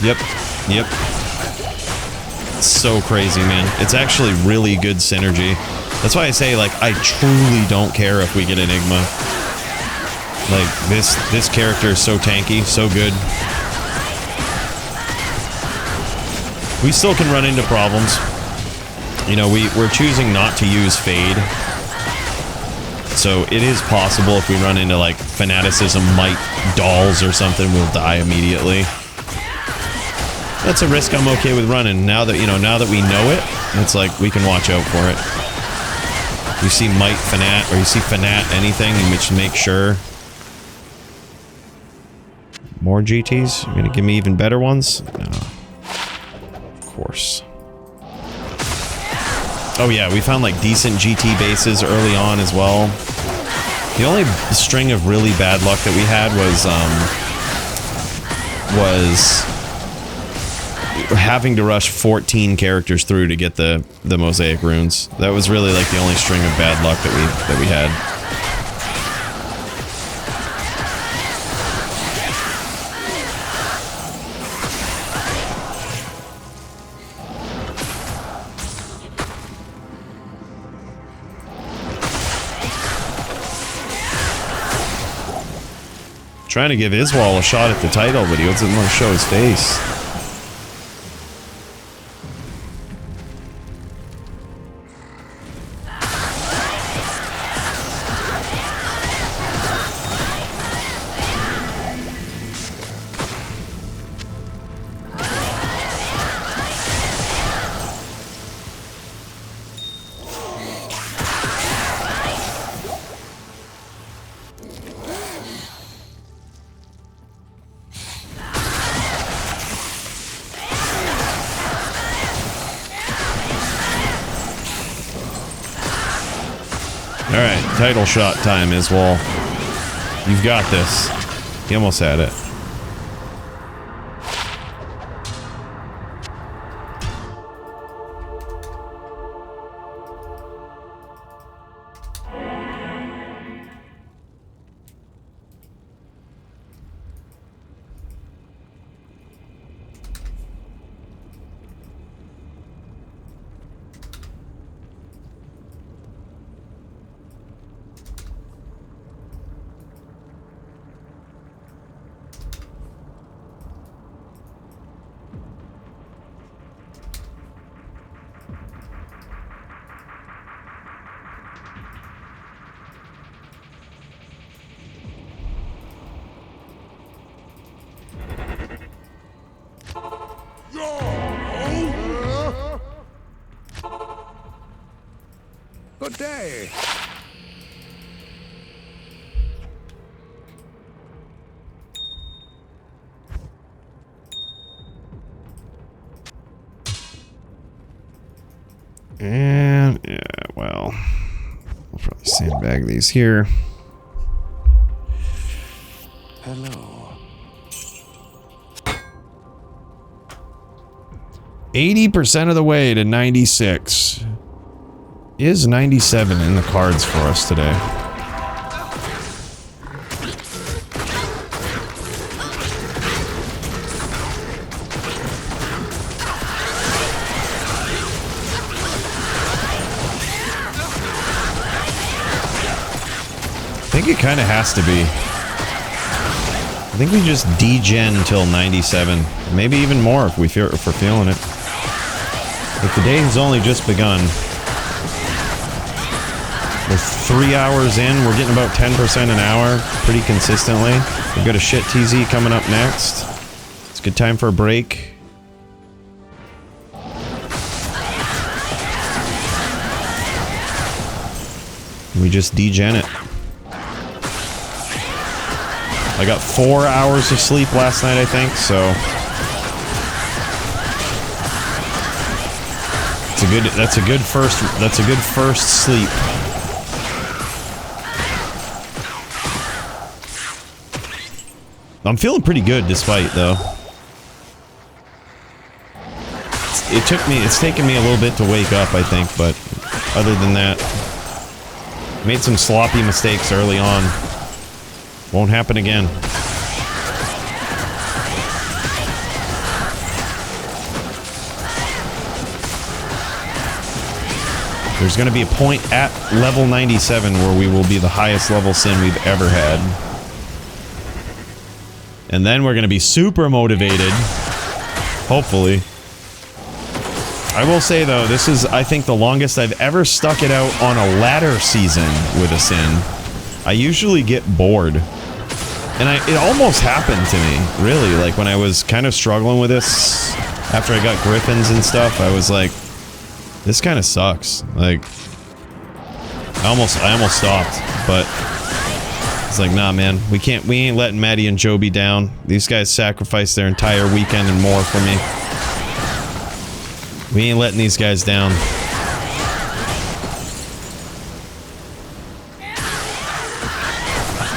Yep. So crazy, man. It's actually really good synergy. That's why I say, like, I truly don't care if we get Enigma. Like, this character is so tanky, so good. We still can run into problems. You know, we're choosing not to use Fade. So it is possible if we run into, like, Fanaticism, Might, Dolls or something, we'll die immediately. That's a risk I'm okay with running. Now that we know it, it's like, we can watch out for it. You see Might, Fanat, or you see Fanat anything, you should make sure. More GTs? You're gonna give me even better ones? No. Course. Oh yeah, we found like decent GT bases early on as well. The only string of really bad luck that we had was having to rush 14 characters through to get the mosaic runes. That was really like the only string of bad luck that we had. Trying to give Iswal a shot at the title, but he doesn't want to show his face. Alright, title shot time, Iswal. You've got this. He almost had it. okay. And yeah, well, I'll probably sandbag these here. Hello. 80% of the way to 96. Is 97 in the cards for us today? I think it kind of has to be. I think we just degen till 97. Maybe even more if we're feeling it. Like the day has only just begun. We're 3 hours in. We're getting about 10% an hour pretty consistently. We've got a shit TZ coming up next. It's a good time for a break. We just degen it. I got 4 hours of sleep last night, I think, so that's a good first sleep. I'm feeling pretty good despite though. It's taken me a little bit to wake up, I think, but other than that, made some sloppy mistakes early on. Won't happen again. There's going to be a point at level 97 where we will be the highest level sin we've ever had. And then we're going to be super motivated. Hopefully. I will say though, this is, I think, the longest I've ever stuck it out on a ladder season with a sin. I usually get bored. And it almost happened to me, really. Like, when I was kind of struggling with this, after I got Griffins and stuff, I was like, this kind of sucks. Like, I almost stopped, but it's like, nah, man, we ain't letting Maddie and Joby down. These guys sacrificed their entire weekend and more for me. We ain't letting these guys down.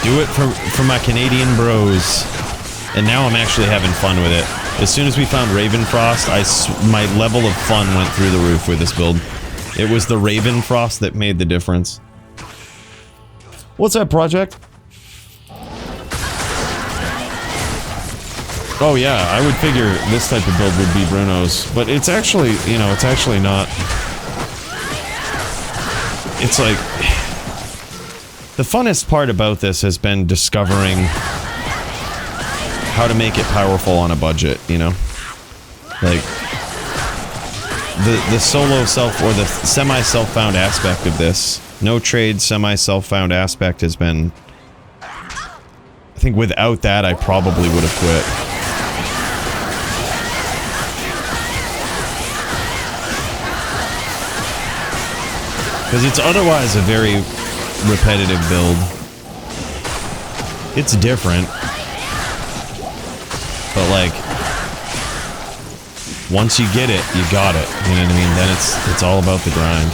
Do it for my Canadian bros. And now I'm actually having fun with it. As soon as we found Ravenfrost, my level of fun went through the roof with this build. It was the Ravenfrost that made the difference. What's that, Project? Oh yeah, I would figure this type of build would be Bruno's. But it's actually, you know, it's actually not. It's like... The funnest part about this has been discovering how to make it powerful on a budget, you know? Like, the solo self, or the semi-self-found aspect of this, no trade semi-self-found aspect has been... I think without that, I probably would have quit. Because it's otherwise a very repetitive build. It's different. But like, once you get it, you got it. You know what I mean? Then it's all about the grind.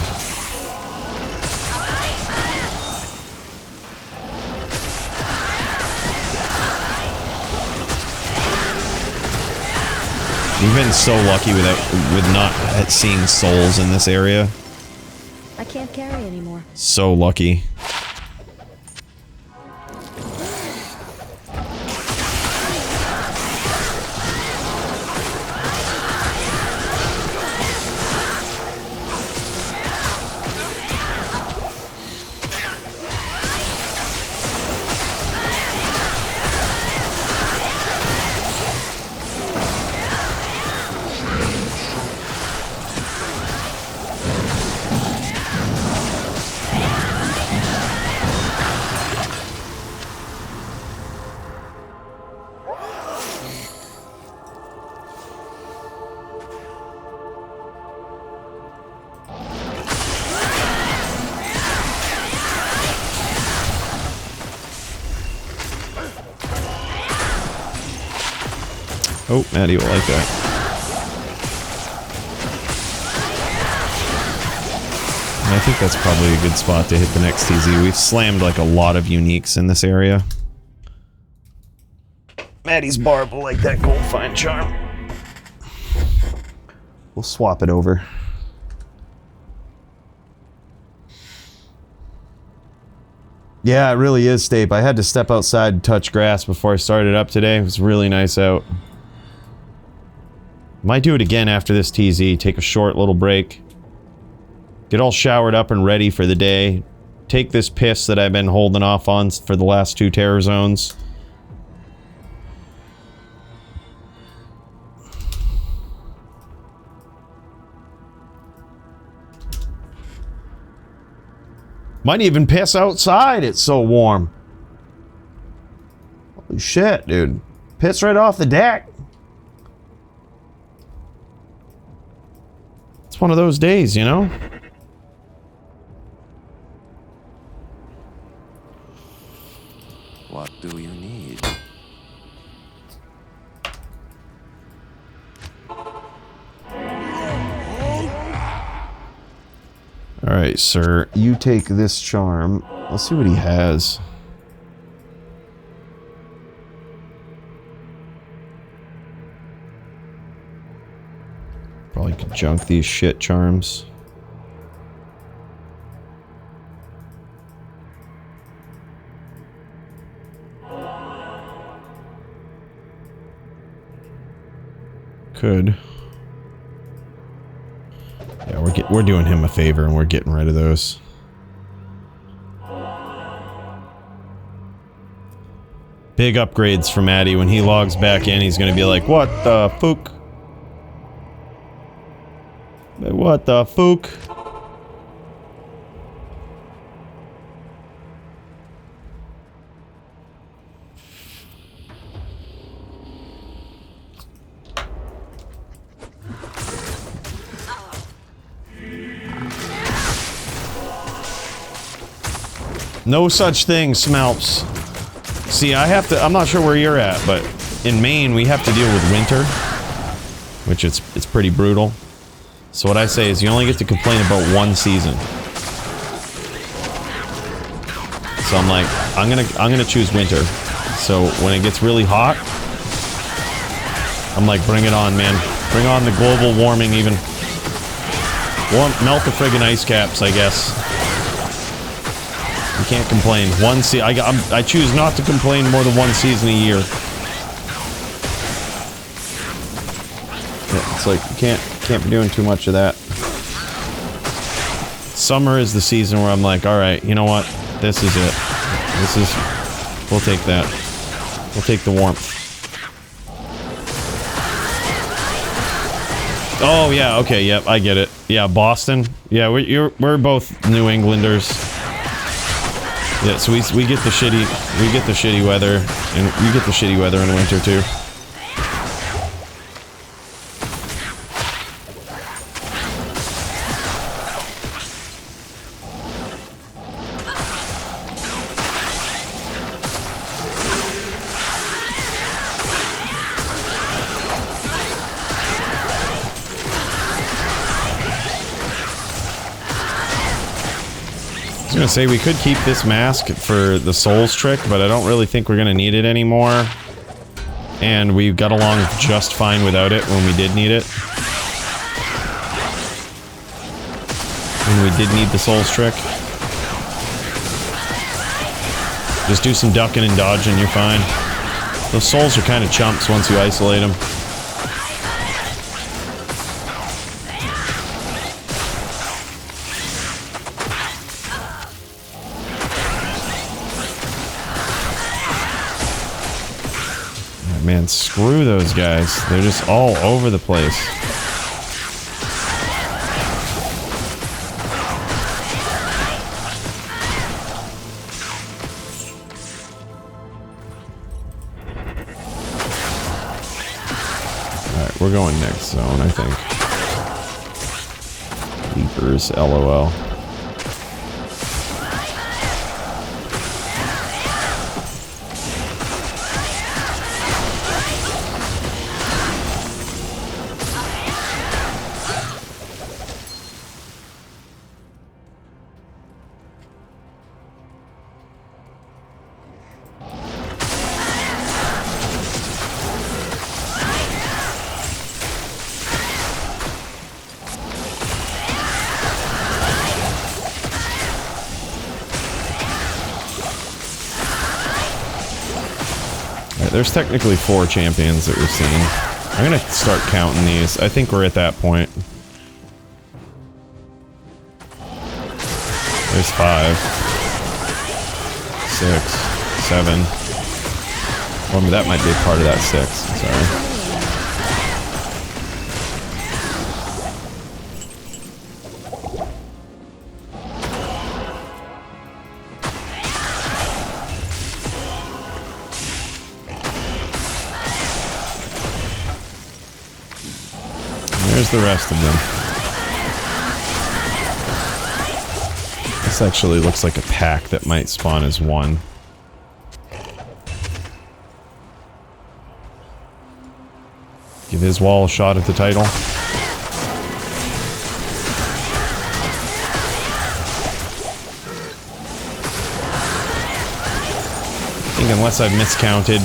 We've been so lucky with not seeing souls in this area. I can't carry anymore. So lucky. Oh, Maddie will like that. And I think that's probably a good spot to hit the next TZ. We've slammed like a lot of uniques in this area. Maddie's barb will like that gold fine charm. We'll swap it over. Yeah, it really is, Stape. I had to step outside and touch grass before I started up today. It was really nice out. Might do it again after this TZ. Take a short little break. Get all showered up and ready for the day. Take this piss that I've been holding off on for the last 2 terror zones. Might even piss outside, it's so warm. Holy shit, dude. Piss right off the deck. It's one of those days, you know? What do you need? Alright, sir. You take this charm. Let's see what he has. Probably could junk these shit charms. Could. Yeah, we're doing him a favor and we're getting rid of those. Big upgrades for Maddie. When he logs back in, he's gonna be like, "What the fook? What the fook?" No such thing, Smelps. See, I'm not sure where you're at, but in Maine, we have to deal with winter, which it's pretty brutal. So what I say is you only get to complain about one season. So I'm like, I'm gonna choose winter. So when it gets really hot, I'm like, bring it on, man. Bring on the global warming even. Melt the friggin' ice caps, I guess. You can't complain. I choose not to complain more than one season a year. Yeah, it's like you can't be doing too much of that. Summer is the season where I'm like, all right, you know what? This is it. We'll take that. We'll take the warmth. Oh yeah, okay, yep, I get it. Yeah, Boston. Yeah, we're both New Englanders. Yeah, so we get the shitty weather, and you get the shitty weather in winter too. I was gonna say we could keep this mask for the Souls trick, but I don't really think we're gonna need it anymore. And we got along just fine without it when we did need it. When we did need the Souls trick. Just do some ducking and dodging, you're fine. Those Souls are kind of chumps once you isolate them. Man, screw those guys. They're just all over the place. Alright, we're going next zone, I think. Leapers, LOL. Alright, there's technically 4 champions that we've seen. I'm gonna start counting these. I think we're at that point. There's 5. 6. 7. Well, that might be a part of that 6. Sorry. There's the rest of them. This actually looks like a pack that might spawn as one. Give his wall a shot at the title. I think unless I've miscounted,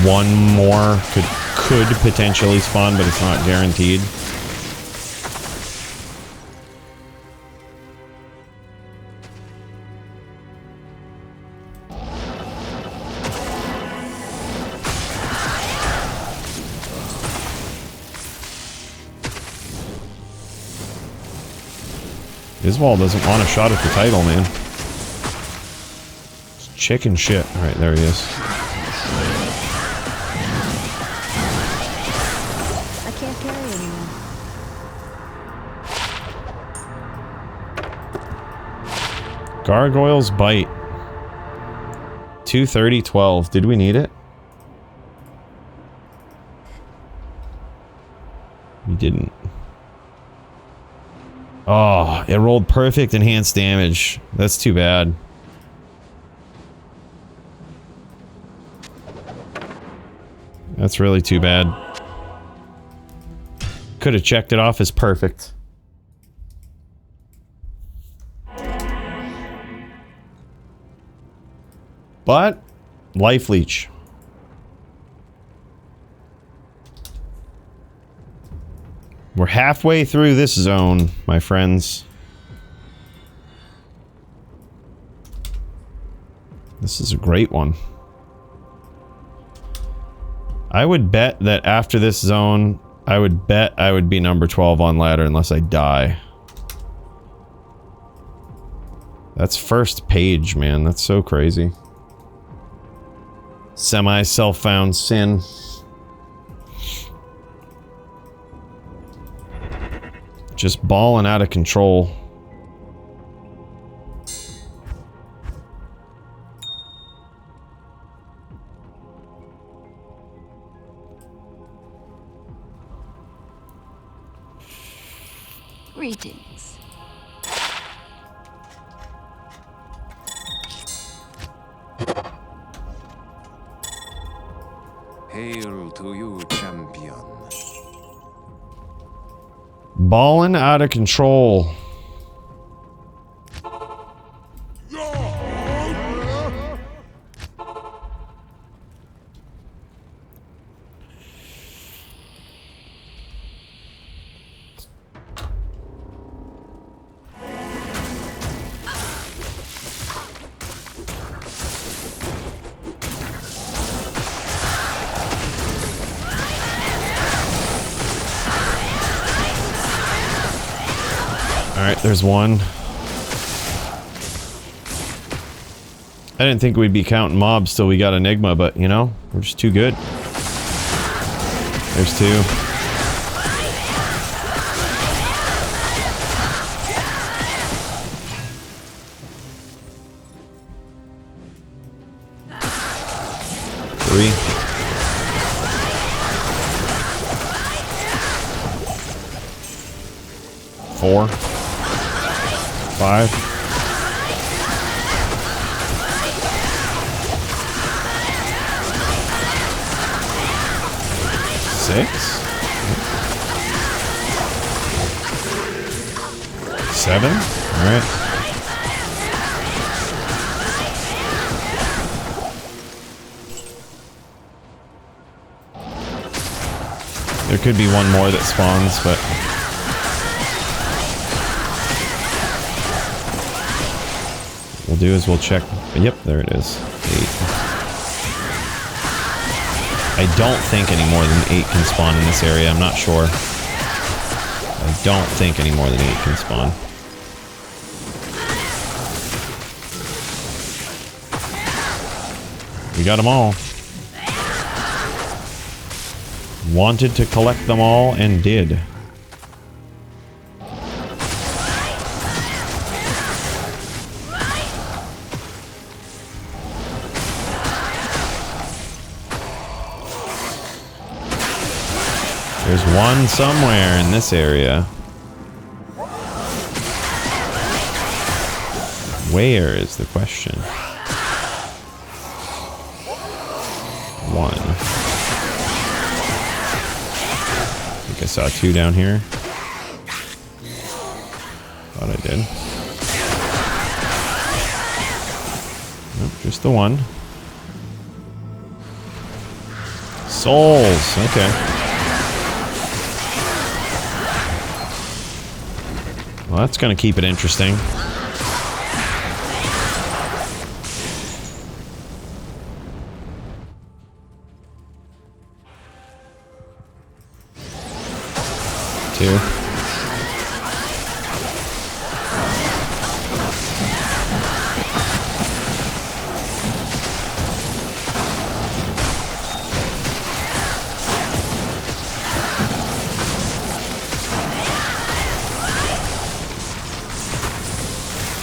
one more could potentially spawn, but it's not guaranteed. Iswal doesn't want a shot at the title, man. It's chicken shit. Alright, there he is. I can't carry anymore. Gargoyle's Bite. 230-12. Did we need it? We didn't. Oh, it rolled perfect enhanced damage. That's too bad. That's really too bad. Could have checked it off as perfect. But, Life Leech. We're halfway through this zone, my friends. This is a great one. I would bet that after this zone, I would bet I would be number 12 on ladder unless I die. That's first page, man. That's so crazy. Semi-self-found sin. Just balling out of control. Greetings. Hail to you, champion. Balling out of control. Alright, there's one. I didn't think we'd be counting mobs till we got Enigma, but, you know, we're just too good. There's 2. Three. 4. 5. 6. 7. All right. There could be one more that spawns, but we'll do is we'll check. Yep, there it is. 8. I don't think any more than 8 can spawn in this area. I'm not sure. I don't think any more than 8 can spawn. We got them all. Wanted to collect them all and did. There's one somewhere in this area. Where is the question? One. I think I saw 2 down here. Thought I did. Nope, just the one. Souls, okay. Well, that's gonna keep it interesting. Two.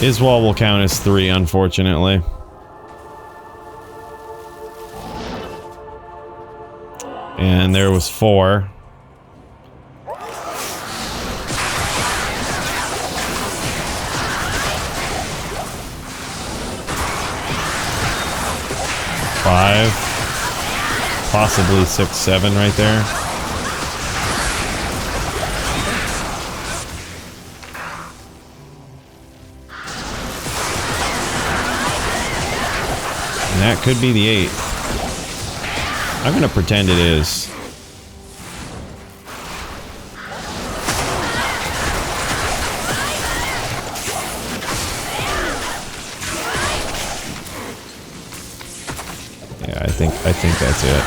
Iswal will count as 3, unfortunately. And there was 4. Five, possibly 6, 7 right there. And that could be the 8th. I'm gonna pretend it is. Yeah, I think that's it.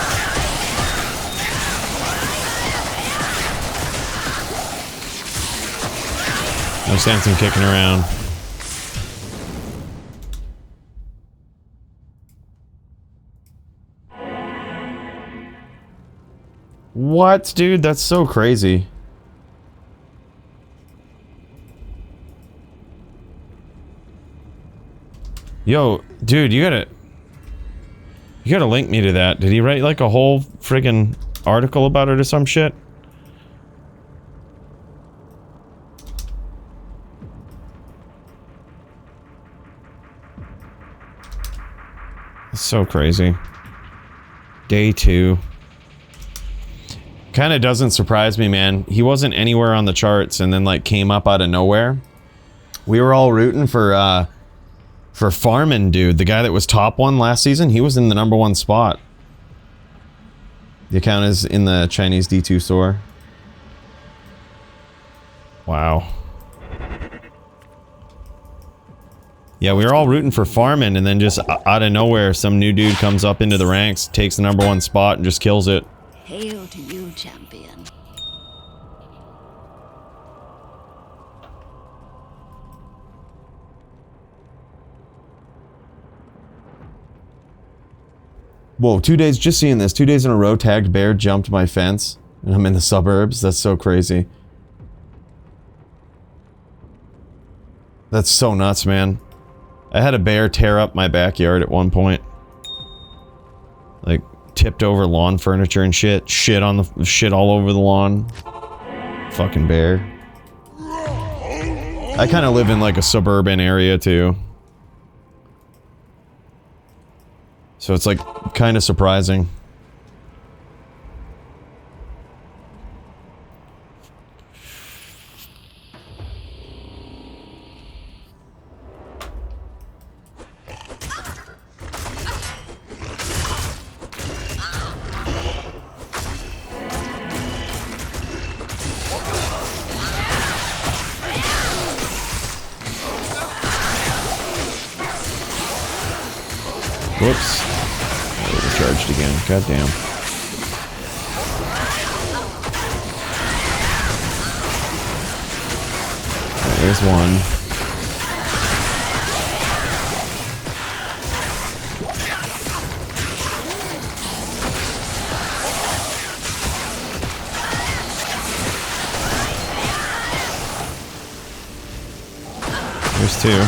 No sense in kicking around. What, dude? That's so crazy. Yo, dude, you gotta link me to that. Did he write like a whole friggin' article about it or some shit? It's so crazy. Day 2. Kind of doesn't surprise me, man. He wasn't anywhere on the charts and then like came up out of nowhere. We were all rooting for Farman, dude. The guy that was top 1 last season, he was in the #1 spot. The account is in the Chinese D2 store. Wow. Yeah, we were all rooting for Farman and then just out of nowhere, some new dude comes up into the ranks, takes the #1 spot and just kills it. Hail to you, champion. Whoa, 2 days, just seeing this. 2 days in a row, tagged bear jumped my fence. And I'm in the suburbs. That's so crazy. That's so nuts, man. I had a bear tear up my backyard at one point. Like, tipped over lawn furniture and shit. Shit all over the lawn. Fucking bear. I kind of live in like a suburban area too. So it's like kind of surprising. Whoops. Overcharged again. Goddamn. There's one. There's two.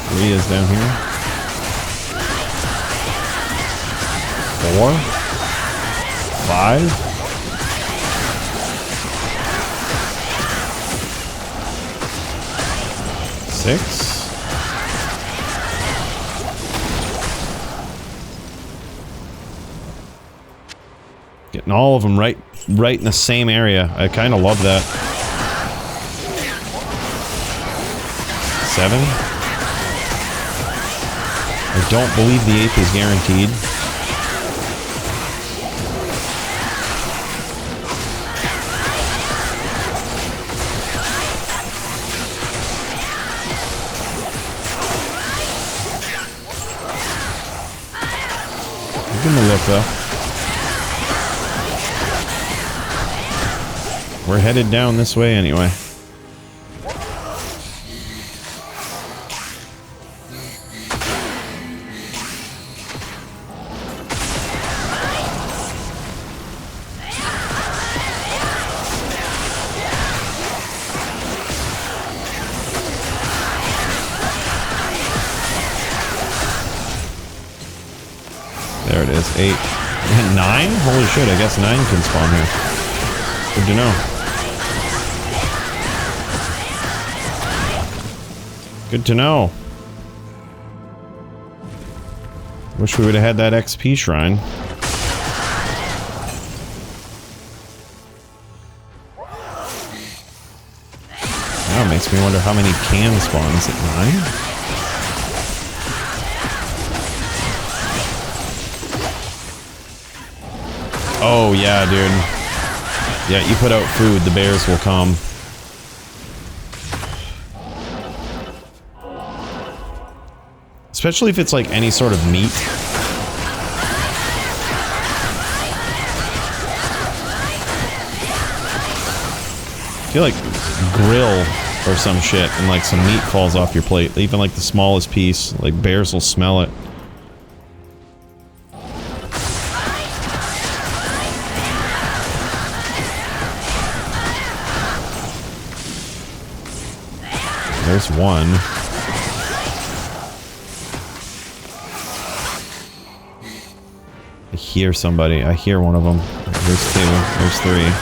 Three is down here. 4. 5. 6. Getting all of them right in the same area. I kind of love that. 7. I don't believe the 8th is guaranteed. Give him a look though. We're headed down this way anyway. There it is, 8. 9? Holy shit, I guess 9 can spawn here. Good to know. Good to know. Wish we would have had that XP shrine. Now it makes me wonder how many can spawn. Is it 9? Oh, yeah, dude. Yeah, you put out food, the bears will come. Especially if it's like any sort of meat. I feel like grill or some shit and like some meat falls off your plate. Even like the smallest piece, like bears will smell it. There's one. I hear somebody. I hear one of them. There's 2. There's 3.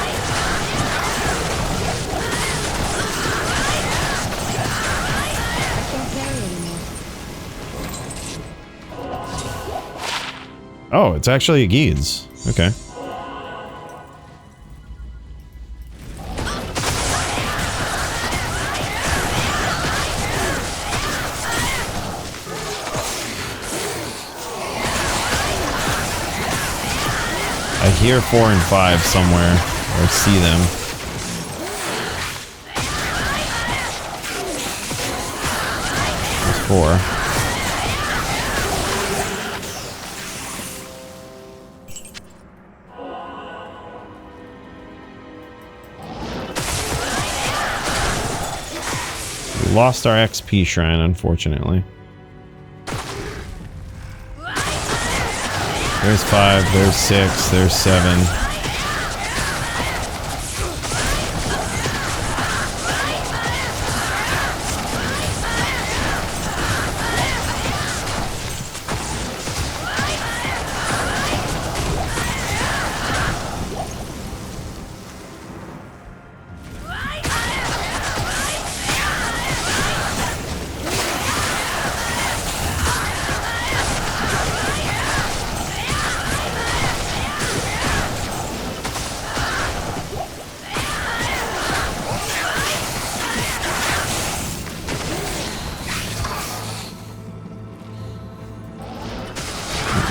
Oh, it's actually a Geeds. Okay. I hear 4 and 5 somewhere, or see them. There's 4. We lost our XP shrine, unfortunately. There's 5, there's 6, there's 7.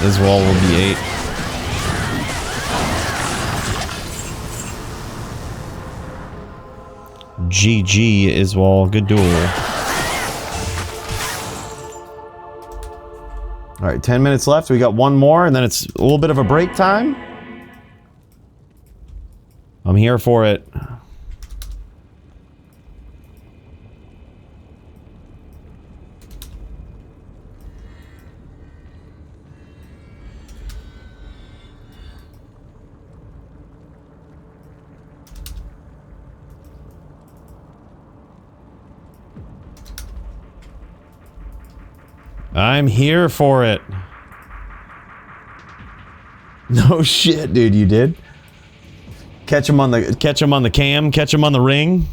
This wall will be 8. GG Iswal, good duel. All right, 10 minutes left. We got one more, and then it's a little bit of a break time. I'm here for it. I'm here for it. No shit, dude, you did. Catch him on the cam, catch him on the ring.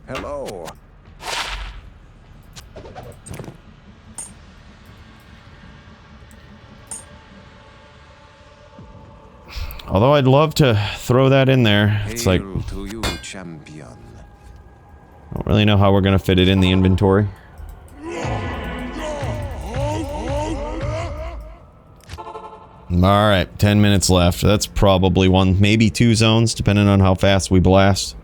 Hello. Although I'd love to throw that in there. It's like, Hail to you, champion. I don't really know how we're gonna fit it in the inventory. Alright, 10 minutes left. That's probably one, maybe two zones, depending on how fast we blast.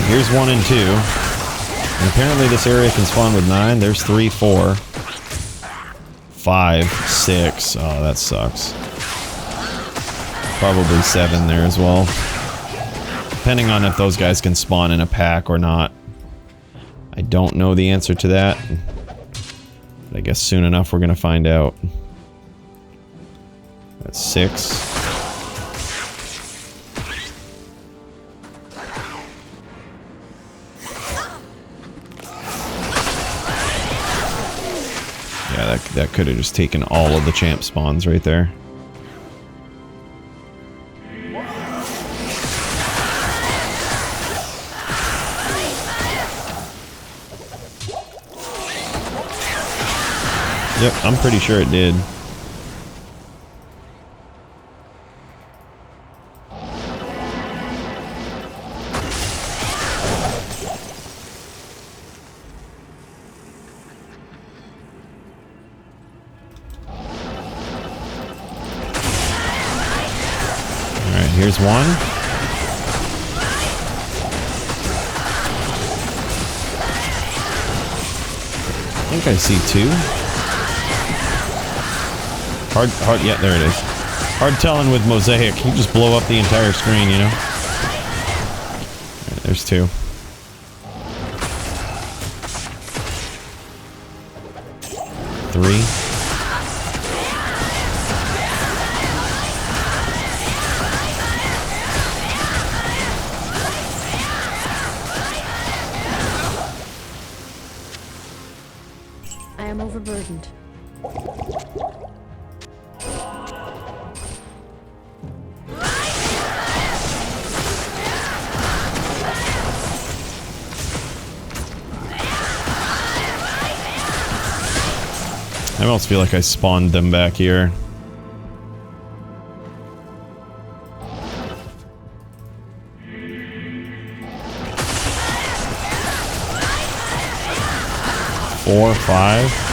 Here's 1 and 2. And apparently this area can spawn with 9. There's 3, 4, 5, 6. Oh, that sucks. Probably 7 there as well. Depending on if those guys can spawn in a pack or not. I don't know the answer to that. But I guess soon enough we're gonna find out. That's 6. Yeah, that could have just taken all of the champ spawns right there. Yep, I'm pretty sure it did. Here's 1. I think I see 2. Hard, yeah, there it is. Hard telling with Mosaic. You just blow up the entire screen, you know? Right, there's 2. Three. Overburdened. I almost feel like I spawned them back here. Four, 5.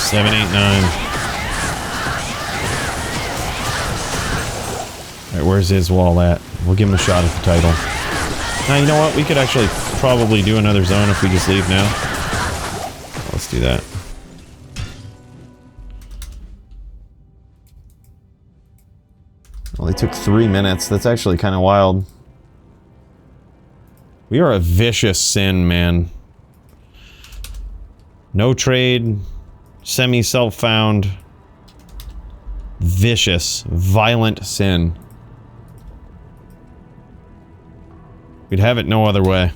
Seven, 8, 9. Alright, where's his wall at? We'll give him a shot at the title. Now, you know what? We could actually probably do another zone if we just leave now. Let's do that. Well, they took 3 minutes. That's actually kind of wild. We are a vicious sin, man. No trade. Semi-self-found. Vicious. Violent sin. We'd have it no other way.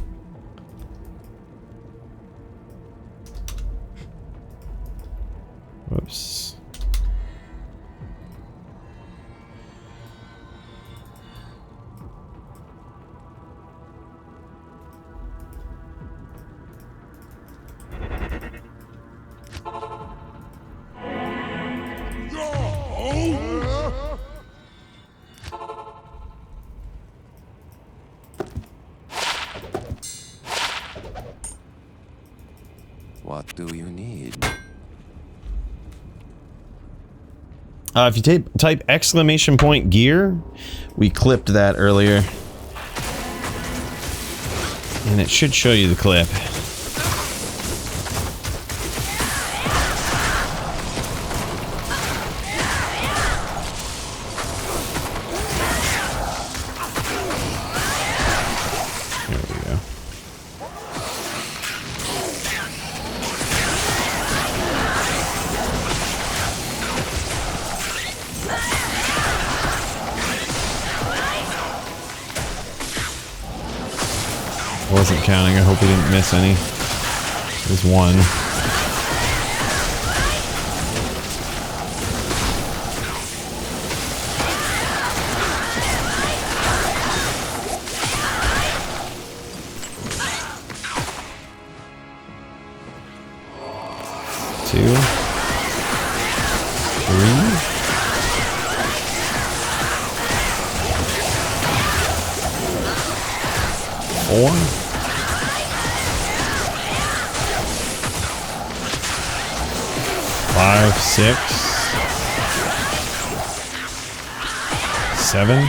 Whoops. What do you need? If you type exclamation point gear, we clipped that earlier. And it should show you the clip. There we go. I wasn't counting. I hope we didn't miss any. There's one. Two. Three. 4. 5, 6, 7.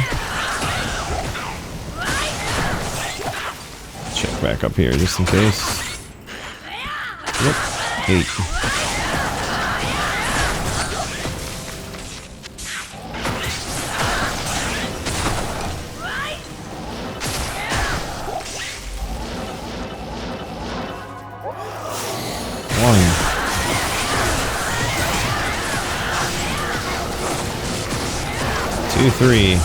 Check back up here just in case. Yep, 8. Two, 3, 4.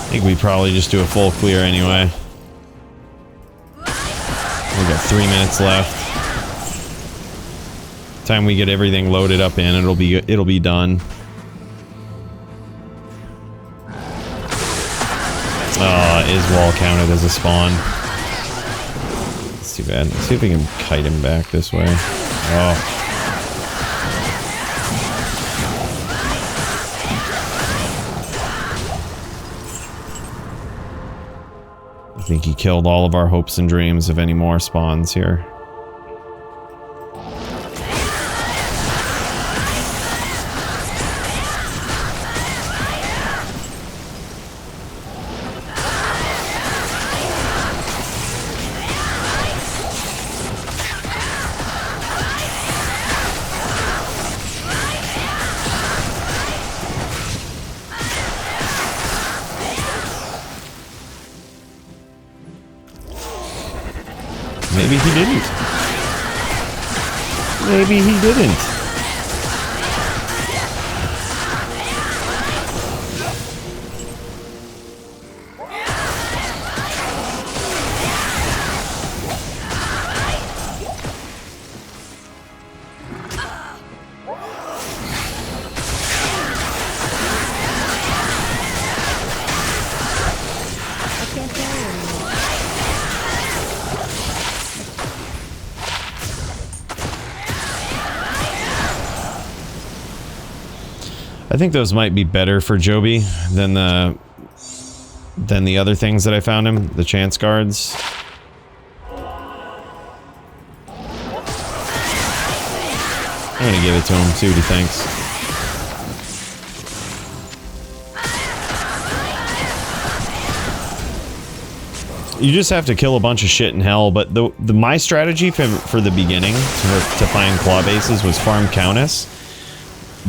I think we probably just do a full clear anyway. We got 3 minutes left. Time we get everything loaded up in, it'll be done. Is wall counted as a spawn? It's too bad. Let's see if we can kite him back this way. Oh. I think he killed all of our hopes and dreams of any more spawns here. Maybe he didn't. Maybe he didn't. I think those might be better for Joby than the other things that I found him, the chance guards. I'm gonna give it to him, see what he thinks. You just have to kill a bunch of shit in hell, but my strategy for the beginning to find claw bases was farm Countess,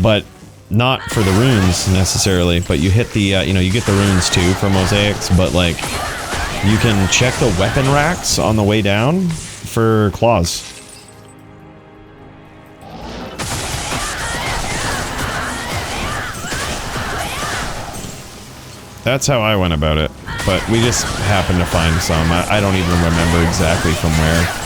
but not for the runes necessarily, but you hit the, you know, you get the runes too for mosaics, but like, you can check the weapon racks on the way down for claws. That's how I went about it, but we just happened to find some. I don't even remember exactly from where.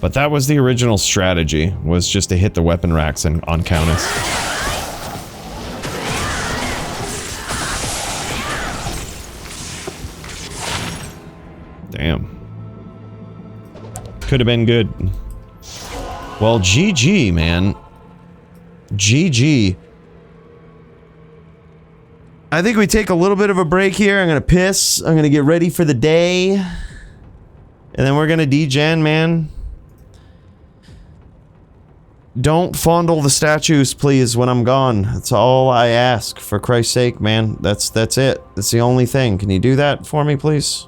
But that was the original strategy, was just to hit the weapon racks on Countess. Damn. Could have been good. Well, GG, man. GG. I think we take a little bit of a break here. I'm gonna piss. I'm gonna get ready for the day. And then we're gonna degen, man. Don't fondle the statues, please, when I'm gone. That's all I ask, for Christ's sake, man. That's it. That's the only thing. Can you do that for me, please?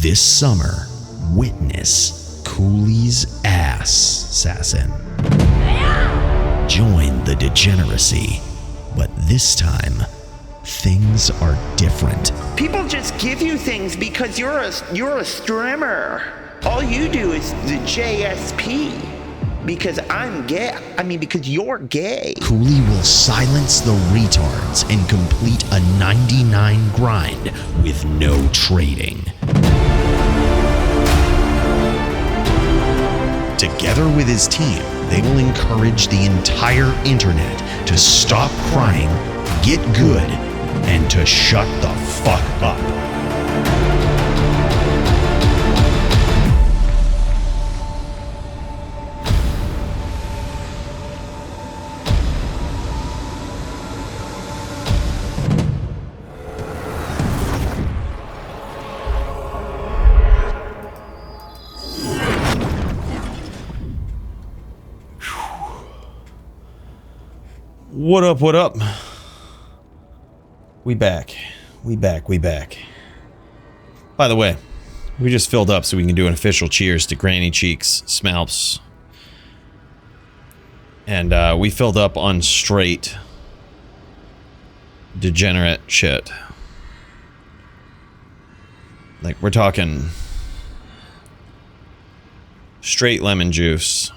This summer, witness Cooley's ass assassin. Join the degeneracy, but this time, things are different. People just give you things because you're a streamer. All you do is the JSP. Because I'm gay. I mean, because you're gay. Cooley will silence the retards and complete a 99 grind with no trading. Together with his team, they will encourage the entire internet to stop crying, get good, and to shut the fuck up. What up, what up? We back. We back. By the way, we just filled up so we can do an official cheers to Granny Cheeks, Smalps. And we filled up on straight degenerate shit. Like, we're talking straight lemon juice.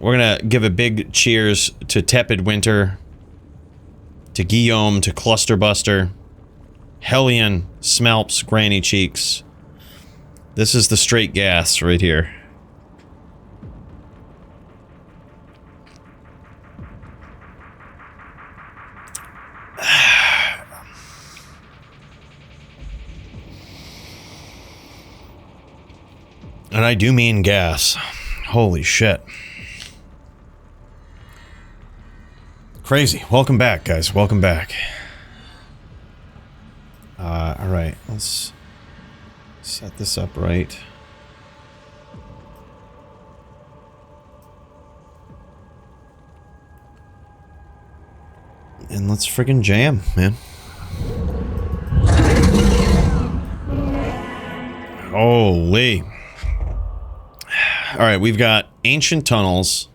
We're gonna give a big cheers to Tepid Winter, to Guillaume, to Clusterbuster, Hellion, Smalps, Granny Cheeks. This is the straight gas right here. And I do mean gas. Holy shit. Crazy. Welcome back, guys. Welcome back. Alright. Let's set this up right. And let's friggin' jam, man. Holy. Alright, we've got Ancient Tunnels.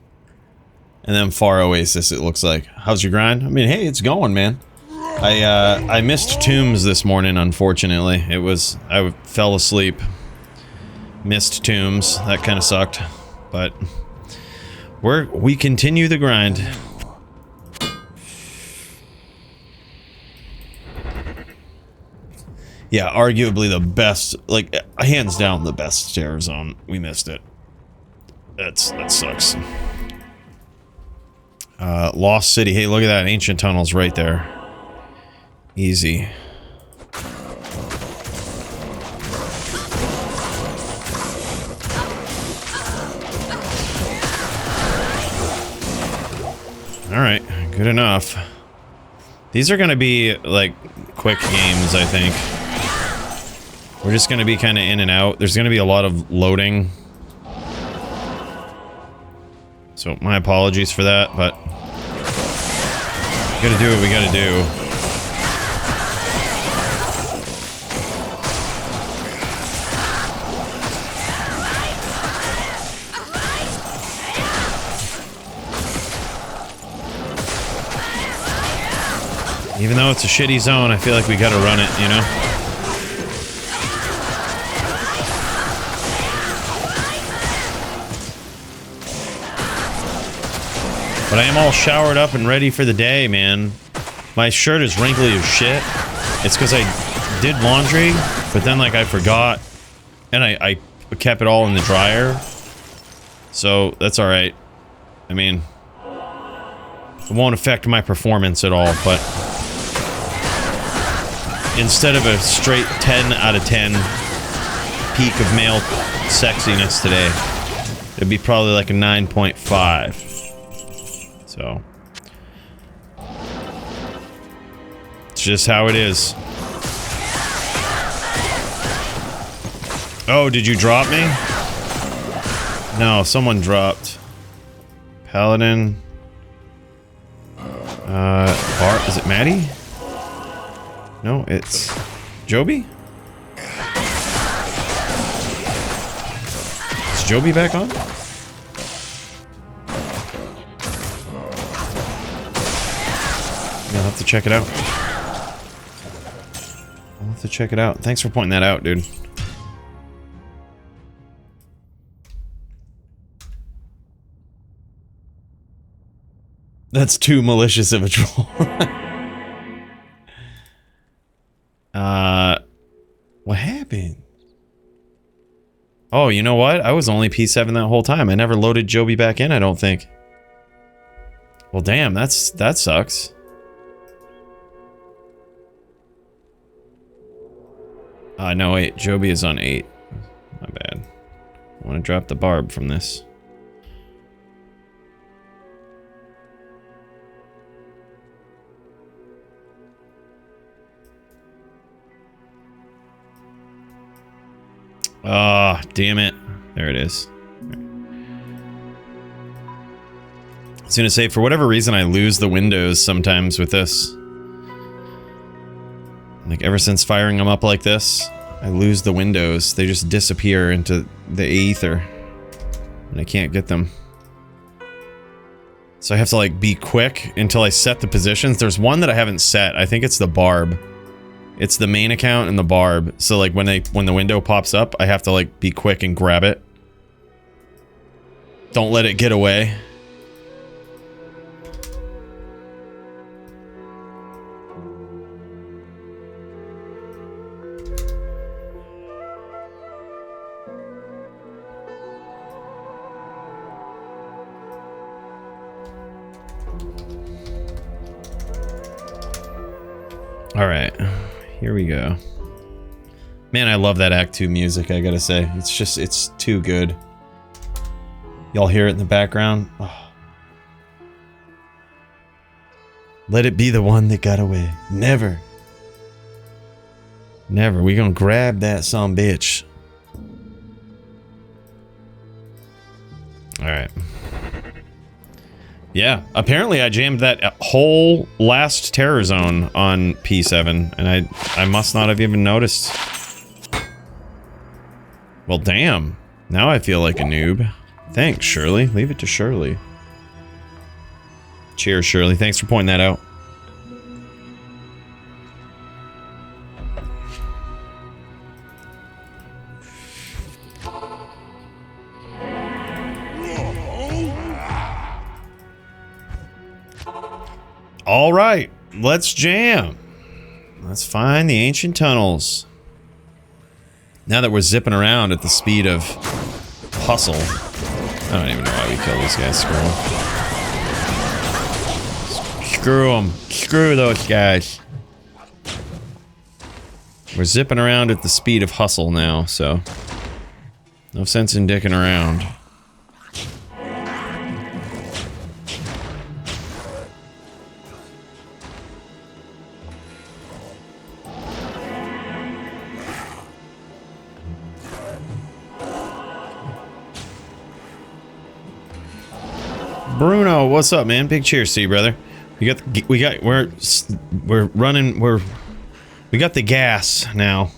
And then Far Oasis, it looks like. How's your grind? I mean, hey, it's going, man. I missed Tombs this morning, unfortunately. I fell asleep. Missed Tombs. That kind of sucked. But we continue the grind. Yeah, arguably the best, like, hands down the best Terror Zone. We missed it. That sucks. Lost City. Hey, look at that. Ancient Tunnels right there. Easy. Alright, good enough. These are gonna be, like, quick games, I think. We're just gonna be kind of in and out. There's gonna be a lot of loading. So, my apologies for that, but we gotta do what we gotta do. Even though it's a shitty zone, I feel like we gotta run it, you know? But I am all showered up and ready for the day, man. My shirt is wrinkly as shit. It's because I did laundry, but then, like, I forgot. And I kept it all in the dryer. So, that's alright. I mean, it won't affect my performance at all, but instead of a straight 10 out of 10 peak of male sexiness today, it'd be probably like a 9.5. So, it's just how it is. Oh, did you drop me? No, someone dropped. Paladin. Is it Maddie? No, it's Joby? Is Joby back on? I'll have to check it out. I'll have to check it out. Thanks for pointing that out, dude. That's too malicious of a troll. What happened? Oh, you know what? I was only P7 that whole time. I never loaded Joby back in, I don't think. Well, damn, that sucks. No, wait. Joby is on 8. My bad. I want to drop the barb from this. Ah, oh, damn it. There it is. I was gonna say, for whatever reason, I lose the windows sometimes with this. Like, ever since firing them up like this, I lose the windows. They just disappear into the ether. And I can't get them. So I have to, like, be quick until I set the positions. There's one that I haven't set. I think it's the barb. It's the main account and the barb. So, like, when the window pops up, I have to, like, be quick and grab it. Don't let it get away. All right. Here we go. Man, I love that Act 2 music, I gotta say. It's too good. Y'all hear it in the background? Oh. Let it be the one that got away. Never. Never. We gonna grab that sumbitch. Alright. Yeah, apparently I jammed that whole last terror zone on P7, and I must not have even noticed. Well, damn. Now I feel like a noob. Thanks, Shirley. Leave it to Shirley. Cheers, Shirley. Thanks for pointing that out. All right, let's jam. Let's find the ancient tunnels. Now that we're zipping around at the speed of hustle. I don't even know why we kill these guys. Screw them. Screw those guys. We're zipping around at the speed of hustle now, so no sense in dicking around. Bruno, what's up, man? Big cheers to you, brother. We got the gas now.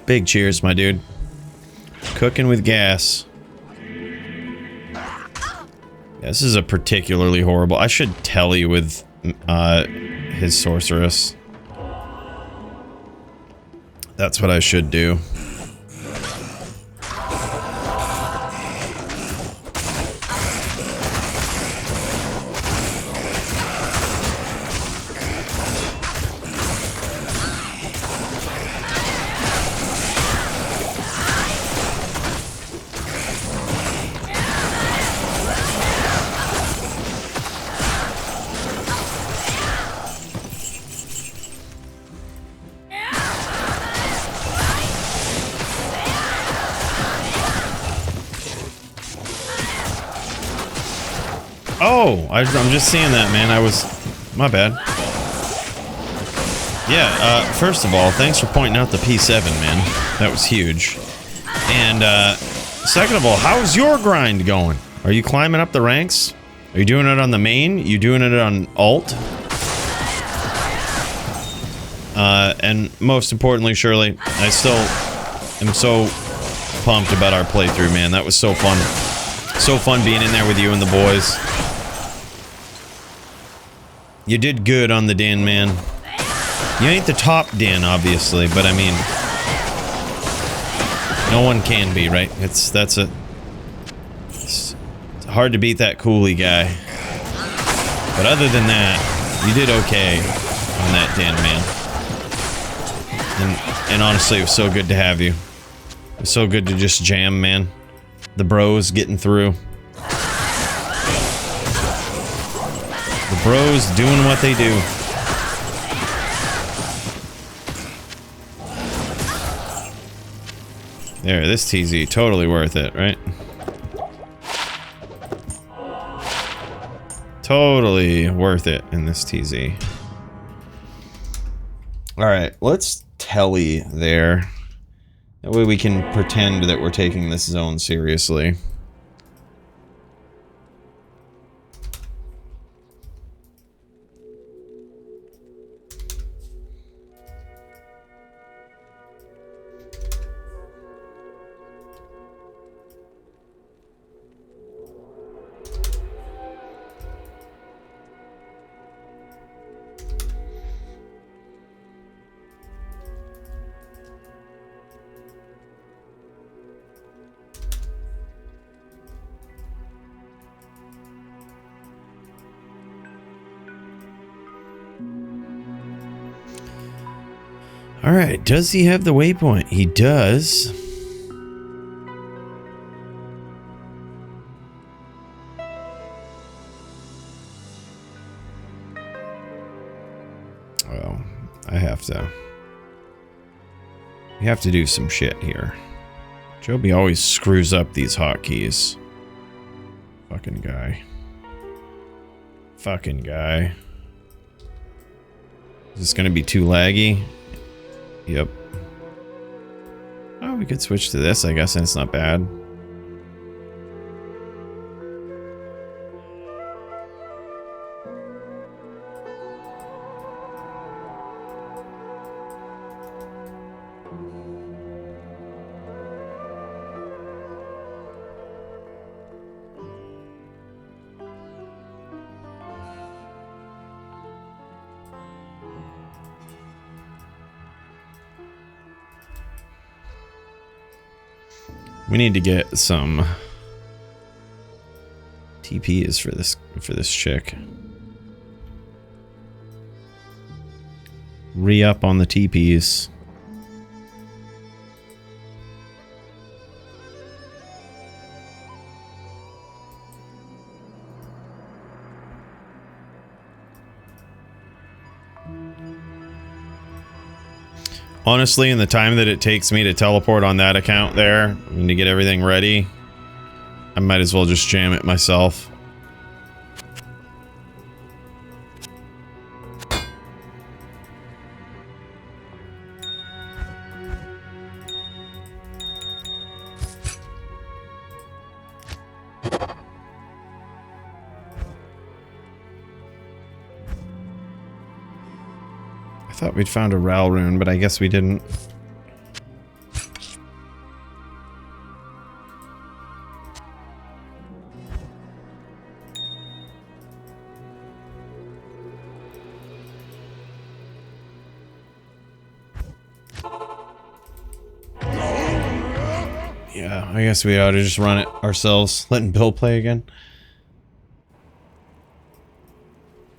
Big cheers, my dude. Cooking with gas. This is a particularly horrible. I should telly with his sorceress. That's what I should do. Oh, I'm just seeing that, man. My bad. Yeah, first of all, thanks for pointing out the P7, man. That was huge. And, second of all, how's your grind going? Are you climbing up the ranks? Are you doing it on the main? You doing it on alt? And most importantly, Shirley, I still am so pumped about our playthrough, man. That was so fun. So fun being in there with you and the boys. You did good on the Dan, man. You ain't the top Dan, obviously, but I mean, no one can be, right? It's hard to beat that Cooley guy. But other than that, you did okay on that Dan, man. And honestly, it was so good to have you. It was so good to just jam, man. The bros getting through. The bros doing what they do. There, this TZ, totally worth it, right? Totally worth it in this TZ. Alright, let's telly there. That way we can pretend that we're taking this zone seriously. Alright, does he have the waypoint? He does. Well, I have to... We have to do some shit here. Joby always screws up these hotkeys. Fucking guy. Fucking guy. Is this gonna be too laggy? Yep. Oh, we could switch to this, I guess, and it's not bad. We need to get some TPs for this chick. Re-up on the TPs. Honestly, in the time that it takes me to teleport on that account there, and to get everything ready, I might as well just jam it myself. I thought we'd found a Ral rune, but I guess we didn't. Yeah, I guess we ought to just run it ourselves, letting Bill play again.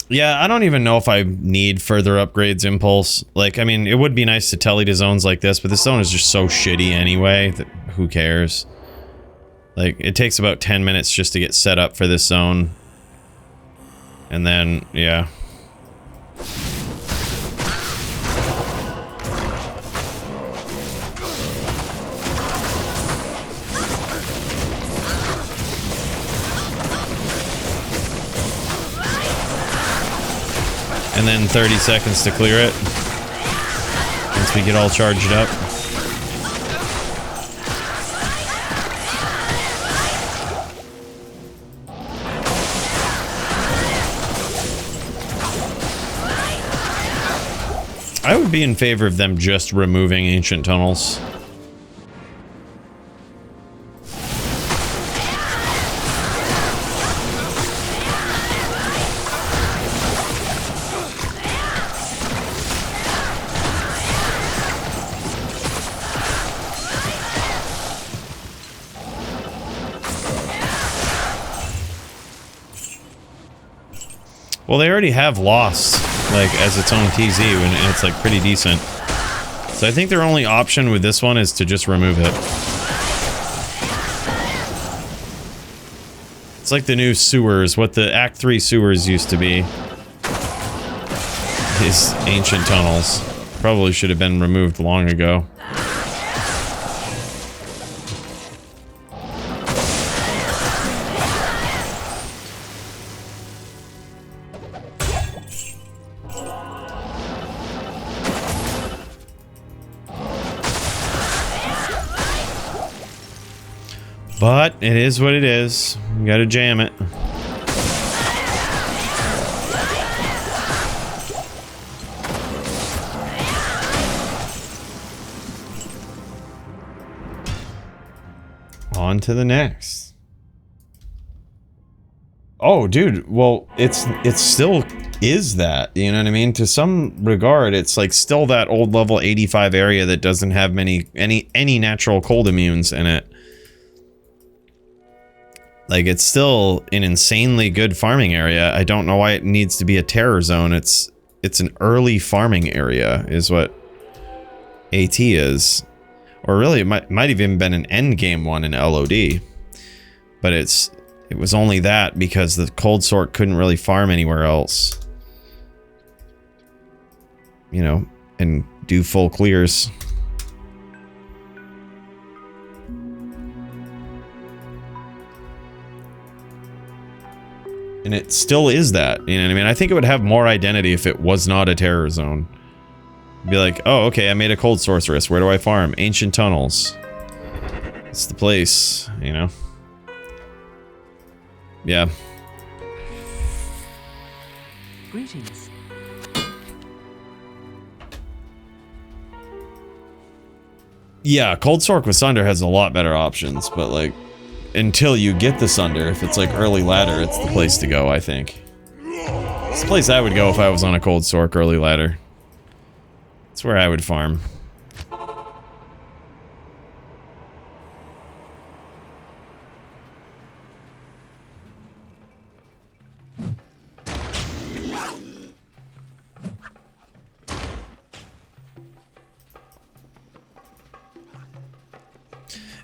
Yeah, I don't even know if I need further upgrades, Impulse. Like, I mean, it would be nice to telly to zones like this, but this zone is just so shitty anyway that who cares? Like, it takes about 10 minutes just to get set up for this zone. And then, yeah. And then 30 seconds to clear it. Once we get all charged up. I would be in favor of them just removing ancient tunnels. Well, they already have Lost, like, as its own TZ, and it's, like, pretty decent. So I think their only option with this one is to just remove it. It's like the new sewers, what the Act 3 sewers used to be. These ancient tunnels. Probably should have been removed long ago. But it is what it is. You gotta jam it. On to the next. Oh, dude. Well, it still is that. You know what I mean? To some regard, it's like still that old level 85 area that doesn't have any natural cold immunes in it. Like, it's still an insanely good farming area. I don't know why it needs to be a terror zone. It's an early farming area, is what AT is. Or really, it might even been an end game one in LOD. But it was only that because the cold sort couldn't really farm anywhere else. You know, and do full clears. And it still is that, you know what I mean? I think it would have more identity if it was not a terror zone. Be like, oh, okay, I made a cold sorceress. Where do I farm? Ancient tunnels. It's the place, you know? Yeah. Greetings. Yeah, Cold Sork with Sunder has a lot better options, but like, until you get the Sunder, if it's like early ladder, it's the place to go, I think. It's the place I would go if I was on a Cold Sork early ladder. It's where I would farm.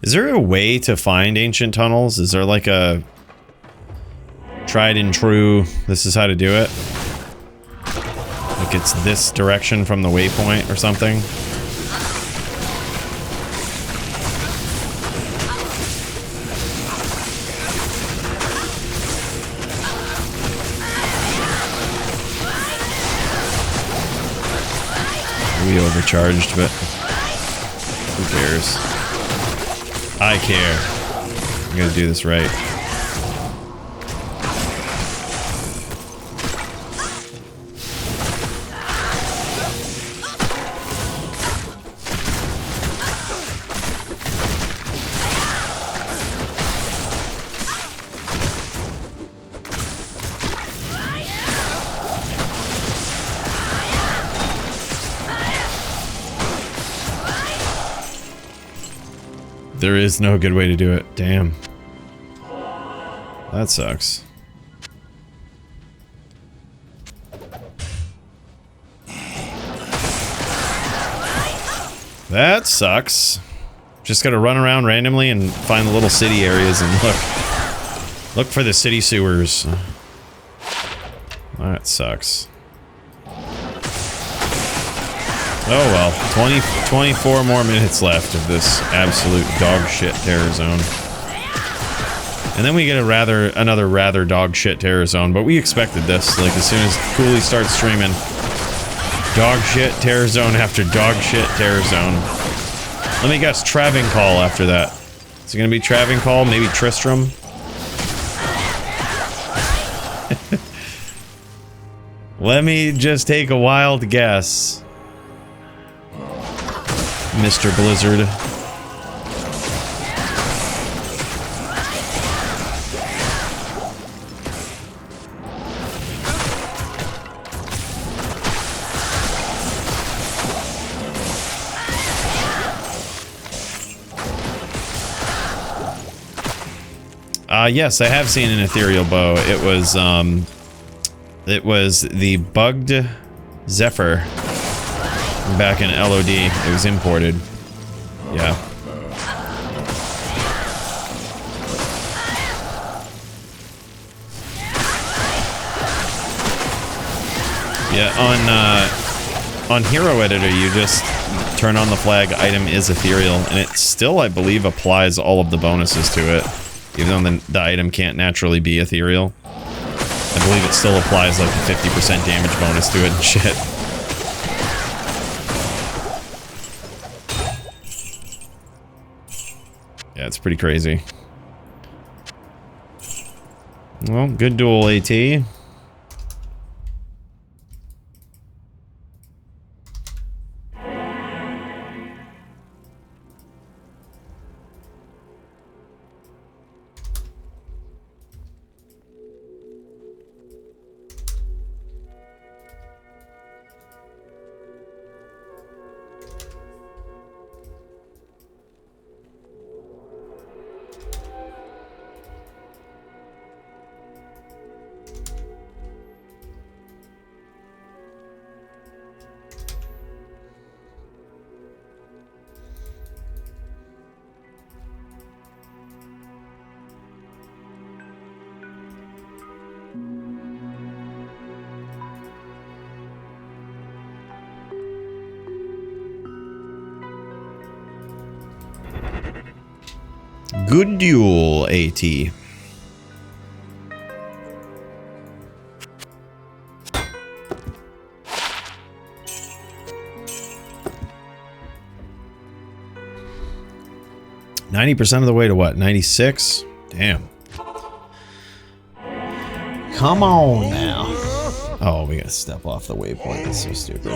Is there a way to find ancient tunnels? Is there like a tried and true, this is how to do it? Like it's this direction from the waypoint or something? We overcharged, but who cares? I care. I'm gonna do this right. There is no good way to do it. Damn. That sucks. That sucks. Just gotta run around randomly and find the little city areas and look for the city sewers. That sucks. Oh well, 24 more minutes left of this absolute dog shit terror zone. And then we get another rather dog shit terror zone, but we expected this. Like as soon as Cooley starts streaming, dog shit terror zone after dog shit terror zone. Let me guess, Travancore after that. Is it gonna be Travancore? Maybe Tristram? Let me just take a wild guess. Mr. Blizzard. Yes, I have seen an ethereal bow. It was the bugged Zephyr back in LOD. It was imported. Yeah. Yeah, on Hero Editor, you just turn on the flag item is ethereal, and it still, I believe, applies all of the bonuses to it. Even though the item can't naturally be ethereal. I believe it still applies like a 50% damage bonus to it and shit. Yeah, it's pretty crazy. Well, good duel, AT. Good duel, AT. %of the way to what? 96? Damn. Come on now. Oh, we gotta step off the waypoint. That's so stupid.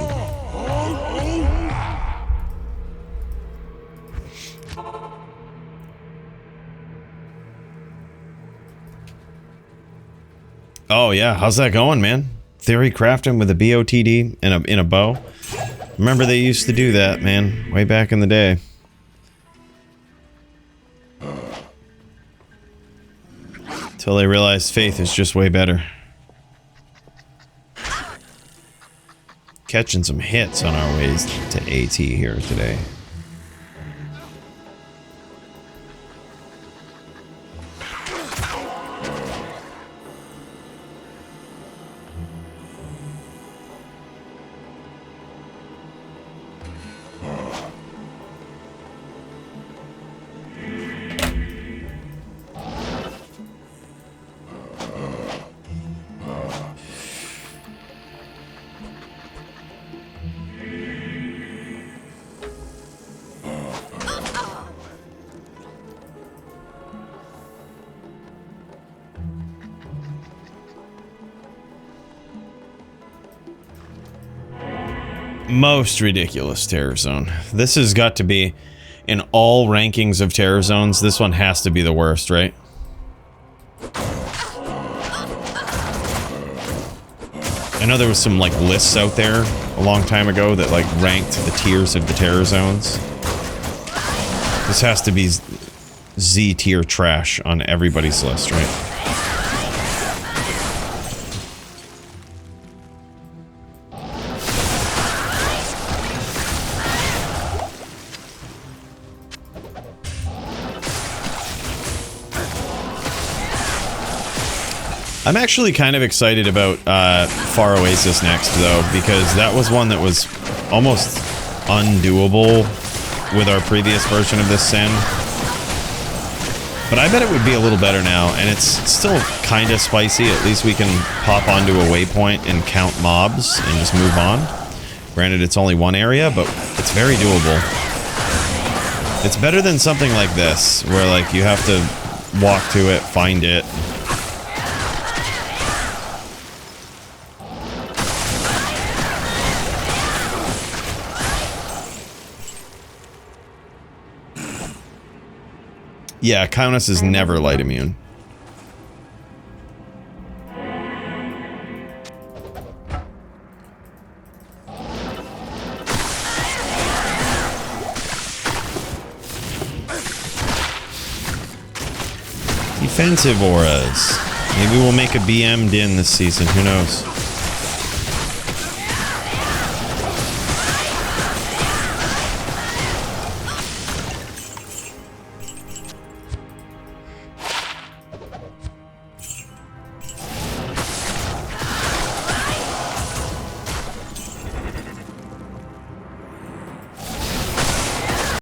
Oh yeah, how's that going, man? Theory crafting with a BOTD in a bow. Remember they used to do that, man, way back in the day. Till they realized faith is just way better. Catching some hits on our ways to AT here today. Most ridiculous terror zone. This has got to be, in all rankings of terror zones, this one has to be the worst, right? I know there was some like lists out there a long time ago that like ranked the tiers of the terror zones. This has to be Z tier trash on everybody's list, right? I'm actually kind of excited about Far Oasis next, though, because that was one that was almost undoable with our previous version of this sin. But I bet it would be a little better now, and it's still kind of spicy. At least we can pop onto a waypoint and count mobs and just move on. Granted, it's only one area, but it's very doable. It's better than something like this, where like you have to walk to it, find it. Yeah, Countess is never light immune. Defensive auras. Maybe we'll make a BM Din this season. Who knows?